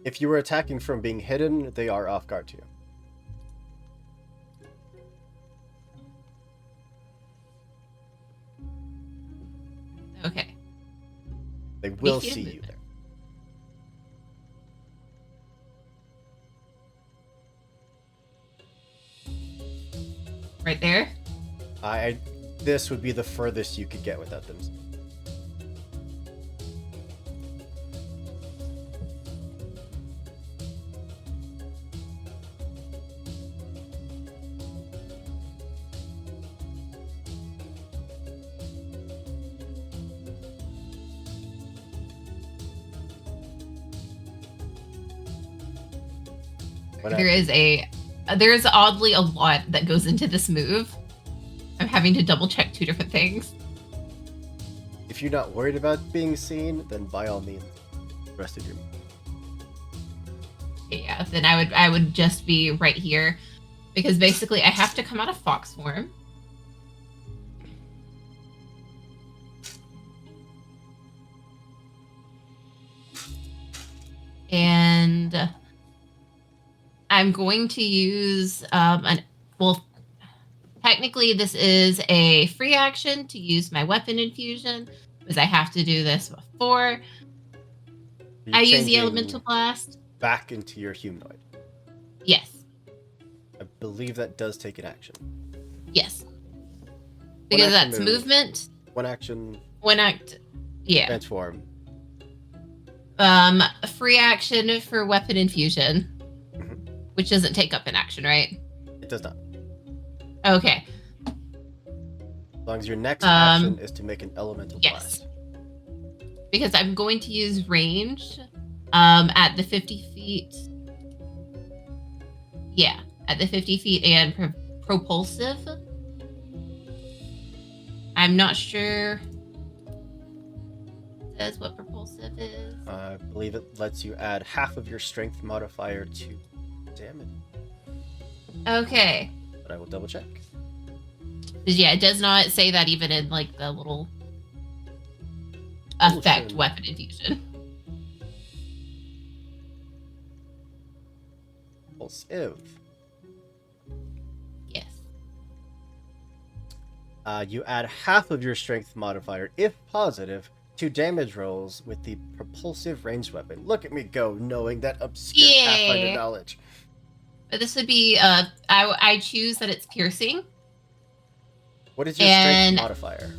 If you were attacking from being hidden, they are off guard to you.
Okay.
They will
feet of
see you
movement.
there.
Right there.
This would be the furthest you could get without them.
There's oddly a lot that goes into this move. I'm having to double check 2 different things.
If you're not worried about being seen, then by all means, the rest of your move.
Yeah, then I would just be right here, because basically I have to come out of fox form. And I'm going to use technically this is a free action to use my weapon infusion, because I have to do this before.
You're
I use the
changing
elemental blast.
back into your humanoid.
Yes.
I believe that does take an action.
Yes. Because
action
that's
move.
movement.
One action,
One act. Yeah.
transform.
A free action for weapon infusion,
Mhm.
which doesn't take up an action, right?
It does not.
Okay.
As long as your next action is to make an elemental
Yes.
blast.
Because I'm going to use range at the 50 feet. Yeah, at the 50 feet and propulsive. I'm not sure. It says what propulsive is.
I believe it lets you add half of your strength modifier to damage,
Okay.
but I will double check.
Yeah, it does not say that even in like the little effect
Potion.
weapon infusion.
Impulsive.
Yes.
You add half of your strength modifier, if positive, to damage rolls with the propulsive ranged weapon. Look at me go, knowing that obscure Pathfinder
Yeah.
knowledge.
But this would be I choose that it's piercing.
What is your
And-
strength modifier?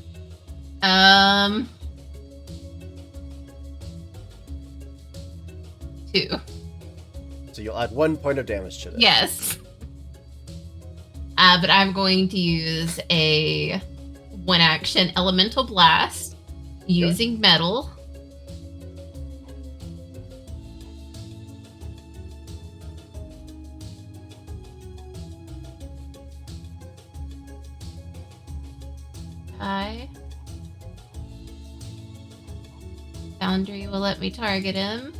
2.
So you'll add 1 point of damage to that.
Yes. But I'm going to use a 1 action elemental blast using metal. Foundry will let me target him.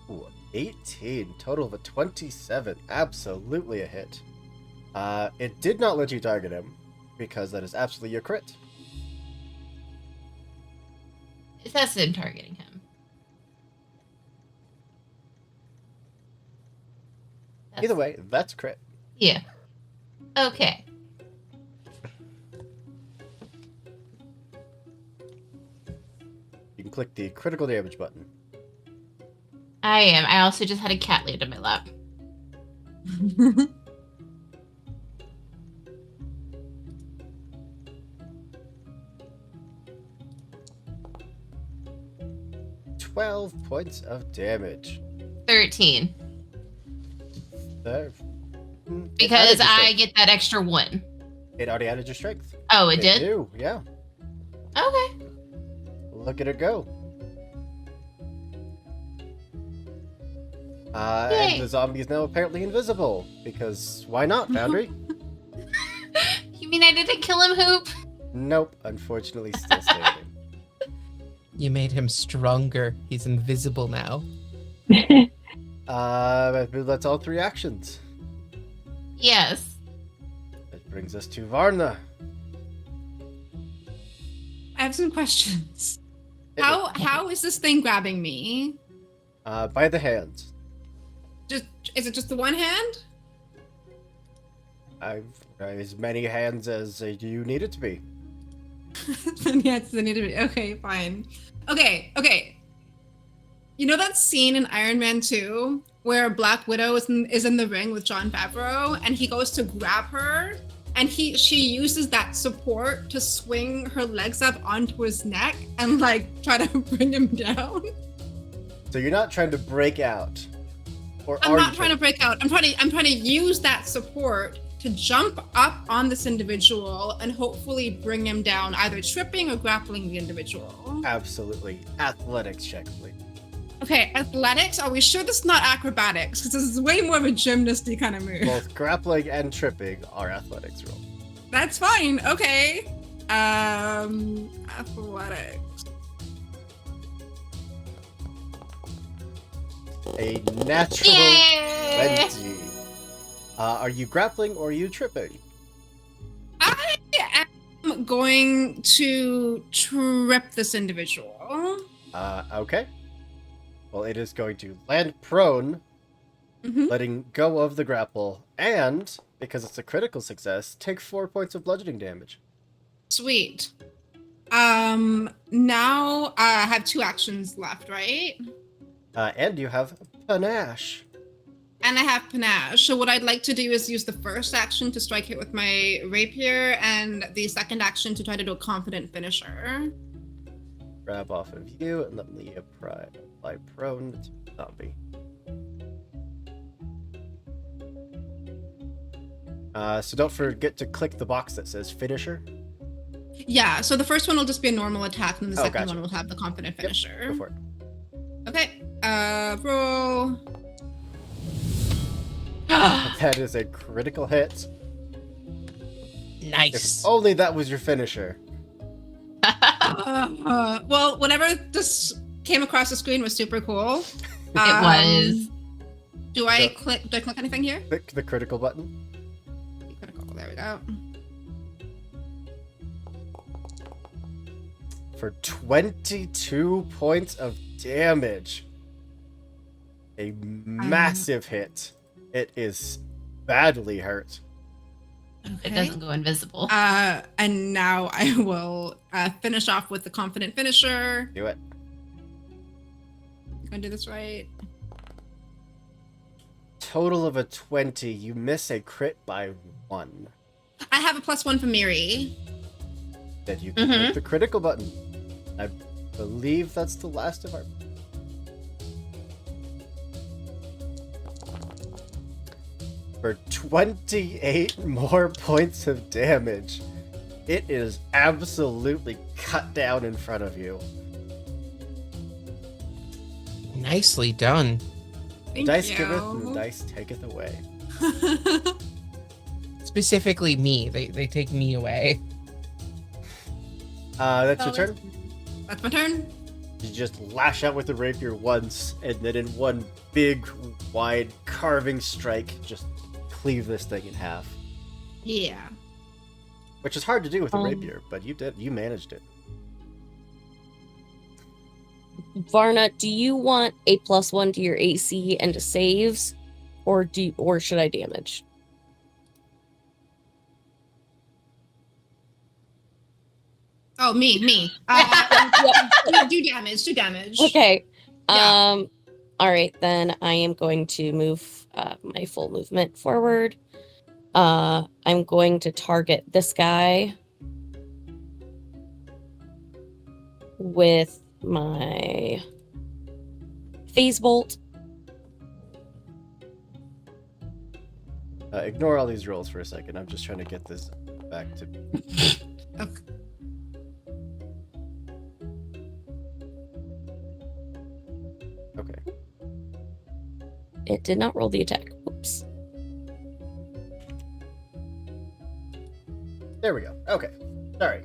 Ooh, 18. Total of a 27. Absolutely a hit. It did not let you target him, because that is absolutely your crit.
It says him targeting him.
Either way, that's crit.
Yeah. Okay.
You can click the critical damage button.
I am. I also just had a cat land in my lap.
12 points of damage.
13.
There.
Because I get that extra 1.
It already added your strength.
Oh, it did?
do, yeah.
Okay.
Look at it go.
Yay.
And the zombie is now apparently invisible, because why not, Foundry?
You mean I didn't kill him, Hoop?
Nope, unfortunately still standing.
You made him stronger. He's invisible now.
That's all 3 actions.
Yes.
That brings us to Varna.
I have some questions. How is this thing grabbing me?
By the hands.
Is it just the one hand?
I've as many hands as you need it to be.
Yes, they need to be. Okay, fine. Okay. You know that scene in Iron Man 2 where Black Widow is in the ring with Jon Favreau and he goes to grab her and she uses that support to swing her legs up onto his neck and like try to bring him down?
So you're not trying to break out. Or
I'm
are
not
you
trying to break out. I'm trying to use that support to jump up on this individual and hopefully bring him down, either tripping or grappling the individual.
Absolutely. Athletics check, please.
Okay, athletics? Are we sure this is not acrobatics? Because this is way more of a gymnasty kind of move.
Both grappling and tripping are athletics rolls.
That's fine. Okay. Athletics.
A natural
Yay!
20. Are you grappling or are you tripping?
I am going to trip this individual.
Okay. Well, it is going to land prone,
Mhm.
letting go of the grapple, and, because it's a critical success, take 4 points of bludgeoning damage.
Sweet. Now I have 2 actions left, right?
And you have panache.
And I have panache. So what I'd like to do is use the first action to strike it with my rapier, and the second action to try to do a confident finisher.
Grab off of you and let me apply prone to zombie. So don't forget to click the box that says finisher.
Yeah, so the first one will just be a normal attack, and the second
gotcha.
one will have the confident
Yep,
finisher.
go for it.
Okay, roll.
That is a critical hit.
Nice.
If only that was your finisher.
Well, whatever this came across the screen was super cool.
It was.
Do I
So-
click? Do I click anything here?
Click the critical button.
Critical. There we go.
For 22 points of damage. A massive hit. It is badly hurt.
It doesn't go invisible.
And now I will finish off with the confident finisher.
Do it.
Gonna do this right.
Total of a 20. You miss a crit by 1.
I have a +1 for Miri.
Then you can click the critical button. I believe that's the last of our... For 28 more points of damage. It is absolutely cut down in front of you.
Nicely done.
Thank
Dice
you.
giveth and the dice taketh away.
Specifically me. They take me away.
That's your turn.
That's my turn.
You just lash out with the rapier once, and then in one big, wide, carving strike, just cleave this thing in half.
Yeah.
Which is hard to do with a rapier, but you did. You managed it.
Varna, do you want a +1 to your AC and to saves, or should I damage?
Oh, me. Do damage. Do damage.
Okay.
Yeah.
All right, then I am going to move my full movement forward. I'm going to target this guy with my phase bolt.
Ignore all these rolls for a second. I'm just trying to get this back to...
Okay.
Okay.
It did not roll the attack. Oops.
There we go. Okay. Sorry.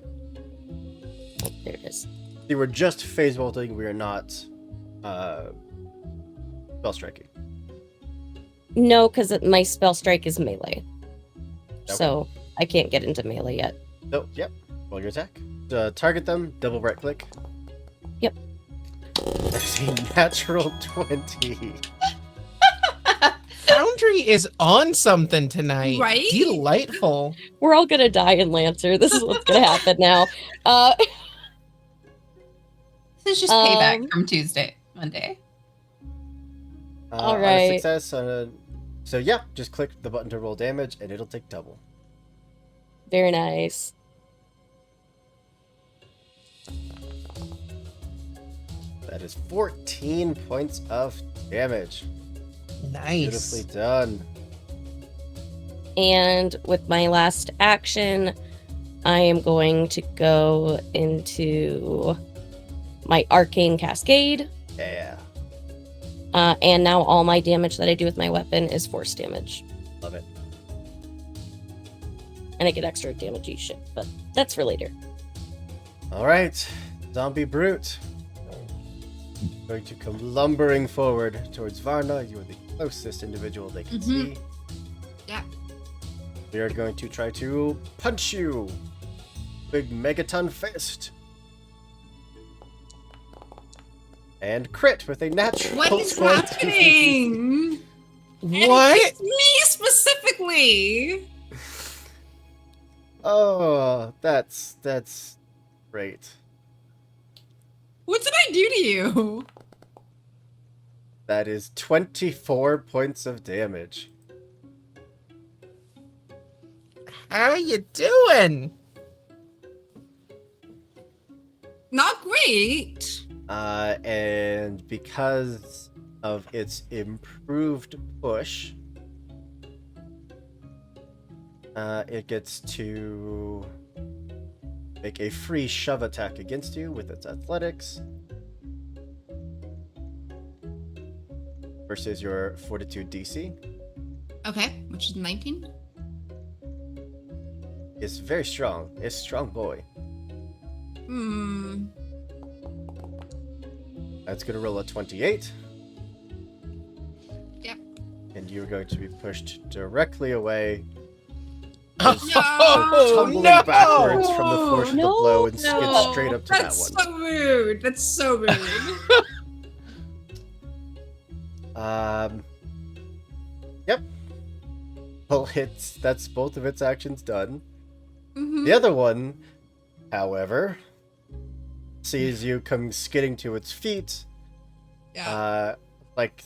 Oh, there it is.
You were just phase bolting. We are not spell striking.
No, because my spell strike is melee.
Okay.
So I can't get into melee yet.
So, yep. Roll your attack. Target them. Double right click.
Yep.
That's a natural 20.
Foundry is on something tonight.
Right?
Delightful.
We're all gonna die in Lancer. This is what's gonna happen now.
This is just payback from Monday.
All
On a
right.
success. So, yeah, just click the button to roll damage, and it'll take double.
Very nice.
That is 14 points of damage.
Nice.
Beautifully done.
And with my last action, I am going to go into my Arcane Cascade.
Yeah.
And now all my damage that I do with my weapon is force damage.
Love it.
And I get extra damage each shit, but that's for later.
All right. Zombie Brute. Going to come lumbering forward towards Varna. You are the closest individual they can see.
Yeah.
They are going to try to punch you. Big megaton fist. And crit with a natural
What is
20.
happening?
What?
It's me specifically.
Oh, that's great.
What did I do to you?
That is 24 points of damage.
How you doing?
Not great.
And because of its improved push, it gets to make a free shove attack against you with its athletics versus your fortitude DC.
Okay, which is 19.
It's very strong. It's a strong boy. That's going to roll a 28.
Yep.
And you're going to be pushed directly away.
Oh,
Tumbling
no!
backwards from the force of the
No,
blow and skid
No,
straight up to
that's
that
so rude. That's so rude.
one. Yep. Well, that's both of its actions done.
Mhm.
The other one, however, sees you come skidding to its feet,
Yeah.
like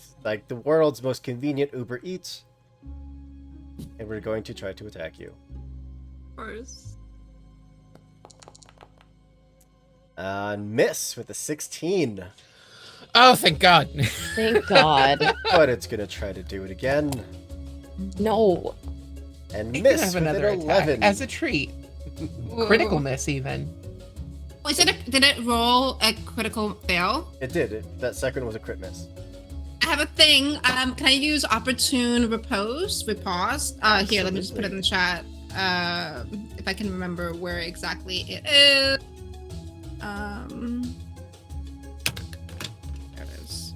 the world's most convenient Uber Eats, and we're going to try to attack you.
Of course.
Miss with a 16,
Oh, thank God.
Thank God.
but it's gonna try to do it again
No.
and
You can
miss
have
with
another
an
attack
11.
as a treat. Critical miss, even.
Wait, did it roll a critical fail?
It did. That second was a crit miss.
I have a thing. Can I use opportune repose? Here, let me just put it in the chat. If I can remember where exactly it is. There it is.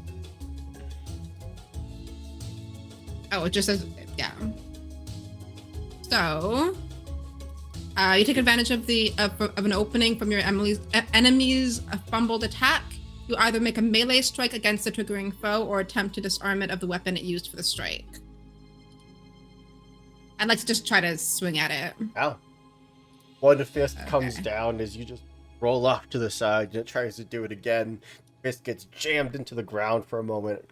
Oh, it just says, yeah. So, you take advantage of of an opening from your enemy's fumbled attack. You either make a melee strike against the triggering foe or attempt to disarm it of the weapon it used for the strike. I'd like to just try to swing at it.
Ow. One fist comes
Okay.
down as you just roll off to the side and it tries to do it again. Fist gets jammed into the ground for a moment,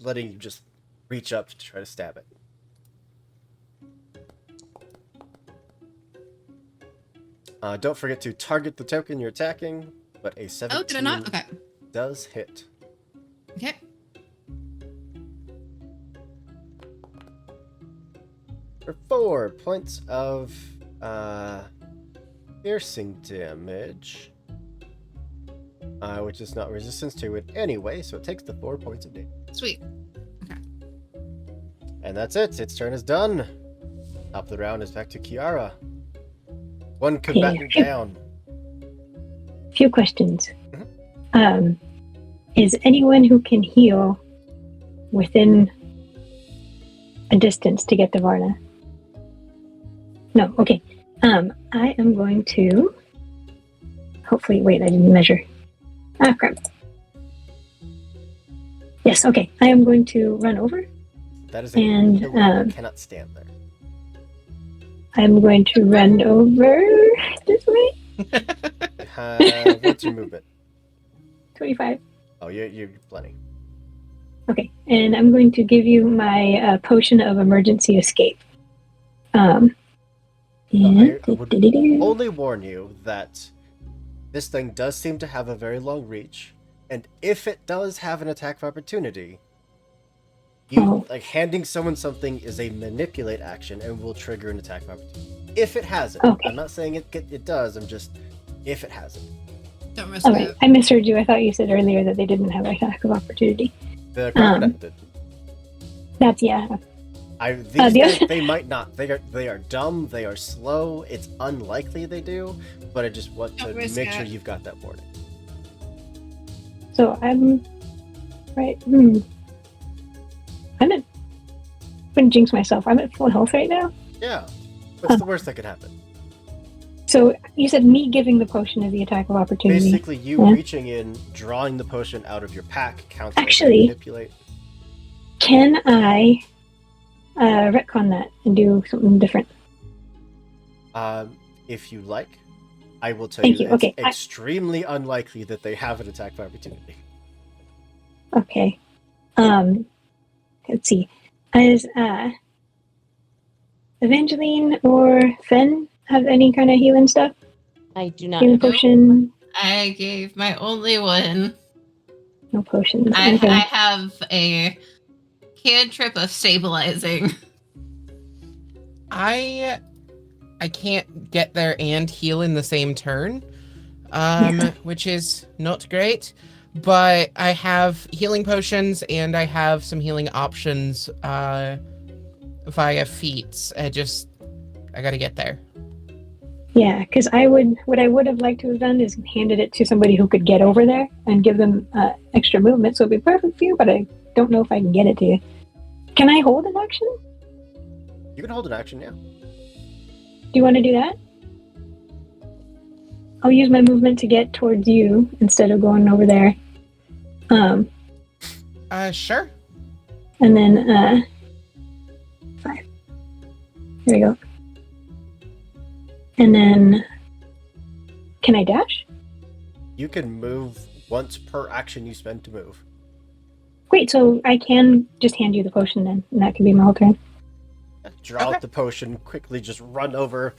letting you just reach up to try to stab it. Don't forget to target the token you're attacking, but a 17
Oh, did I not? Okay.
does hit.
Okay.
For 4 points of piercing damage, which is not resistance to it anyway, so it takes the 4 points of damage.
Sweet.
And that's it. Its turn is done. Top of the round is back to Kiara. One combatant
phew.
down.
Few questions. Is anyone who can heal within a distance to get to Varna? No. Okay. I am going to. Hopefully, wait. I didn't measure. Ah, crap. Yes. Okay. I am going to run over.
That is a
And,
killer. You cannot stand there.
I'm going to run over this way.
What's your movement?
25.
Oh, you're plenty.
Okay, and I'm going to give you my potion of emergency escape.
I would
And
only warn you that this thing does seem to have a very long reach, and if it does have an attack of opportunity, like handing someone something is a manipulate action and will trigger an attack of opportunity. If it has it.
Okay.
I'm not saying it does, I'm just if it has it.
Don't risk
okay,
it.
I misheard you. I thought you said earlier that they didn't have an attack of opportunity.
The crocodile did.
That's yeah.
These
the
guys,
other-
they might not. They are dumb. They are slow. It's unlikely they do, but I just want to
Don't risk
make sure
it.
you've got that warning.
So I'm right. I'm at. I'm gonna jinx myself. I'm at full health right now.
Yeah, what's the worst that could happen?
So you said me giving the potion is the attack of opportunity.
Basically, you
Yeah.
reaching in, drawing the potion out of your pack counts
Actually-
as a manipulate.
Can I retcon that and do something different?
If you like, I will tell
Thank
you
you.
it's
Okay,
extremely unlikely that they have an attack of opportunity.
Okay. Let's see. Does Evangeline or Fen have any kind of healing stuff?
I do not.
Healing potion?
I gave my only one.
No potions.
I
Okay.
have a cantrip of stabilizing.
I can't get there and heal in the same turn, which is not great. But I have healing potions and I have some healing options via feats. I gotta get there.
Yeah, because what I would have liked to have done is handed it to somebody who could get over there and give them extra movement, so it'd be perfect for you. But I don't know if I can get it to you. Can I hold an action?
You can hold an action, yeah.
Do you want to do that? I'll use my movement to get towards you instead of going over there.
Sure.
And then 5. There we go. And then, can I dash?
You can move once per action you spend to move.
Great, so I can just hand you the potion then, and that can be my whole turn.
Draw
Okay.
out the potion, quickly just run over,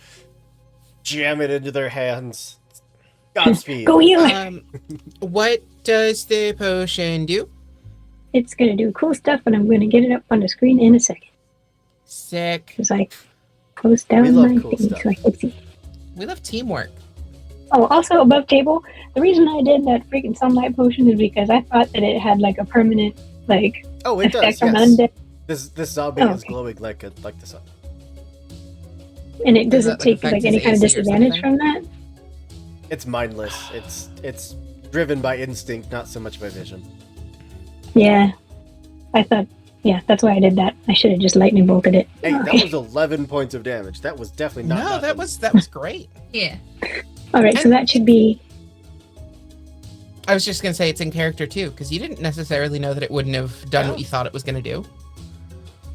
jam it into their hands. Godspeed.
Go heal it!
What does the potion do?
It's gonna do cool stuff, and I'm gonna get it up on the screen in a second.
Sick.
Because I closed
We
down
love
my
cool
thing
stuff.
so I could see.
We love teamwork.
Oh, also above table, the reason I did that freaking sunlight potion is because I thought that it had like a permanent
Oh, it does,
effect on
yes.
undead,
This zombie
Oh,
is
okay.
glowing like the sun.
and it
Does
doesn't
that,
take
affect
like any
his
kind of
AC or
disadvantage
something?
from that.
It's mindless. It's driven by instinct, not so much by vision.
Yeah, I thought. Yeah, that's why I did that. I should have just lightning bolted it.
Hey, that
Okay.
was 11 points of damage. That was definitely not
No,
nothing.
that was great.
Yeah.
All right, so that should be.
I was just gonna say it's in character too, because you didn't necessarily know that it wouldn't have done what you thought it was gonna do.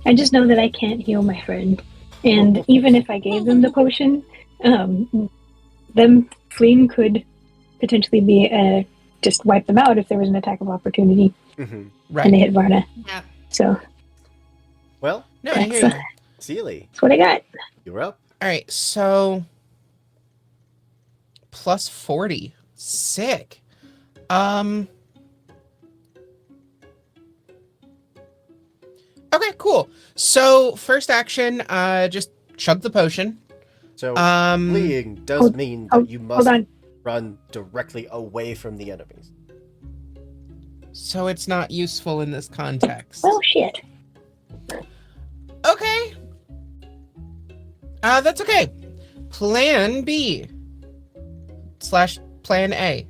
I just know that I can't heal my friend, and even if I gave them the potion, them fleeing could potentially be just wipe them out if there was an attack of opportunity
Mhm.
Right.
and they hit Varna.
Yeah.
So
No,
Well,
I hear you.
Sealy,
that's what I got.
you're up.
All right, so plus 40. Sick. Okay, cool. So first action, just chug the potion.
So,
Um,
fleeing does
hold-
mean
hold-
that you
Hold
must
on.
run directly away from the enemies.
so it's not useful in this context.
Well, shit.
Okay. That's okay. Plan B / Plan A.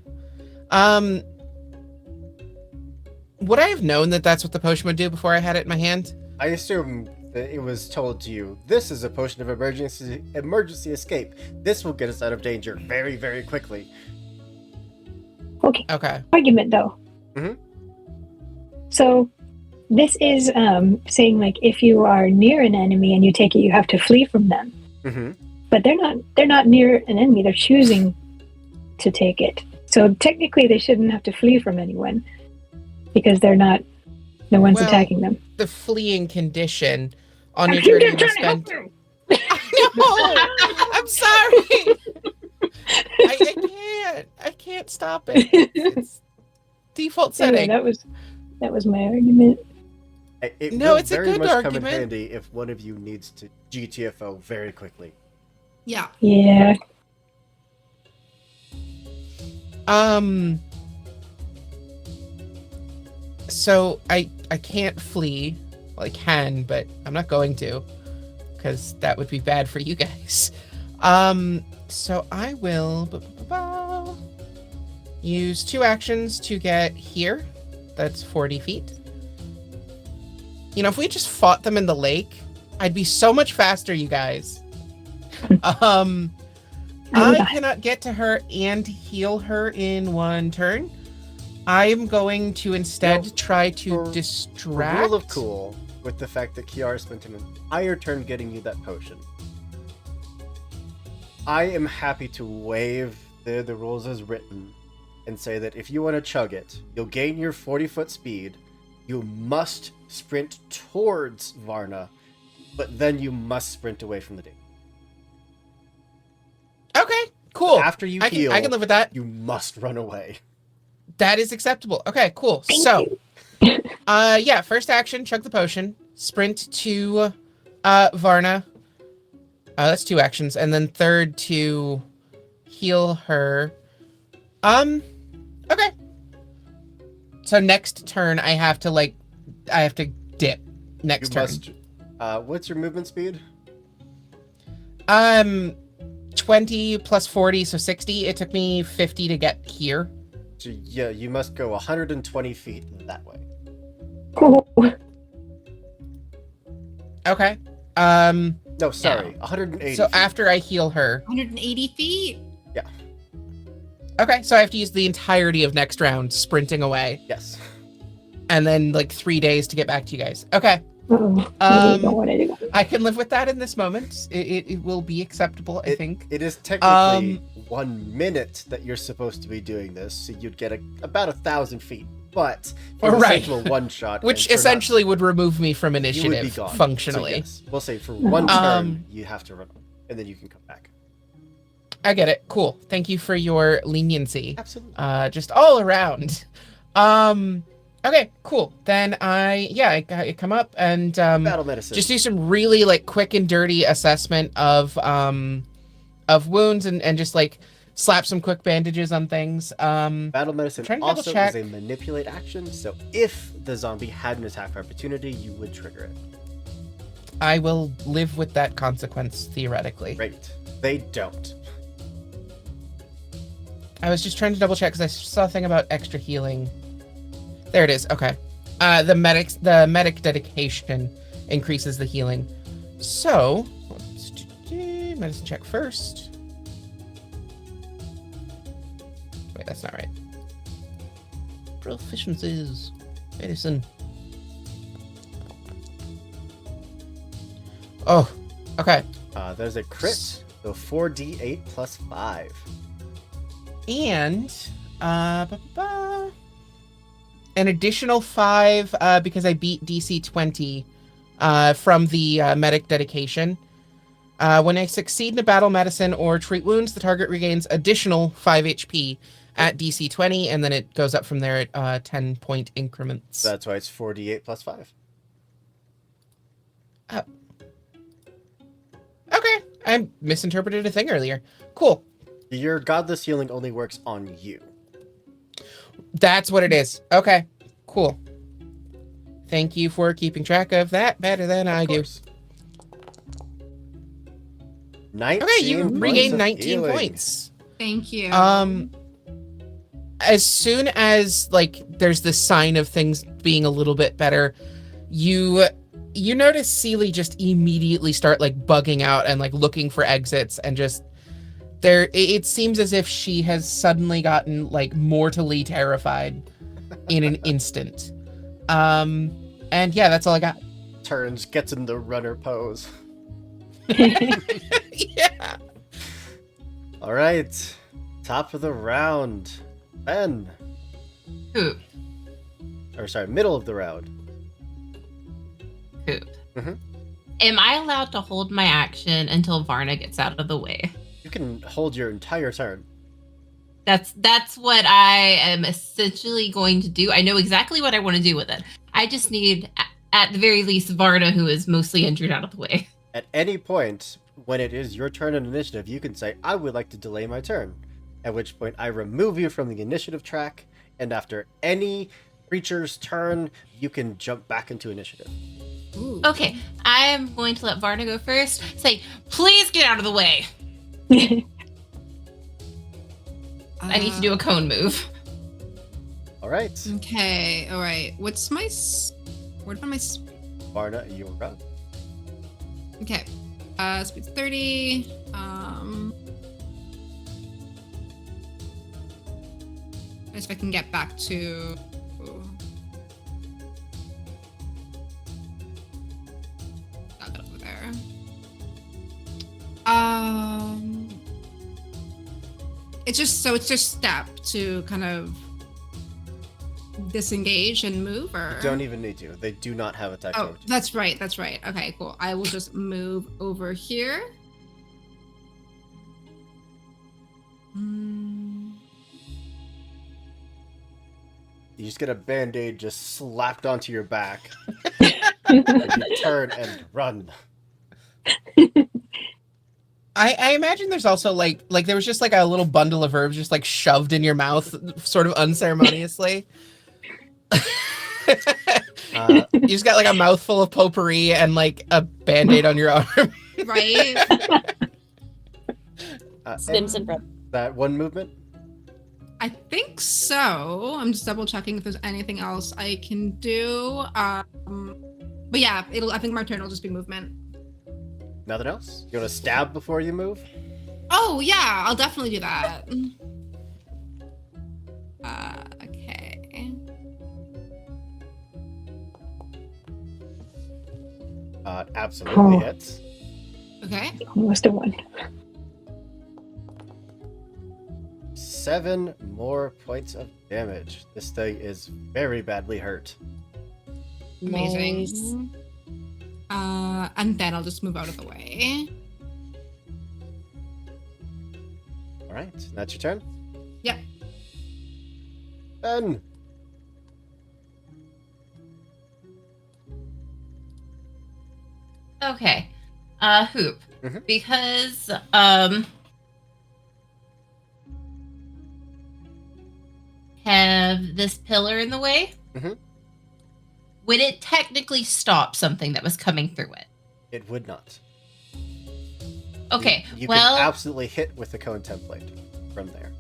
Would I have known that that's what the potion would do before I had it in my hand?
I assume that it was told to you, this is a potion of emergency escape. This will get us out of danger very, very quickly.
Okay.
Okay.
Argument though.
Mhm.
So this is saying like if you are near an enemy and you take it, you have to flee from them.
Mm-hmm.
But they're not near an enemy. They're choosing to take it. So technically, they shouldn't have to flee from anyone because no one's
Well,
attacking them.
The fleeing condition on your turn you must spend. No, I'm sorry. I can't stop it. It's default
Anyway,
setting.
that was my argument.
It
No,
will
it's a
very
good
much come in
argument.
handy if one of you needs to GTFO very quickly.
Yeah.
Yeah.
So I can't flee. Well, I can, but I'm not going to, because that would be bad for you guys. So I will use 2 actions to get here. That's 40 feet. You know, if we just fought them in the lake, I'd be so much faster, you guys. I cannot get to her and heal her in one turn. I'm going to instead
No,
try to
for-
distract.
Rule of cool with the fact that Kiara spent an entire turn getting you that potion. I am happy to waive the rules as written and say that if you want to chug it, you'll gain your 40-foot speed, You must sprint towards Varna, but then you must sprint away from the danger.
Okay, cool.
After you
I
heal,
can live with that.
you must run away.
That is acceptable. Okay, cool.
Thank
So,
you.
yeah, first action, chug the potion, sprint to Varna. That's 2 actions, and then third to heal her. Okay. So next turn, I have to dip. Next
You
turn.
must. What's your movement speed?
20 plus 40, so 60. It took me 50 to get here.
So, yeah, you must go 120 feet that way.
Oh,
Okay.
No, sorry, 180.
So
feet.
after I heal her.
180 feet.
Okay, so I have to use the entirety of next round sprinting away,
Yes.
and then like 3 days to get back to you guys. Okay.
maybe
Um,
you don't want to do.
I can live with that in this moment. It will be acceptable, I think.
It is technically 1 minute that you're supposed to be doing this, so you'd get about 1,000 feet. But for the
Right.
sake of a one shot,
Which
and for
essentially would remove me from
not, you would be
initiative
gone.
functionally.
So yes, we'll say for one turn you have to run, and then you can come back.
I get it. Cool. Thank you for your leniency.
Absolutely.
Just all around. Okay, cool. Then I come up and
Battle medicine.
just do some really like quick and dirty assessment of wounds and just like slap some quick bandages on things.
Battle medicine
trying to
also
double-check.
is a manipulate action, so if the zombie had an attack of opportunity, you would trigger it.
I will live with that consequence theoretically.
Great. They don't.
I was just trying to double check because I saw a thing about extra healing. There it is. Okay. The medic dedication increases the healing. So let's do medicine check first. Wait, that's not right. Proficiencies. Medicine. Oh, okay.
There's a crit, so 4d8 plus 5.
And an additional 5 because I beat DC 20 from the medic dedication. When I succeed in a battle medicine or treat wounds, the target regains additional 5 HP at DC 20, and then it goes up from there at 10-point increments.
So that's why it's 4d8 plus 5.
Okay, I misinterpreted a thing earlier. Cool.
Your godless healing only works on you.
That's what it is. Okay, cool. Thank you for keeping track of that better than I do.
19
Okay, you
points
regain
of
19
healing.
points.
Thank you.
As soon as like there's the sign of things being a little bit better, you notice Seely just immediately start like bugging out and like looking for exits, and just there it seems as if she has suddenly gotten like mortally terrified in an instant. And yeah, that's all I got.
Turns, gets in the runner pose.
Yeah.
All right, top of the round. Ben.
Poop.
Or sorry, middle of the round.
Poop.
Mhm.
Am I allowed to hold my action until Varna gets out of the way?
You can hold your entire turn.
That's what I am essentially going to do. I know exactly what I want to do with it. I just need, at the very least, Varna, who is mostly injured, out of the way.
At any point, when it is your turn in initiative, you can say, I would like to delay my turn. At which point, I remove you from the initiative track, and after any creature's turn, you can jump back into initiative.
Ooh.
Okay, I am going to let Varna go first. Say, please get out of the way. I need to do a cone move.
All right,
Okay, all right. What's my where's my
Varna, you are up.
okay? Speed's 30. If I can get back to. Got that over there. It's just step to kind of disengage and move, or
Don't even need to. They do not have attack.
Oh, that's right. That's right. Okay, cool. I will just move over here.
You just get a band-aid just slapped onto your back. And you turn and run.
I imagine there's also like there was just like a little bundle of herbs just like shoved in your mouth, sort of unceremoniously. You just got like a mouthful of potpourri and like a band-aid on your arm.
Right.
Stimson breath.
That one movement?
I think so. I'm just double checking if there's anything else I can do. But yeah, I think my turn will just be movement.
Nothing else? You want to stab before you move?
Oh yeah, I'll definitely do that. Okay.
Absolutely hits.
Okay.
Almost a 1.
7 more points of damage. This thing is very badly hurt.
Amazing.
Nice.
And then I'll just move out of the way.
All right, that's your turn.
Yep.
Ben.
Okay. Hoop.
Mhm.
Because have this pillar in the way.
Mhm.
Would it technically stop something that was coming through it?
It would not.
Okay.
You
well,
can absolutely hit with the cone template from there.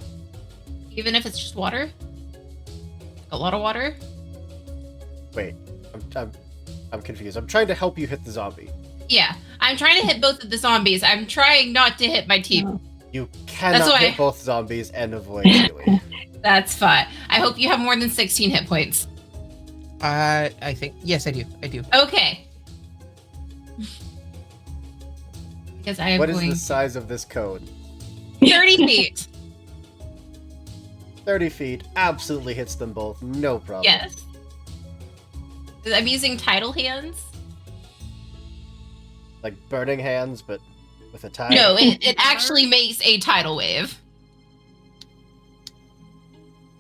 even if it's just water, a lot of water.
Wait, I'm confused. I'm trying to help you hit the zombie.
Yeah, I'm trying to hit both of the zombies. I'm trying not to hit my team.
Oh.
You cannot
That's why-
hit both zombies and avoid Sealy.
That's fine. I hope you have more than 16 hit points.
I think yes, I do.
Okay. Because I am
What is
going
the size of this cone?
30 feet.
30 feet. Absolutely hits them both. No problem.
Yes. I'm using tidal hands.
Like burning hands, but with a tide.
No, it actually makes a tidal wave.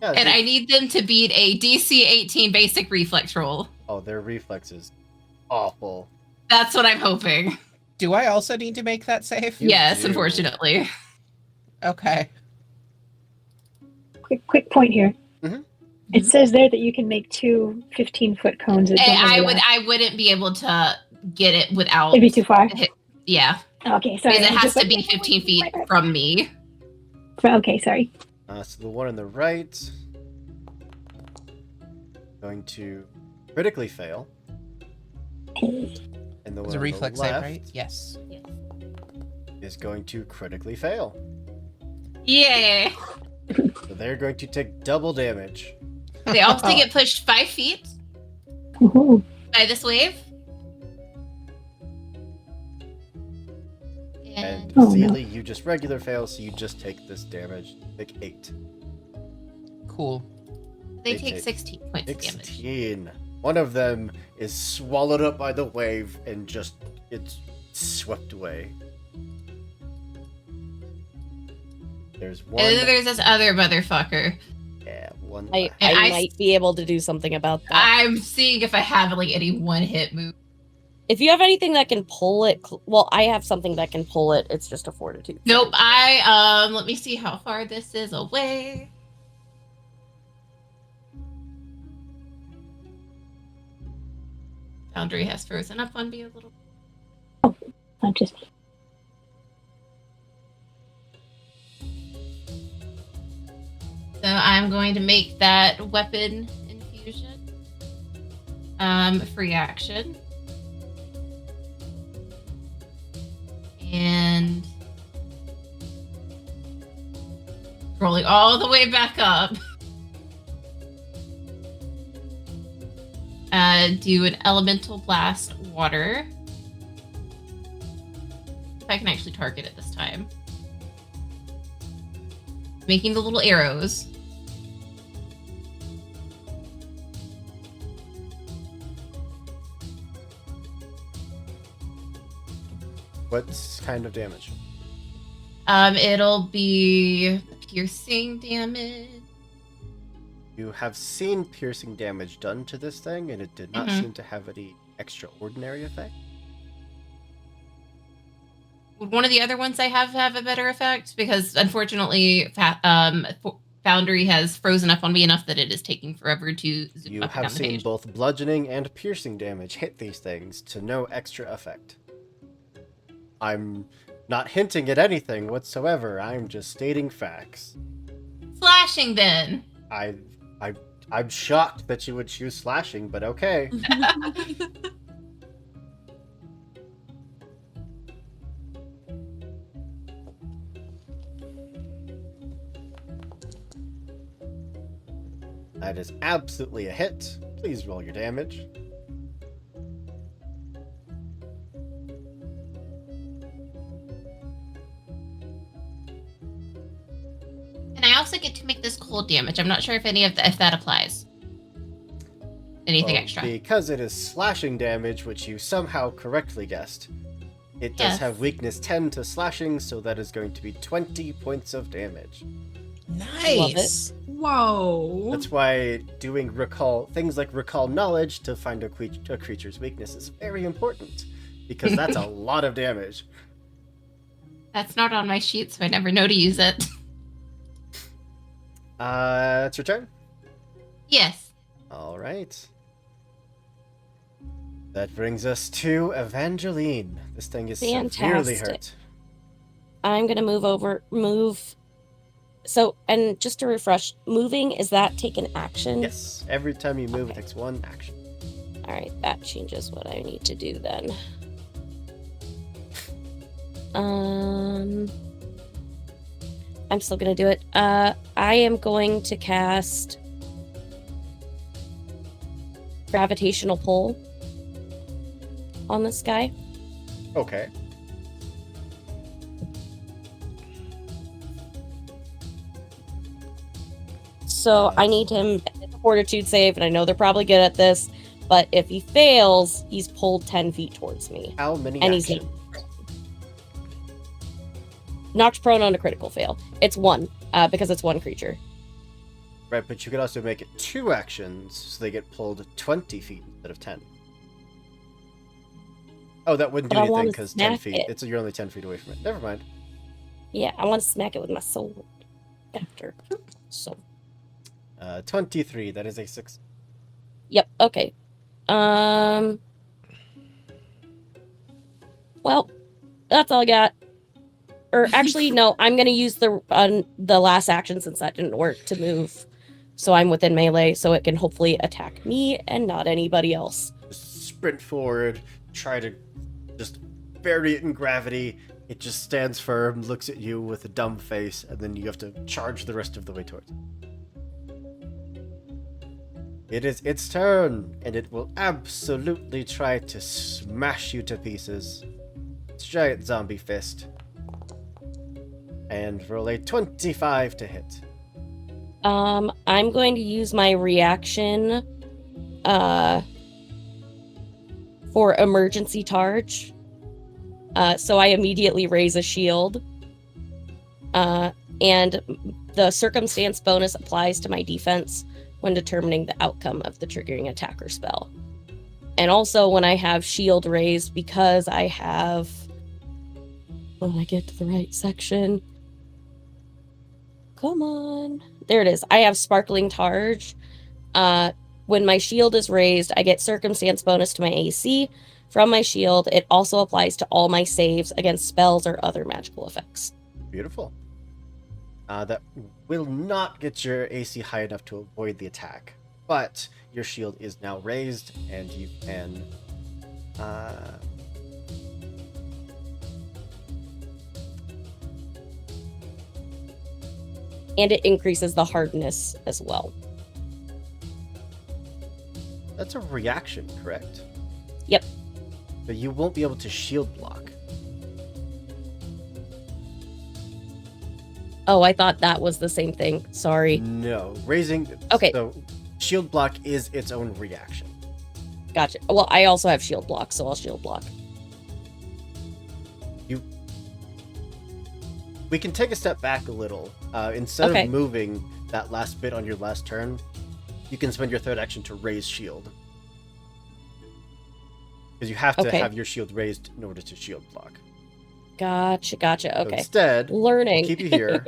Yeah,
And I need them to beat a DC 18 basic reflex roll.
Oh, their reflexes. Awful.
That's what I'm hoping.
Do I also need to make that save?
You
Yes,
do.
unfortunately.
Okay.
Quick point here.
Mhm.
It says there that you can make 2 15-foot cones. That don't
I wouldn't be able to get it without.
It'd be too far.
Yeah,
Okay, sorry.
because it
I
has
was
to
just
be
like,
15 feet from me.
Okay, sorry.
So the one on the right going to critically fail. And the one
It's a
on
reflex
the
save,
left
right? Yes.
is going to critically fail.
Yay!
So they're going to take double damage.
They also get pushed 5 feet
Woohoo.
by this wave.
And
Oh, no.
Sealy, you just regular fail, so you just take this damage. Take 8.
Cool.
They
they
take
take
16 points of damage.
16. One of them is swallowed up by the wave and just it's swept away. There's one.
And then there's this other motherfucker.
Yeah, one.
I
left.
And I
might be able to do something about that.
I'm seeing if I have like any one hit move.
If you have anything that can pull it, well, I have something that can pull it. It's just a fortitude.
Nope. Let me see how far this is away. Foundry has frozen up on me a little.
Not just
So I'm going to make that weapon infusion. Free action. And rolling all the way back up. Do an elemental blast water. If I can actually target it this time. Making the little arrows.
What kind of damage?
It'll be piercing damage.
You have seen piercing damage done to this thing, and it did not
Mhm.
seem to have any extraordinary effect.
Would one of the other ones I have a better effect? Because unfortunately, Foundry has frozen up on me enough that it is taking forever to zoom
You
up and
have
down the
seen
page.
both bludgeoning and piercing damage hit these things to no extra effect. I'm not hinting at anything whatsoever. I'm just stating facts.
Slashing then.
I'm shocked that you would choose slashing, but okay. That is absolutely a hit. Please roll your damage.
And I also get to make this cold damage. I'm not sure if if that applies. Anything
Well,
extra.
Because it is slashing damage, which you somehow correctly guessed. It does
Yes.
have weakness 10 to slashing, so that is going to be 20 points of damage.
Nice.
Whoa.
That's why doing things like recall knowledge to find a creature's weakness is very important, because that's a lot of damage.
That's not on my sheet, so I never know to use it.
It's your turn.
Yes.
All right. That brings us to Evangeline. This thing is severely
Fantastic.
hurt.
I'm gonna move. So, and just to refresh, moving, is that take an action?
Yes. Every time you move,
Okay.
it takes one action.
All right, that changes what I need to do then. I'm still gonna do it. I am going to cast gravitational pull on this guy.
Okay.
So I need him to hit a fortitude save, and I know they're probably good at this, but if he fails, he's pulled 10 feet towards me.
How many
And he's
actions?
Knocked prone on a critical fail. It's one, because it's one creature.
Right, but you could also make it 2 actions, so they get pulled 20 feet instead of 10. Oh, that wouldn't do
But I
anything
wanna
because 10
smack
feet.
it.
You're only 10 feet away from it. Never mind.
Yeah, I want to smack it with my sword after. So,
23. That is a 6.
yep, okay. Well, that's all I got. Or actually, no, I'm gonna use the last action since that didn't work to move. So I'm within melee, so it can hopefully attack me and not anybody else.
Just sprint forward, try to just bury it in gravity. It just stands firm, looks at you with a dumb face, and then you have to charge the rest of the way towards it. It is its turn, and it will absolutely try to smash you to pieces. Its giant zombie fist. And roll a 25 to hit.
I'm going to use my reaction for emergency charge. So I immediately raise a shield. And the circumstance bonus applies to my defense when determining the outcome of the triggering attack or spell. And also when I have shield raised, because I have... When I get to the right section... Come on. There it is. I have Sparkling Targe. When my shield is raised, I get circumstance bonus to my AC. From my shield, it also applies to all my saves against spells or other magical effects.
Beautiful. That will not get your AC high enough to avoid the attack, but your shield is now raised, and you can
And it increases the hardness as well.
that's a reaction, correct?
Yep.
But you won't be able to shield block.
Oh, I thought that was the same thing. Sorry.
No, raising.
Okay.
So shield block is its own reaction.
Gotcha. Well, I also have shield block, so I'll shield block.
We can take a step back a little. Instead
Okay.
of moving that last bit on your last turn, you can spend your third action to raise shield. Because you have to
Okay.
have your shield raised in order to shield block.
Gotcha.
So
Okay.
instead,
Learning.
we'll keep you here.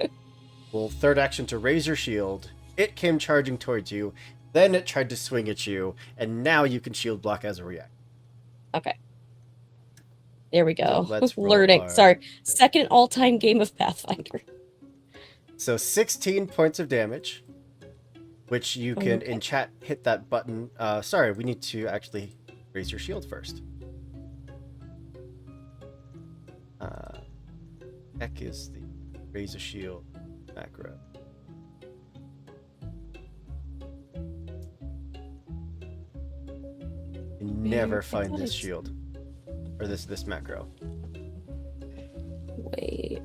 We'll third action to raise your shield. It came charging towards you. Then it tried to swing at you. And now you can shield block as a react.
Okay. There we go.
So let's roll
Learning.
our-
Sorry. Second all-time game of Pathfinder.
So 16 points of damage. Which you can, in chat, hit that button. Sorry, we need to actually raise your shield first. Heck is the raise a shield macro. You never find this shield. Or this macro.
Wait.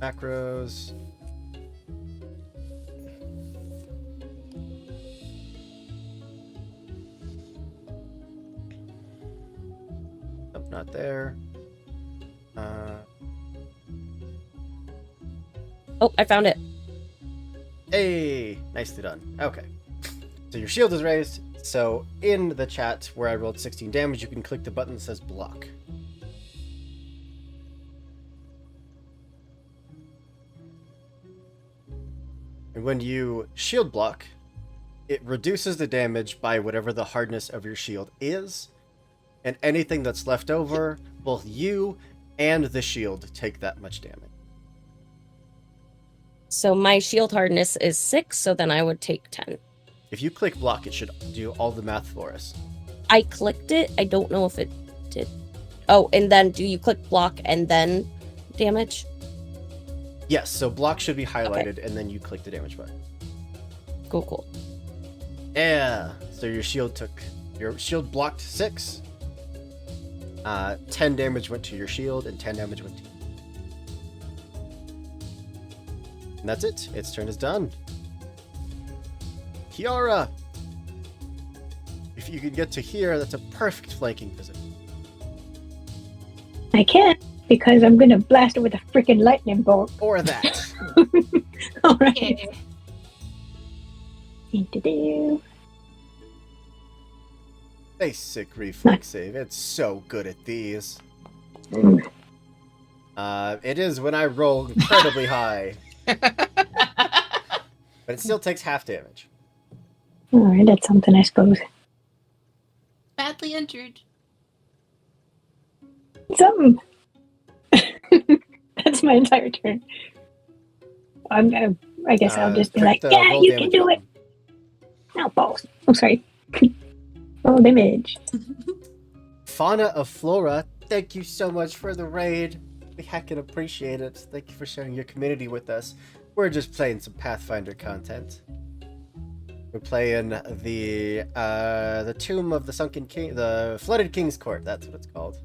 Macros. Nope, not there.
Oh, I found it.
Hey, nicely done. Okay. So your shield is raised. So in the chat where I rolled 16 damage, you can click the button that says block. And when you shield block, it reduces the damage by whatever the hardness of your shield is. And anything that's left over, both you and the shield take that much damage.
So my shield hardness is 6, so then I would take 10.
If you click block, it should do all the math for us.
I clicked it. I don't know if it did. Oh, and then do you click block and then damage?
Yes, so block should be highlighted, and then you click the damage button.
Cool.
Yeah. So your shield blocked 6. 10 damage went to your shield, and 10 damage went to you. And that's it. Its turn is done. Kiara! If you could get to here, that's a perfect flanking position.
I can't because I'm gonna blast it with a freaking lightning bolt.
Or that.
All right.
Okay.
Do-do-do.
Basic reflex save. It's so good at these.
Mm.
It is when I roll incredibly high. But it still takes half damage.
All right, that's something, I suppose.
Badly injured.
Something. That's my entire turn. I guess I'll just be
click
like,
the
yeah,
roll
you
damage
can do it.
button.
No balls. Oh, sorry. Roll damage.
Fauna of Flora, thank you so much for the raid. We heckin' appreciate it. Thank you for sharing your community with us. We're just playing some Pathfinder content. We're playing the Tomb of the Sunken King, the Flooded King's Court. That's what it's called.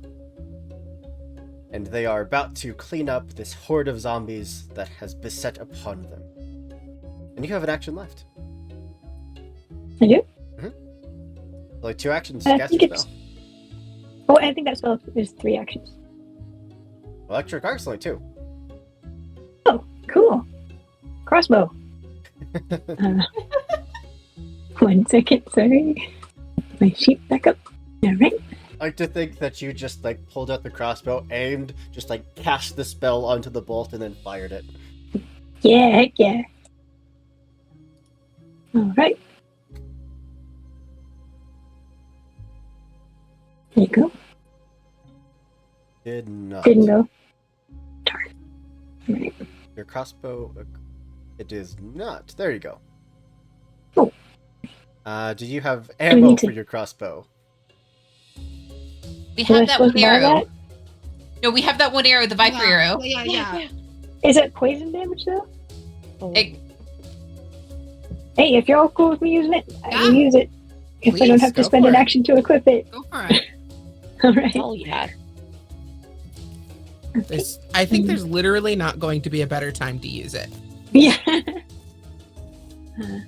And they are about to clean up this horde of zombies that has beset upon them. And you have an action left.
I do?
Like 2 actions.
I
Cast
think
your
it's-
spell.
Oh, I think that spell is 3 actions.
Electric Arc's only 2.
Oh, cool. Crossbow. 1 second, sorry. My sheet back up. All right.
I like to think that you just like pulled out the crossbow, aimed, just like cast the spell onto the bolt, and then fired it.
Yeah, heck yeah. All right. There you go.
Did not.
Didn't go. Darn. All right.
Your crossbow. It is not. There you go.
Oh.
Do you have
we
ammo
need to-
for your crossbow?
We
Was I
have that
supposed
one
to buy
arrow.
that?
No, we have that one arrow, the Viper arrow.
Yeah.
Is it poison damage though?
Oh,
It-
Hey, if you're all cool with me using it, I
Yeah.
will use it. If I don't
Please,
have to
go
spend
for
an
it.
action to equip it.
Go for it.
All right.
oh yeah.
I think there's literally not going to be a better time to use it.
Yeah.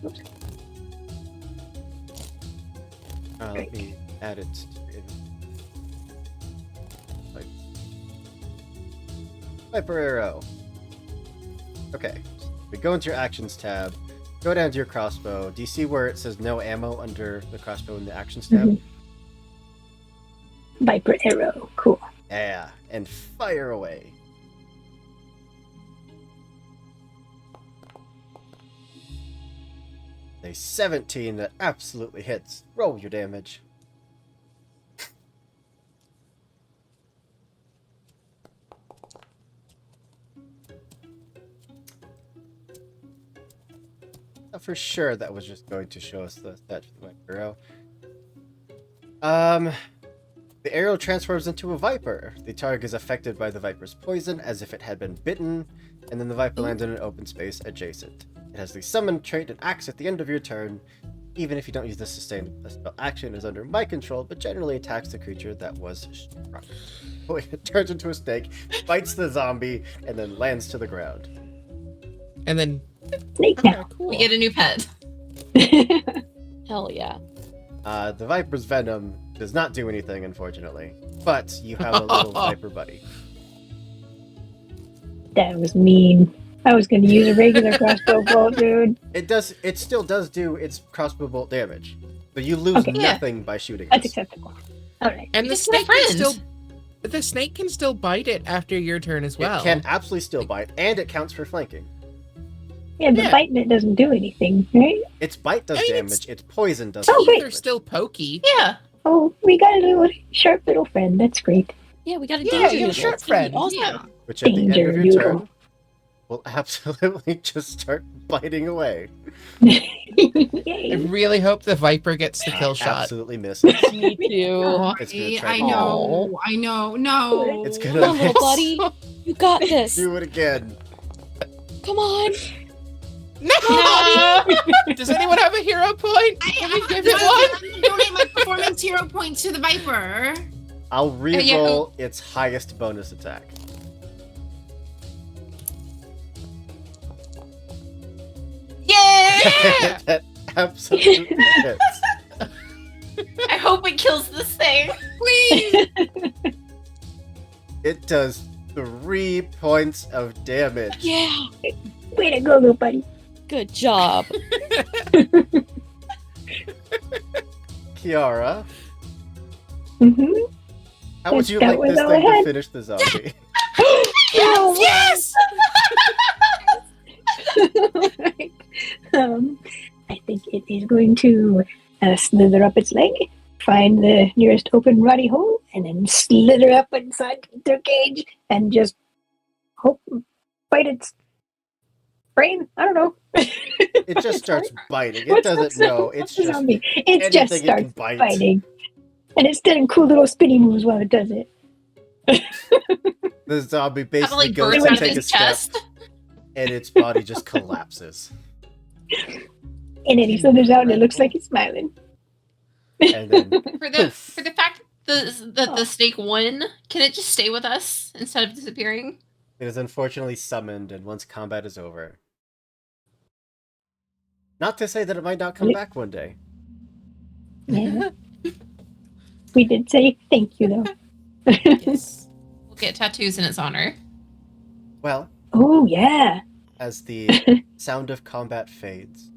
Oops.
Let me add it. Viper arrow. Okay. We go into your actions tab. Go down to your crossbow. Do you see where it says no ammo under the crossbow in the actions tab?
Mhm. Viper arrow. Cool.
Yeah. And fire away. A 17 that absolutely hits. Roll your damage. For sure that was just going to show us the stat for the Viper arrow. The arrow transforms into a viper. The target is affected by the viper's poison as if it had been bitten, and then the viper lands in an open space adjacent. It has the summon trait and acts at the end of your turn. Even if you don't use the sustained spell action, is under my control, but generally attacks the creature that was struck. It turns into a snake, bites the zombie, and then lands to the ground.
And then
Snake
okay,
now.
cool.
We get a new pet.
Hell yeah.
The viper's venom does not do anything, unfortunately, but you have a little viper buddy.
That was mean. I was going to use a regular crossbow bolt, dude.
It still does do its crossbow bolt damage, but you lose
Okay.
nothing by shooting
That's
it.
acceptable. All right.
And the
Just my
snake can
friend.
still the snake can still bite it after your turn as well.
It can absolutely still bite, and it counts for flanking.
Yeah, but
Yeah.
biting it doesn't do anything, right?
Its bite does
I mean,
damage, its poison does
Oh, great.
They're still pokey.
Yeah.
Oh, we got a little sharp little friend. That's great.
Yeah, we got a
Yeah,
danger
you have a
noodle.
sharp
It's gonna be
friend.
Awesome.
Yeah.
which at the end
Danger
of your
noodle.
turn will absolutely just start biting away.
I
Yay.
really hope the viper gets the kill shot.
Absolutely misses.
Me too.
It's gonna try
I
to-
know. No.
It's
Come
gonna
on, little
miss.
buddy. You got this.
Do it again.
Come on.
No! Does anyone have a hero point? Can we give it one?
Donate my performance hero point to the Viper.
I'll
yeah,
re-roll its highest bonus attack.
Yay!
That absolutely hits.
I hope it kills this thing.
Please.
It does 3 points of damage.
Yeah.
Way to go, little buddy.
Good job.
Kiara,
Mm-hmm.
how would you
That
like
was
this
all I
thing to
had.
finish the zombie?
Yes!
I think it is going to slither up its leg, find the nearest open ruddy hole, and then slither up inside their cage and just hope bite its brain. I don't know.
It just starts biting. It doesn't know. It's just
zombie. It
anything
just
it can
starts
bite.
biting, and it's doing cool little spinny moves while it does it.
The zombie
How to
basically
like
goes
burst
to
out of
take a
his
step,
chest.
and its body just collapses.
And then he slithers out, and it looks like he's smiling.
And then
For the
Poof.
for the fact that
Oh.
the snake won, can it just stay with us instead of disappearing?
it is unfortunately summoned, and once combat is over. Not to say that it might not come back one day.
Yeah. We did say thank you, though.
Yes.
We'll get tattoos in its honor.
Well,
Oh, yeah.
as the sound of combat fades,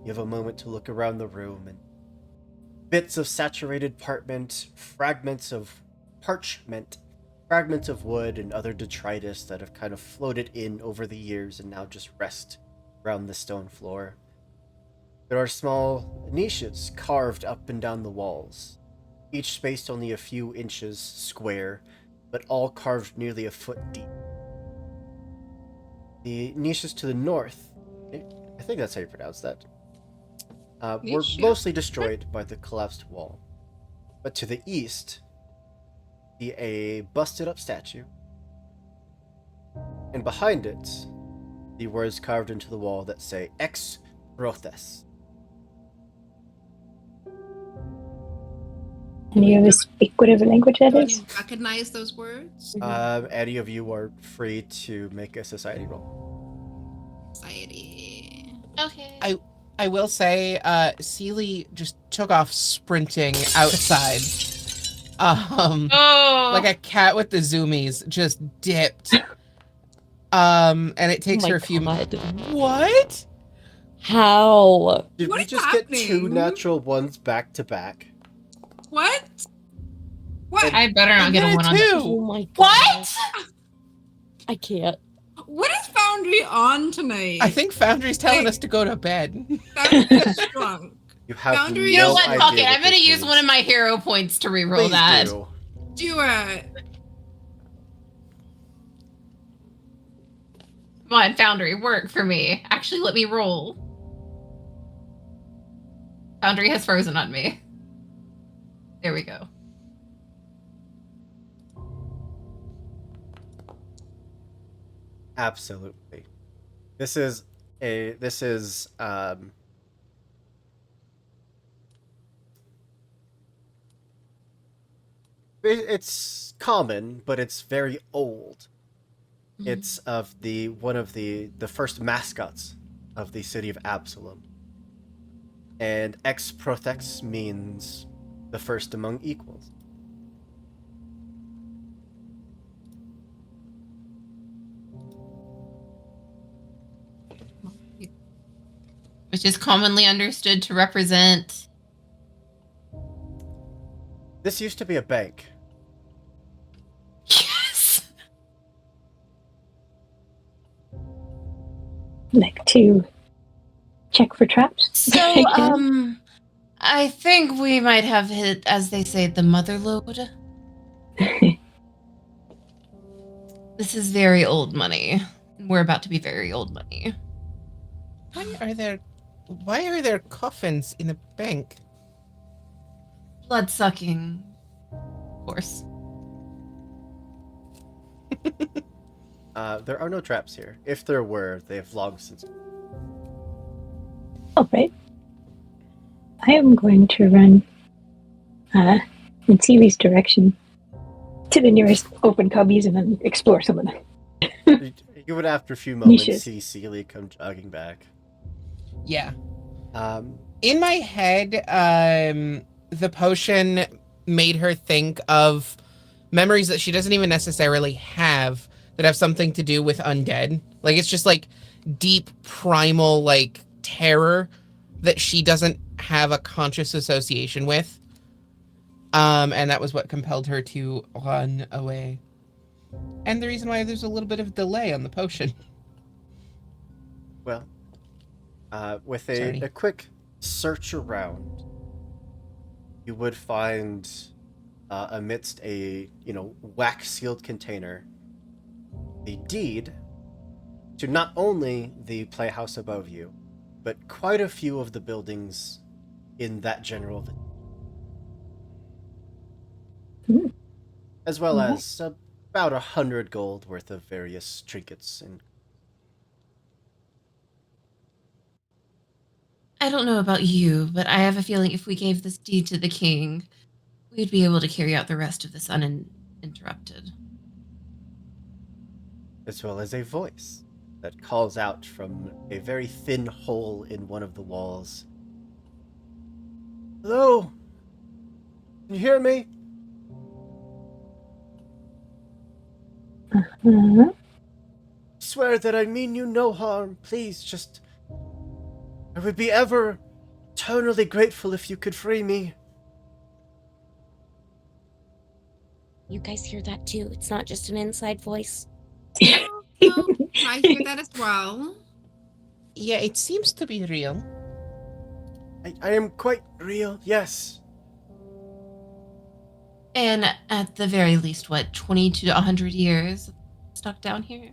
you have a moment to look around the room, and bits of saturated fragments of parchment, fragments of wood, and other detritus that have kind of floated in over the years and now just rest around the stone floor. There are small niches carved up and down the walls, each spaced only a few inches square, but all carved nearly a foot deep. The niches to the north, I think that's how you pronounce that, were
Niche, yeah.
mostly destroyed by the collapsed wall. But to the east, see a busted up statue, and behind it, the words carved into the wall that say Ex Rothes.
And you ever speak whatever language that
Do
is?
you recognize those words?
Any of you are free to make a society roll.
Society.
Okay.
I will say, Seely just took off sprinting outside.
Oh,
Like a cat with the zoomies, just dipped. And it takes
Oh my
her a few.
God.
What?
How?
Did
What
we
is
just get 2
happening?
natural ones back to back?
What? What?
I better not
I
get a
got
one on that.
two.
Oh my God.
What?
I can't.
What is Foundry on tonight?
I think Foundry's telling
Like-
us to go to bed.
Foundry's drunk.
You have
Boundary-
You know
no
what?
idea
Fuck it.
what
I'm gonna
this
use
means.
one of my hero points to reroll
Please
that.
do.
Do it.
Come on, Foundry, work for me. Actually, let me roll. Foundry has frozen on me. There we go.
Absolutely. This is it's common, but it's very old. It's of one of the first mascots of the city of Absalom. And ex prothex means the first among equals.
Which is commonly understood to represent.
This used to be a bank.
Yes!
Like to check for traps.
So,
Again.
I think we might have hit, as they say, the mother lode. This is very old money. We're about to be very old money.
Why are there coffins in a bank?
Blood sucking, of course.
There are no traps here. If there were, they have long since.
All right. I am going to run in Sealy's direction to the nearest open cubbies and then explore some of them.
You would, after a few moments,
Niches.
see Sealy come jogging back.
Yeah.
Um,
In my head, the potion made her think of memories that she doesn't even necessarily have that have something to do with undead. Like, it's just like deep primal, like, terror that she doesn't have a conscious association with. And that was what compelled her to run away. And the reason why there's a little bit of delay on the potion.
well, with
Sorry.
a quick search around, you would find amidst a wax sealed container the deed to not only the playhouse above you, but quite a few of the buildings in that general vicinity.
Hmm.
As well
Mhm.
as about 100 gold worth of various trinkets and
I don't know about you, but I have a feeling if we gave this deed to the king, we'd be able to carry out the rest of this uninterrupted.
as well as a voice that calls out from a very thin hole in one of the walls. Hello? Can you hear me?
Uh-huh.
Swear that I mean you no harm. Please, just... I would be ever eternally grateful if you could free me.
You guys hear that too? It's not just an inside voice.
Oh, I hear that as well.
Yeah, it seems to be real.
I am quite real, yes.
And at the very least, what, 20 to 100 years stuck down here?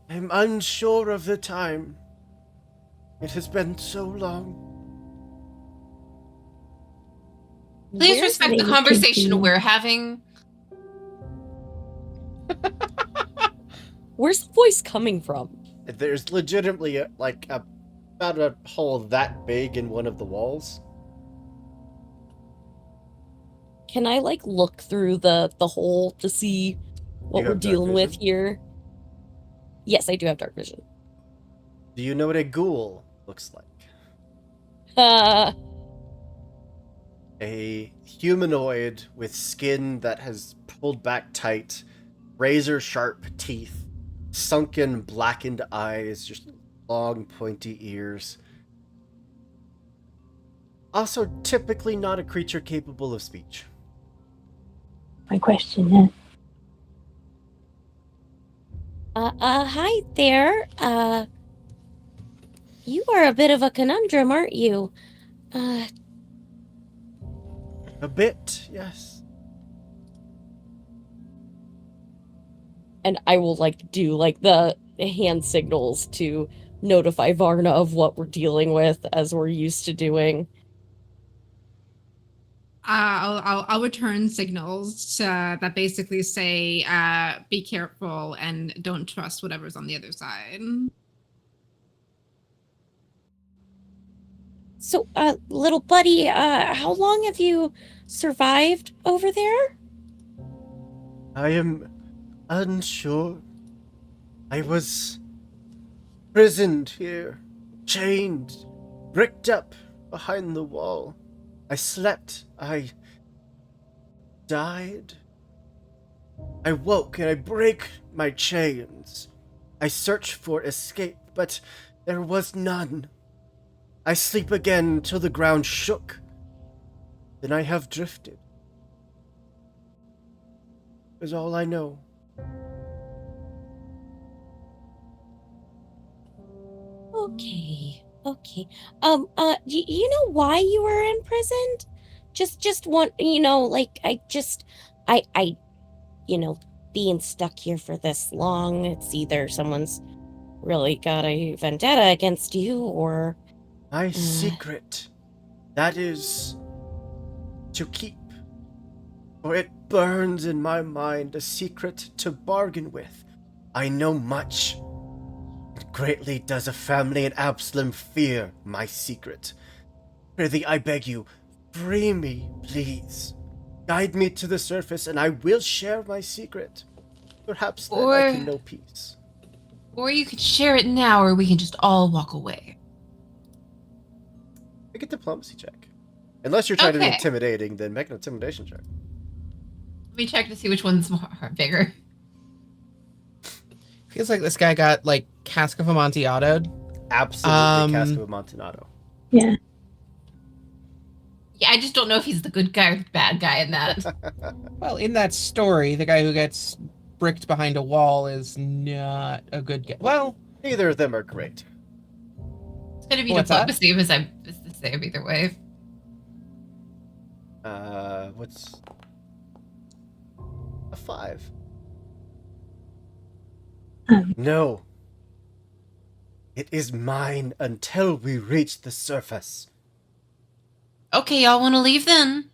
I'm unsure of the time. It has been so long.
Please
Where
respect
they
the
could
conversation
be-
we're having.
Where's the voice coming from?
There's legitimately about a hole that big in one of the walls.
Can I like look through the hole to see what
You
we're
have dark
dealing with
vision?
here? Yes, I do have dark vision.
Do you know what a ghoul looks like? A humanoid with skin that has pulled back tight, razor sharp teeth, sunken, blackened eyes, just long, pointy ears. Also, typically not a creature capable of speech.
My question, huh?
Hi there. You are a bit of a conundrum, aren't you?
A bit, yes.
And I will do the hand signals to notify Varna of what we're dealing with, as we're used to doing.
I'll return signals that basically say, "Be careful and don't trust whatever's on the other side."
So, little buddy, how long have you survived over there?
I am unsure. I was prisoned here, chained, bricked up behind the wall. I slept. I died. I woke and I break my chains. I search for escape, but there was none. I sleep again till the ground shook. Then I have drifted. Is all I know.
Okay. You know why you were imprisoned? Just want, being stuck here for this long, it's either someone's really got a vendetta against you, or
My secret. That is to keep. For it burns in my mind, a secret to bargain with. I know much. Greatly does a family in Absalom fear my secret. Prithee, I beg you, free me, please. Guide me to the surface, and I will share my secret. Perhaps then I can know peace.
Or you could share it now, or we can just all walk away.
Make a diplomacy check. Unless you're trying to be
Okay.
intimidating, then make an intimidation check.
Let me check to see which one's bigger.
Feels like this guy got Cask of Amontillado.
Absolutely, Cask of Amontillado.
Yeah.
Yeah, I just don't know if he's the good guy or the bad guy in that.
Well, in that story, the guy who gets bricked behind a wall is not a good guy. Well,
Neither of them are great.
It's gonna be
What's that?
diplomacy as I'm the same either way.
What's a 5? No. It is mine until we reach the surface.
Okay, y'all want to leave then?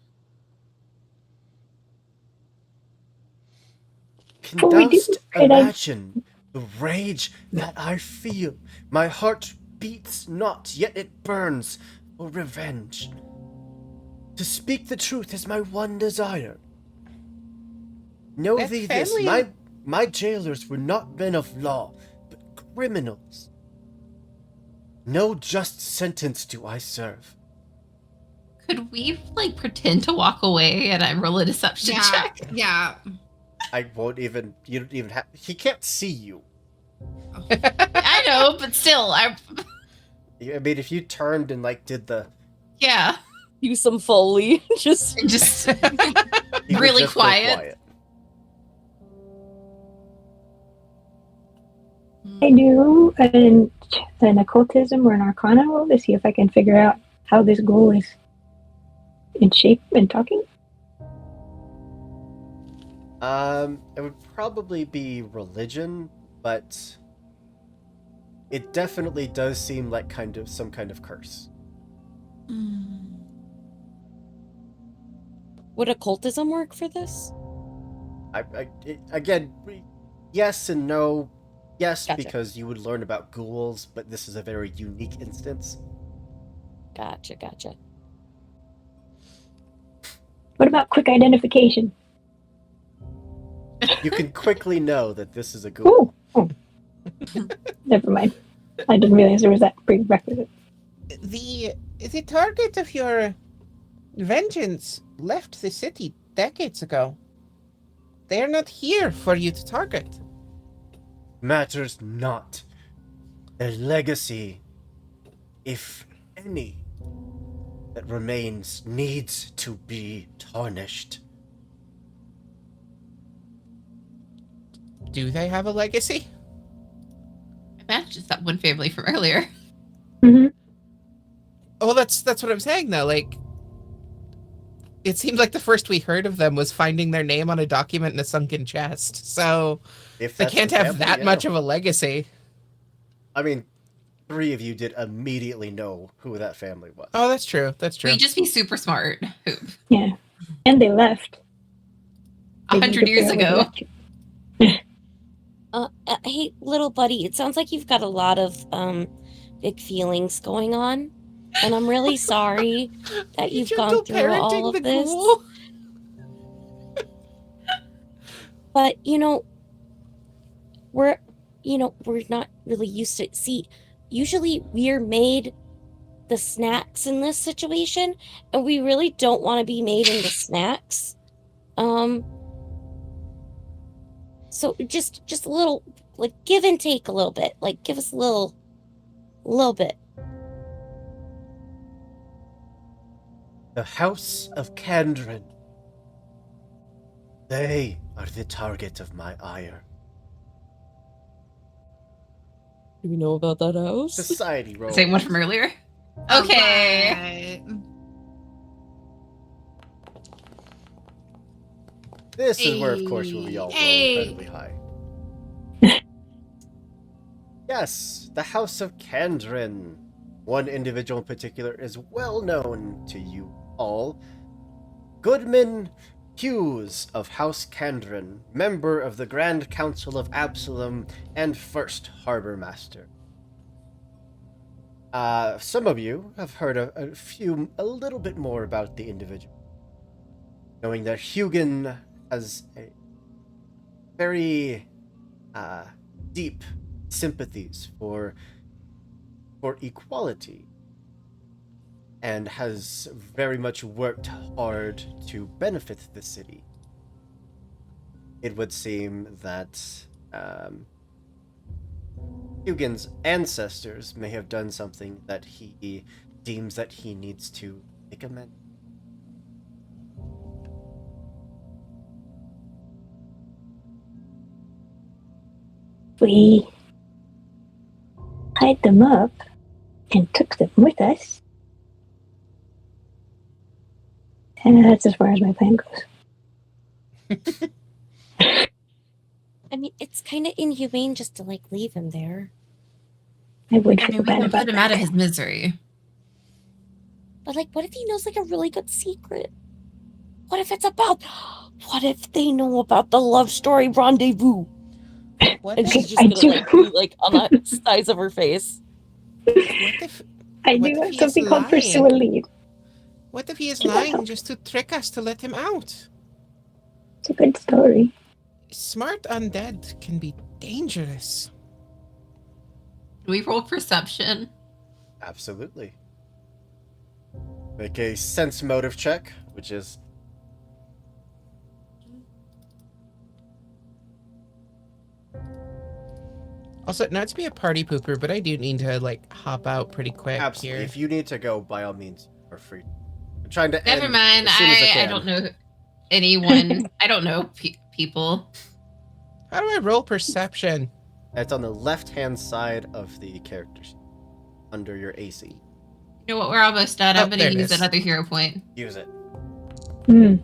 Before we do,
Canst
could I-
imagine the rage that I feel? My heart beats not, yet it burns for revenge. To speak the truth is my one desire. Know
That
thee this,
family-
my jailers were not men of law, but criminals. No just sentence do I serve.
Could we pretend to walk away and I roll a deception check?
Yeah.
I won't even, you don't even have, he can't see you.
I know, but still,
I mean, if you turned and did the,
yeah,
do some Foley. Just
and just
he would
Really
just go
quiet.
I do an occultism or an arcana roll to see if I can figure out how this goal is in shape and talking.
It would probably be religion, but it definitely does seem like some kind of curse.
would occultism work for this?
Again, yes and no. Yes,
Gotcha.
because you would learn about ghouls, but this is a very unique instance.
Gotcha.
What about quick identification?
You can quickly know that this is a ghoul.
Oh. Never mind. I didn't realize there was that prerequisite.
the target of your vengeance left the city decades ago. They're not here for you to target.
Matters not. Their legacy, if any, that remains needs to be tarnished.
Do they have a legacy?
I bet just that one family from earlier.
Mhm.
Well, that's what I'm saying, though. Like, it seemed like the first we heard of them was finding their name on a document in a sunken chest. So
If
they
that's
can't
the
have
family,
that
yeah.
much of a legacy.
I mean, 3 of you did immediately know who that family was.
Oh, that's true. That's true.
We just be super smart. Hoop.
Yeah. And they left. They didn't
100
get
years
there with
ago.
electric.
Hey, little buddy, it sounds like you've got a lot of big feelings going on, and I'm really sorry that
You
you've
gentle
gone through all
parenting
of
the
this.
ghoul.
But we're not really used to. See, usually we're made the snacks in this situation, and we really don't want to be made into snacks. So just a little, like, give and take a little bit. Like, give us a little bit.
The House of Candren. They are the target of my ire.
Do we know about that house?
Society roll.
Same one from earlier? Okay.
Alright.
This is where, of course, we all roll
Hey.
incredibly high. Yes, the House of Candren. One individual in particular is well known to you all. Goodman Hughes of House Candren, member of the Grand Council of Absalom and first Harbor Master. Some of you have heard a little bit more about the individual, knowing that Hugin has a very deep sympathies for equality and has very much worked hard to benefit the city. It would seem that Hugin's ancestors may have done something that he deems that he needs to make amends.
We tied them up and took them with us. And that's as far as my plan goes.
I mean, it's kind of inhumane just to, like, leave him there.
I would
I
feel
mean, we
bad
can
about
put him
that.
out of his misery.
But, like, what if he knows, like, a really good secret? What if it's about... What if they know about the love story rendezvous?
What
And
if,
she's just
I
gonna,
do.
like, be, like, on the size of her face.
what if
I
What
do
if
have
he is
something called Pursue a
lying?
Lead.
What if he is lying just to trick us to let him out?
It's a good story.
Smart undead can be dangerous.
Can we roll perception?
Absolutely. Make a sense motive check, which is
Also, not to be a party pooper, but I do need to, like, hop out pretty quick
absolutely.
here.
If you need to go, by all means, are free. I'm trying to
Never
end
mind.
as soon as I
I
can.
don't know anyone. I don't know people.
How do I roll perception?
It's on the left-hand side of the character sheet, under your AC.
You know what? We're almost done.
Oh,
I'm going
there
to
it
use
is.
another hero point.
Use it.
Hmm.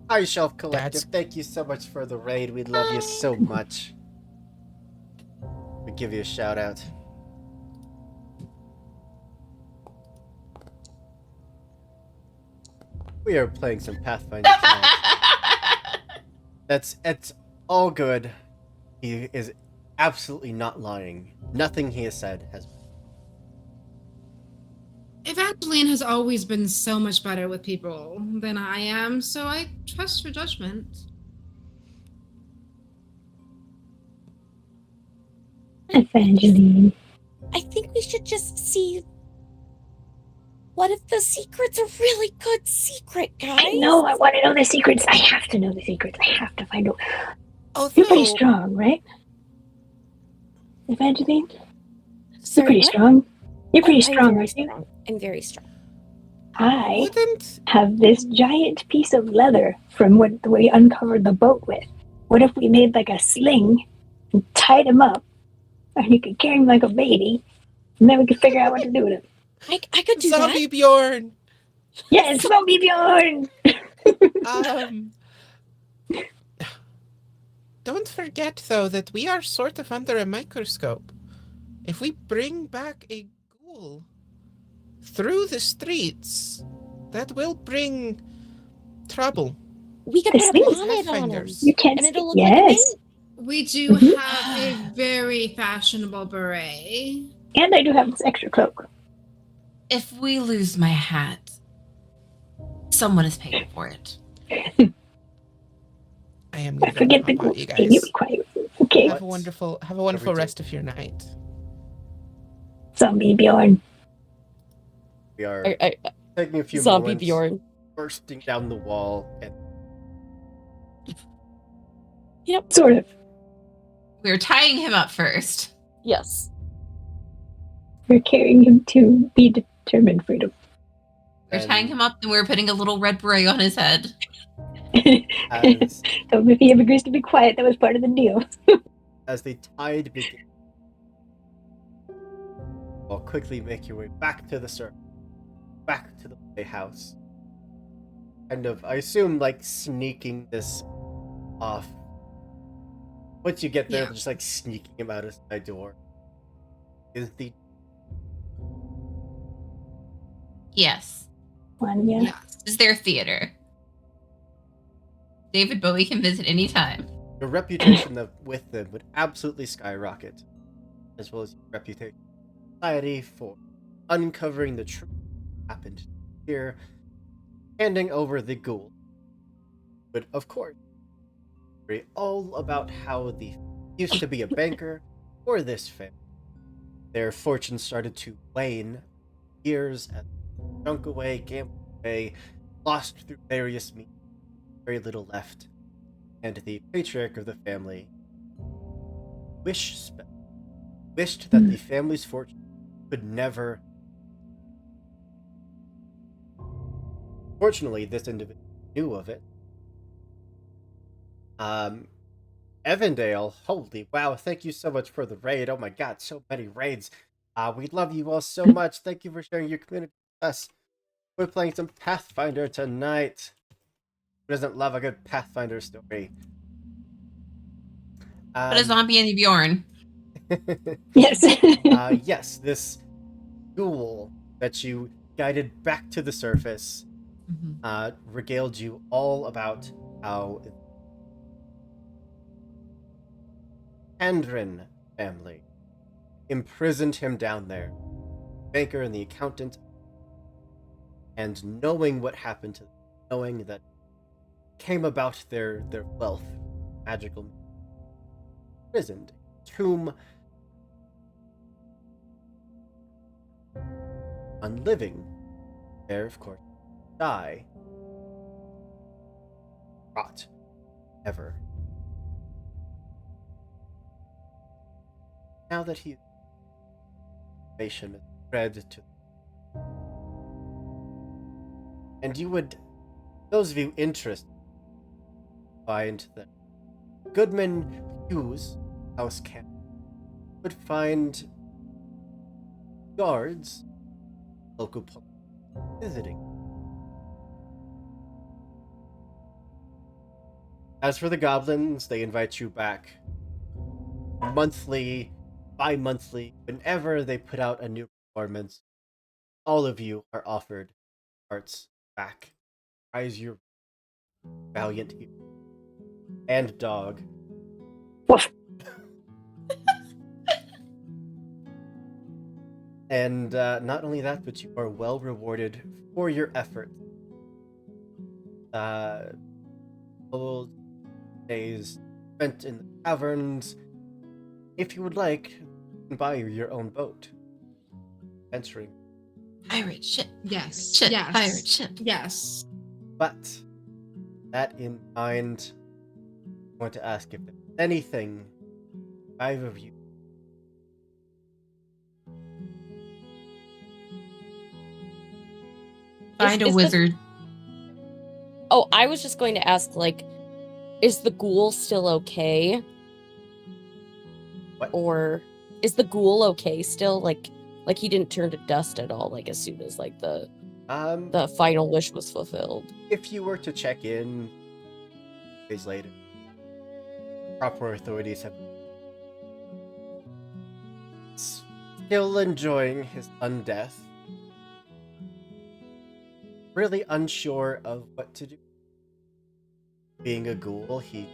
Hi, Shelf Collective.
That's-
Thank you so much for the raid. We love you so much. We give you a shout out. We are playing some Pathfinder tonight. It's all good. He is absolutely not lying. Nothing he has said has.
Evangeline has always been so much better with people than I am, so I trust her judgment.
Evangeline.
I think we should just see What if the secret's a really good secret, guys?
I know, I want to know the secrets. I have to know the secrets. I have to find out.
Although,
You're pretty strong, right? Evangeline?
Sorry,
You're pretty
what?
strong. You're pretty
I'm
strong,
very
aren't you?
strong. I'm very strong.
I
wouldn't
have this giant piece of leather from what we uncovered the boat with. What if we made like a sling and tied him up, and you could carry him like a baby, and then we could figure out what to do with him?
I could do
Zombie Bjorn?
Yes, Zombie Bjorn!
Don't forget, though, that we are sort of under a microscope. If we bring back a ghoul through the streets, that will bring trouble.
that. We could
The
put a
sling's
bonnet on him,
Pathfinders.
You can't
and
see.
it'll look like a
Yes,
mane.
We do
Mhm.
have a very fashionable beret.
and I do have this extra cloak.
If we lose my hat, someone is paying for it.
I am
I
gonna
forget the
hop out, you
thing you
guys.
require. Okay,
Have a wonderful rest of your night.
Zombie Bjorn.
We are
I,
taking a few
Zombie
moments,
Bjorn.
bursting down the wall, and
Yep.
Sort of.
We're tying him up first.
Yes.
We're carrying him to be determined freedom.
We're tying him up and we're putting a little red beret on his head.
as
So if he ever agrees to be quiet, that was part of the deal.
as the tide begins, I'll quickly make your way back to the surface, back to the playhouse. Kind of, I assume, like sneaking this off. Once you get there,
Yeah.
just like sneaking him out of the door. Is the
Yes.
One, yeah.
Yes.
This is their theater. David Bowie can visit anytime.
your reputation with them would absolutely skyrocket, as well as your reputation in society for uncovering the truth that happened here, handing over the ghoul. But of course, story all about how the used to be a banker for this family. Their fortune started to wane years as they drunk away, gambled away, lost through various means, very little left. And the patriarch of the family wished that the family's fortune could never. Fortunately, this individual knew of it. Evandale, holy wow, thank you so much for the raid. Oh my god, so many raids. We love you all so much. Thank you for sharing your community with us. We're playing some Pathfinder tonight. Who doesn't love a good Pathfinder story?
Put a zombie in the Bjorn.
Yes.
Yes, this ghoul that you guided back to the surface regaled you all about how Andrin family imprisoned him down there, banker and the accountant, and knowing what happened to them, knowing that came about their wealth, magical, imprisoned, tomb, unliving, there of course, die, rot, ever. Now that he information is spread to, and you would, those of you interested, find that Goodman Hughes house camp would find guards, local police, visiting. As for the goblins, they invite you back monthly, bi-monthly, whenever they put out a new performance. All of you are offered parts back. Prize your valiant hero and dog.
Woof.
And not only that, but you are well rewarded for your efforts. Old days spent in the caverns. If you would like, you can buy your own boat. Venturing.
Pirate ship.
Yes.
Ship.
Yes.
Pirate ship.
Yes.
But that in mind, I want to ask if there's anything either of you
Find a
is the-
wizard.
Oh, I was just going to ask, like, is the ghoul still okay?
What?
Or is the ghoul okay still? Like he didn't turn to dust at all, like as soon as like the final wish was fulfilled.
if you were to check in days later, proper authorities have still enjoying his undeath, really unsure of what to do. Being a ghoul, he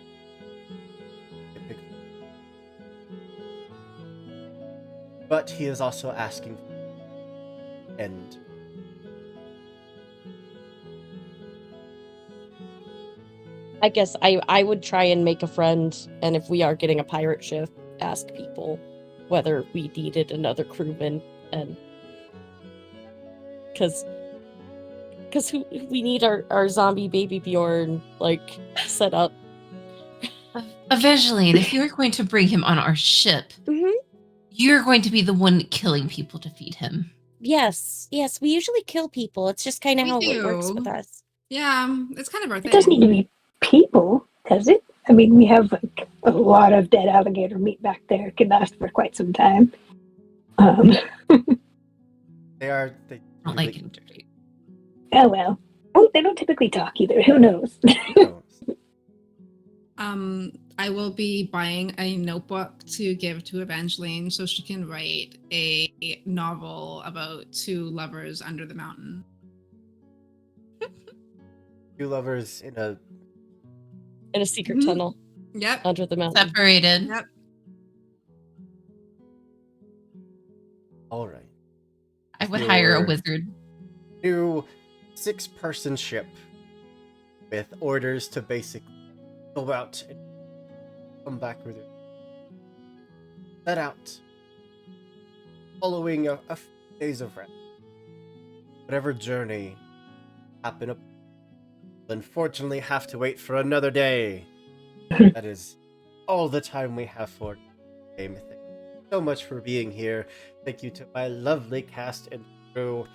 but he is also asking for end.
I guess I would try and make a friend, and if we are getting a pirate ship, ask people whether we needed another crewman, and because we need our zombie baby Bjorn like set up.
Evangeline, if you're going to bring him on our ship,
Mm-hmm.
you're going to be the one killing people to feed him.
Yes, we usually kill people. It's just kind of
We
how it works
do.
with us.
Yeah, it's kind of our
It
thing.
doesn't need to be people, does it? I mean, we have like a lot of dead alligator meat back there. It could last for quite some time.
They
I don't like him dirty.
Oh well. Oh, they don't typically talk either. Who knows?
I will be buying a notebook to give to Evangeline so she can write a novel about two lovers under the mountain.
Two lovers in a
In a secret
Mhm.
tunnel
Yep.
under the mountain.
Separated.
Yep.
all right.
I would hire a
Your
wizard.
new 6-person ship with orders to basically go out and come back with it. Set out, following a few days of rest. Whatever journey happened, will unfortunately have to wait for another day. That is all the time we have for game. Thank you so much for being here. Thank you to my lovely cast and crew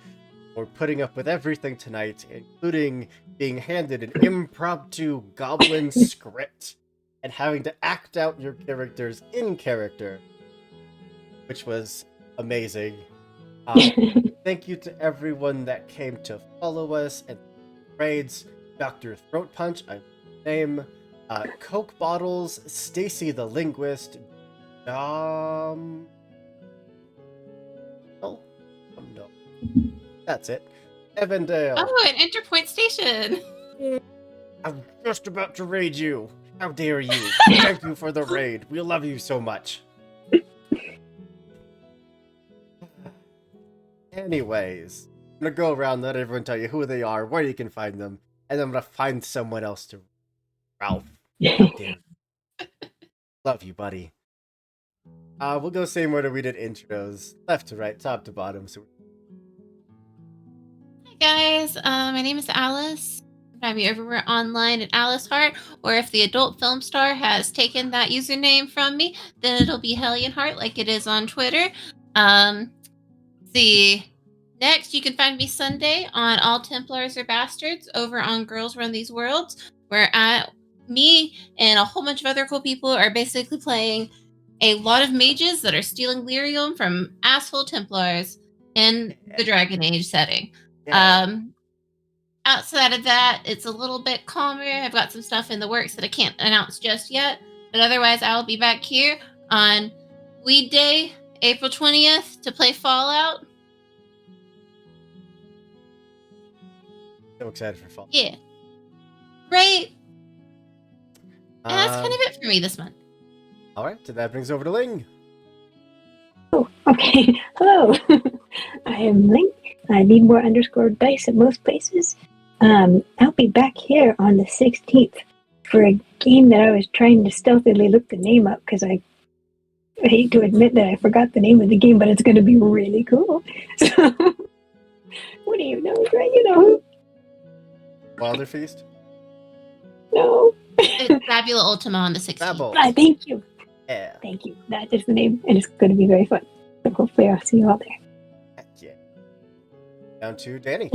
for putting up with everything tonight, including being handed an impromptu goblin script and having to act out your characters in character, which was amazing. Thank you to everyone that came to follow us and raids. Dr. Throat Punch, I name, Coke Bottles, Stacy the Linguist, no, that's it. Evandale.
Oh, an Interpoint station.
I'm just about to raid you. How dare you? Thank you for the raid. We love you so much. Anyways, I'm gonna go around, let everyone tell you who they are, where you can find them, and then I'm gonna find someone else to. Ralph. How dare you. Love you, buddy. We'll go same order we did intros, left to right, top to bottom. So
Hi guys, my name is Alice. Find me everywhere online at Alice Hart, or if the adult film star has taken that username from me, then it'll be Hellion Hart like it is on Twitter. Next, you can find me Sunday on All Templars Are Bastards over on Girls Run These Worlds, where me and a whole bunch of other cool people are basically playing a lot of mages that are stealing lyrium from asshole Templars in the Dragon Age setting.
yeah.
Outside of that, it's a little bit calmer. I've got some stuff in the works that I can't announce just yet, but otherwise I'll be back here on Weed Day, April 20th to play Fallout.
So excited for fall.
Yeah. Right. And that's kind of it for me this month.
Alright, so that brings over to Ling.
Oh, okay. Hello. I am Link. I need more _ dice at most places. I'll be back here on the 16th for a game that I was trying to stealthily look the name up because I hate to admit that I forgot the name of the game, but it's going to be really cool. So What do you know? Do you know?
Wilder Feast?
No.
It's Fabula Ultima on the 16th.
Babble.
Thank you.
Yeah.
Thank you. That is the name, and it's going to be very fun. So hopefully I'll see you all there.
Heck yeah. Down to Danny.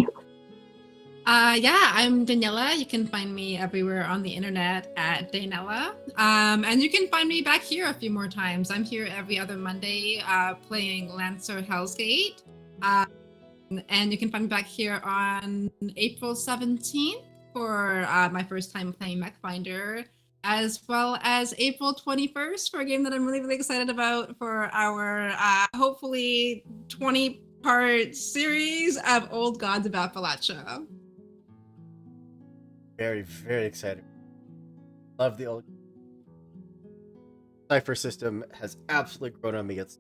Yeah, I'm Daniela. You can find me everywhere on the internet at Daniela. And you can find me back here a few more times. I'm here every other Monday playing Lancer Hellsgate. And you can find me back here on April 17th for my first time playing Pathfinder, as well as April 21st for a game that I'm really, really excited about for our hopefully 20-part series of Old Gods of Appalachia.
Very, very excited. Love the old Cypher system has absolutely grown on me. It's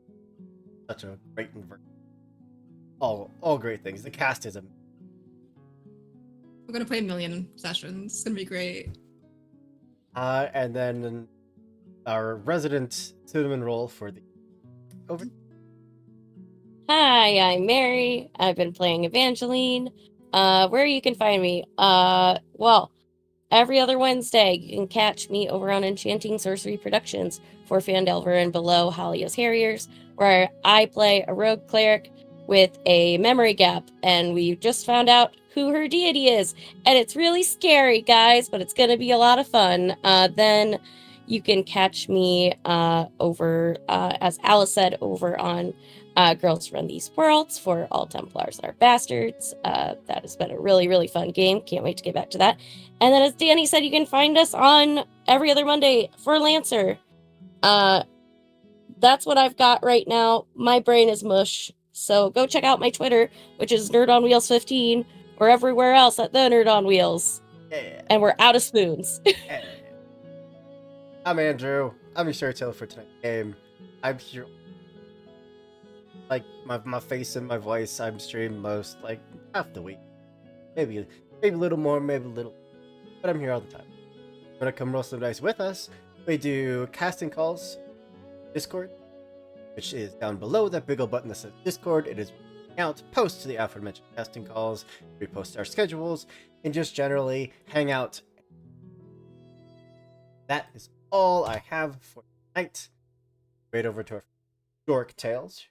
such a great inversion. All great things. The cast is amazing.
We're gonna play a million sessions. It's gonna be great.
And then our resident cinnamon roll for the over.
Hi, I'm Mary. I've been playing Evangeline. Where you can find me? Well, every other Wednesday, you can catch me over on Enchanting Sorcery Productions for Fandelver and Below Halia's Harriers, where I play a rogue cleric with a memory gap, and we just found out who her deity is, and it's really scary, guys, but it's gonna be a lot of fun. Then you can catch me over, as Alice said, over on Girls Run These Worlds for All Templars Are Bastards. That has been a really, really fun game. Can't wait to get back to that. And then, as Danny said, you can find us on every other Monday for Lancer. That's what I've got right now. My brain is mush. So go check out my Twitter, which is Nerd on Wheels 15, or everywhere else at the Nerd on Wheels.
Yeah.
And we're out of spoons.
Yeah. I'm Andrew. I'm your storyteller for tonight's game. I'm here. Like my face and my voice, I'm streaming most like half the week. Maybe a little more, maybe a little, but I'm here all the time. Wanna come roll some dice with us? We do casting calls, Discord, which is down below that big old button that says Discord. It is out, post to the aforementioned casting calls, we post our schedules, and just generally hang out. That is all I have for tonight. Right over to our Dork Tales.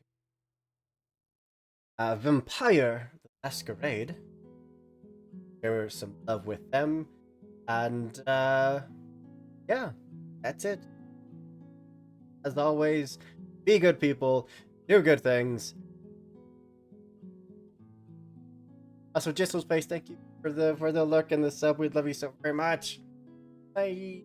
Vampire the Masquerade. Share some love with them. And yeah, that's it. As always, be good people, do good things. Also, Jistle Space, thank you for the look and the sub. We love you so very much. Bye.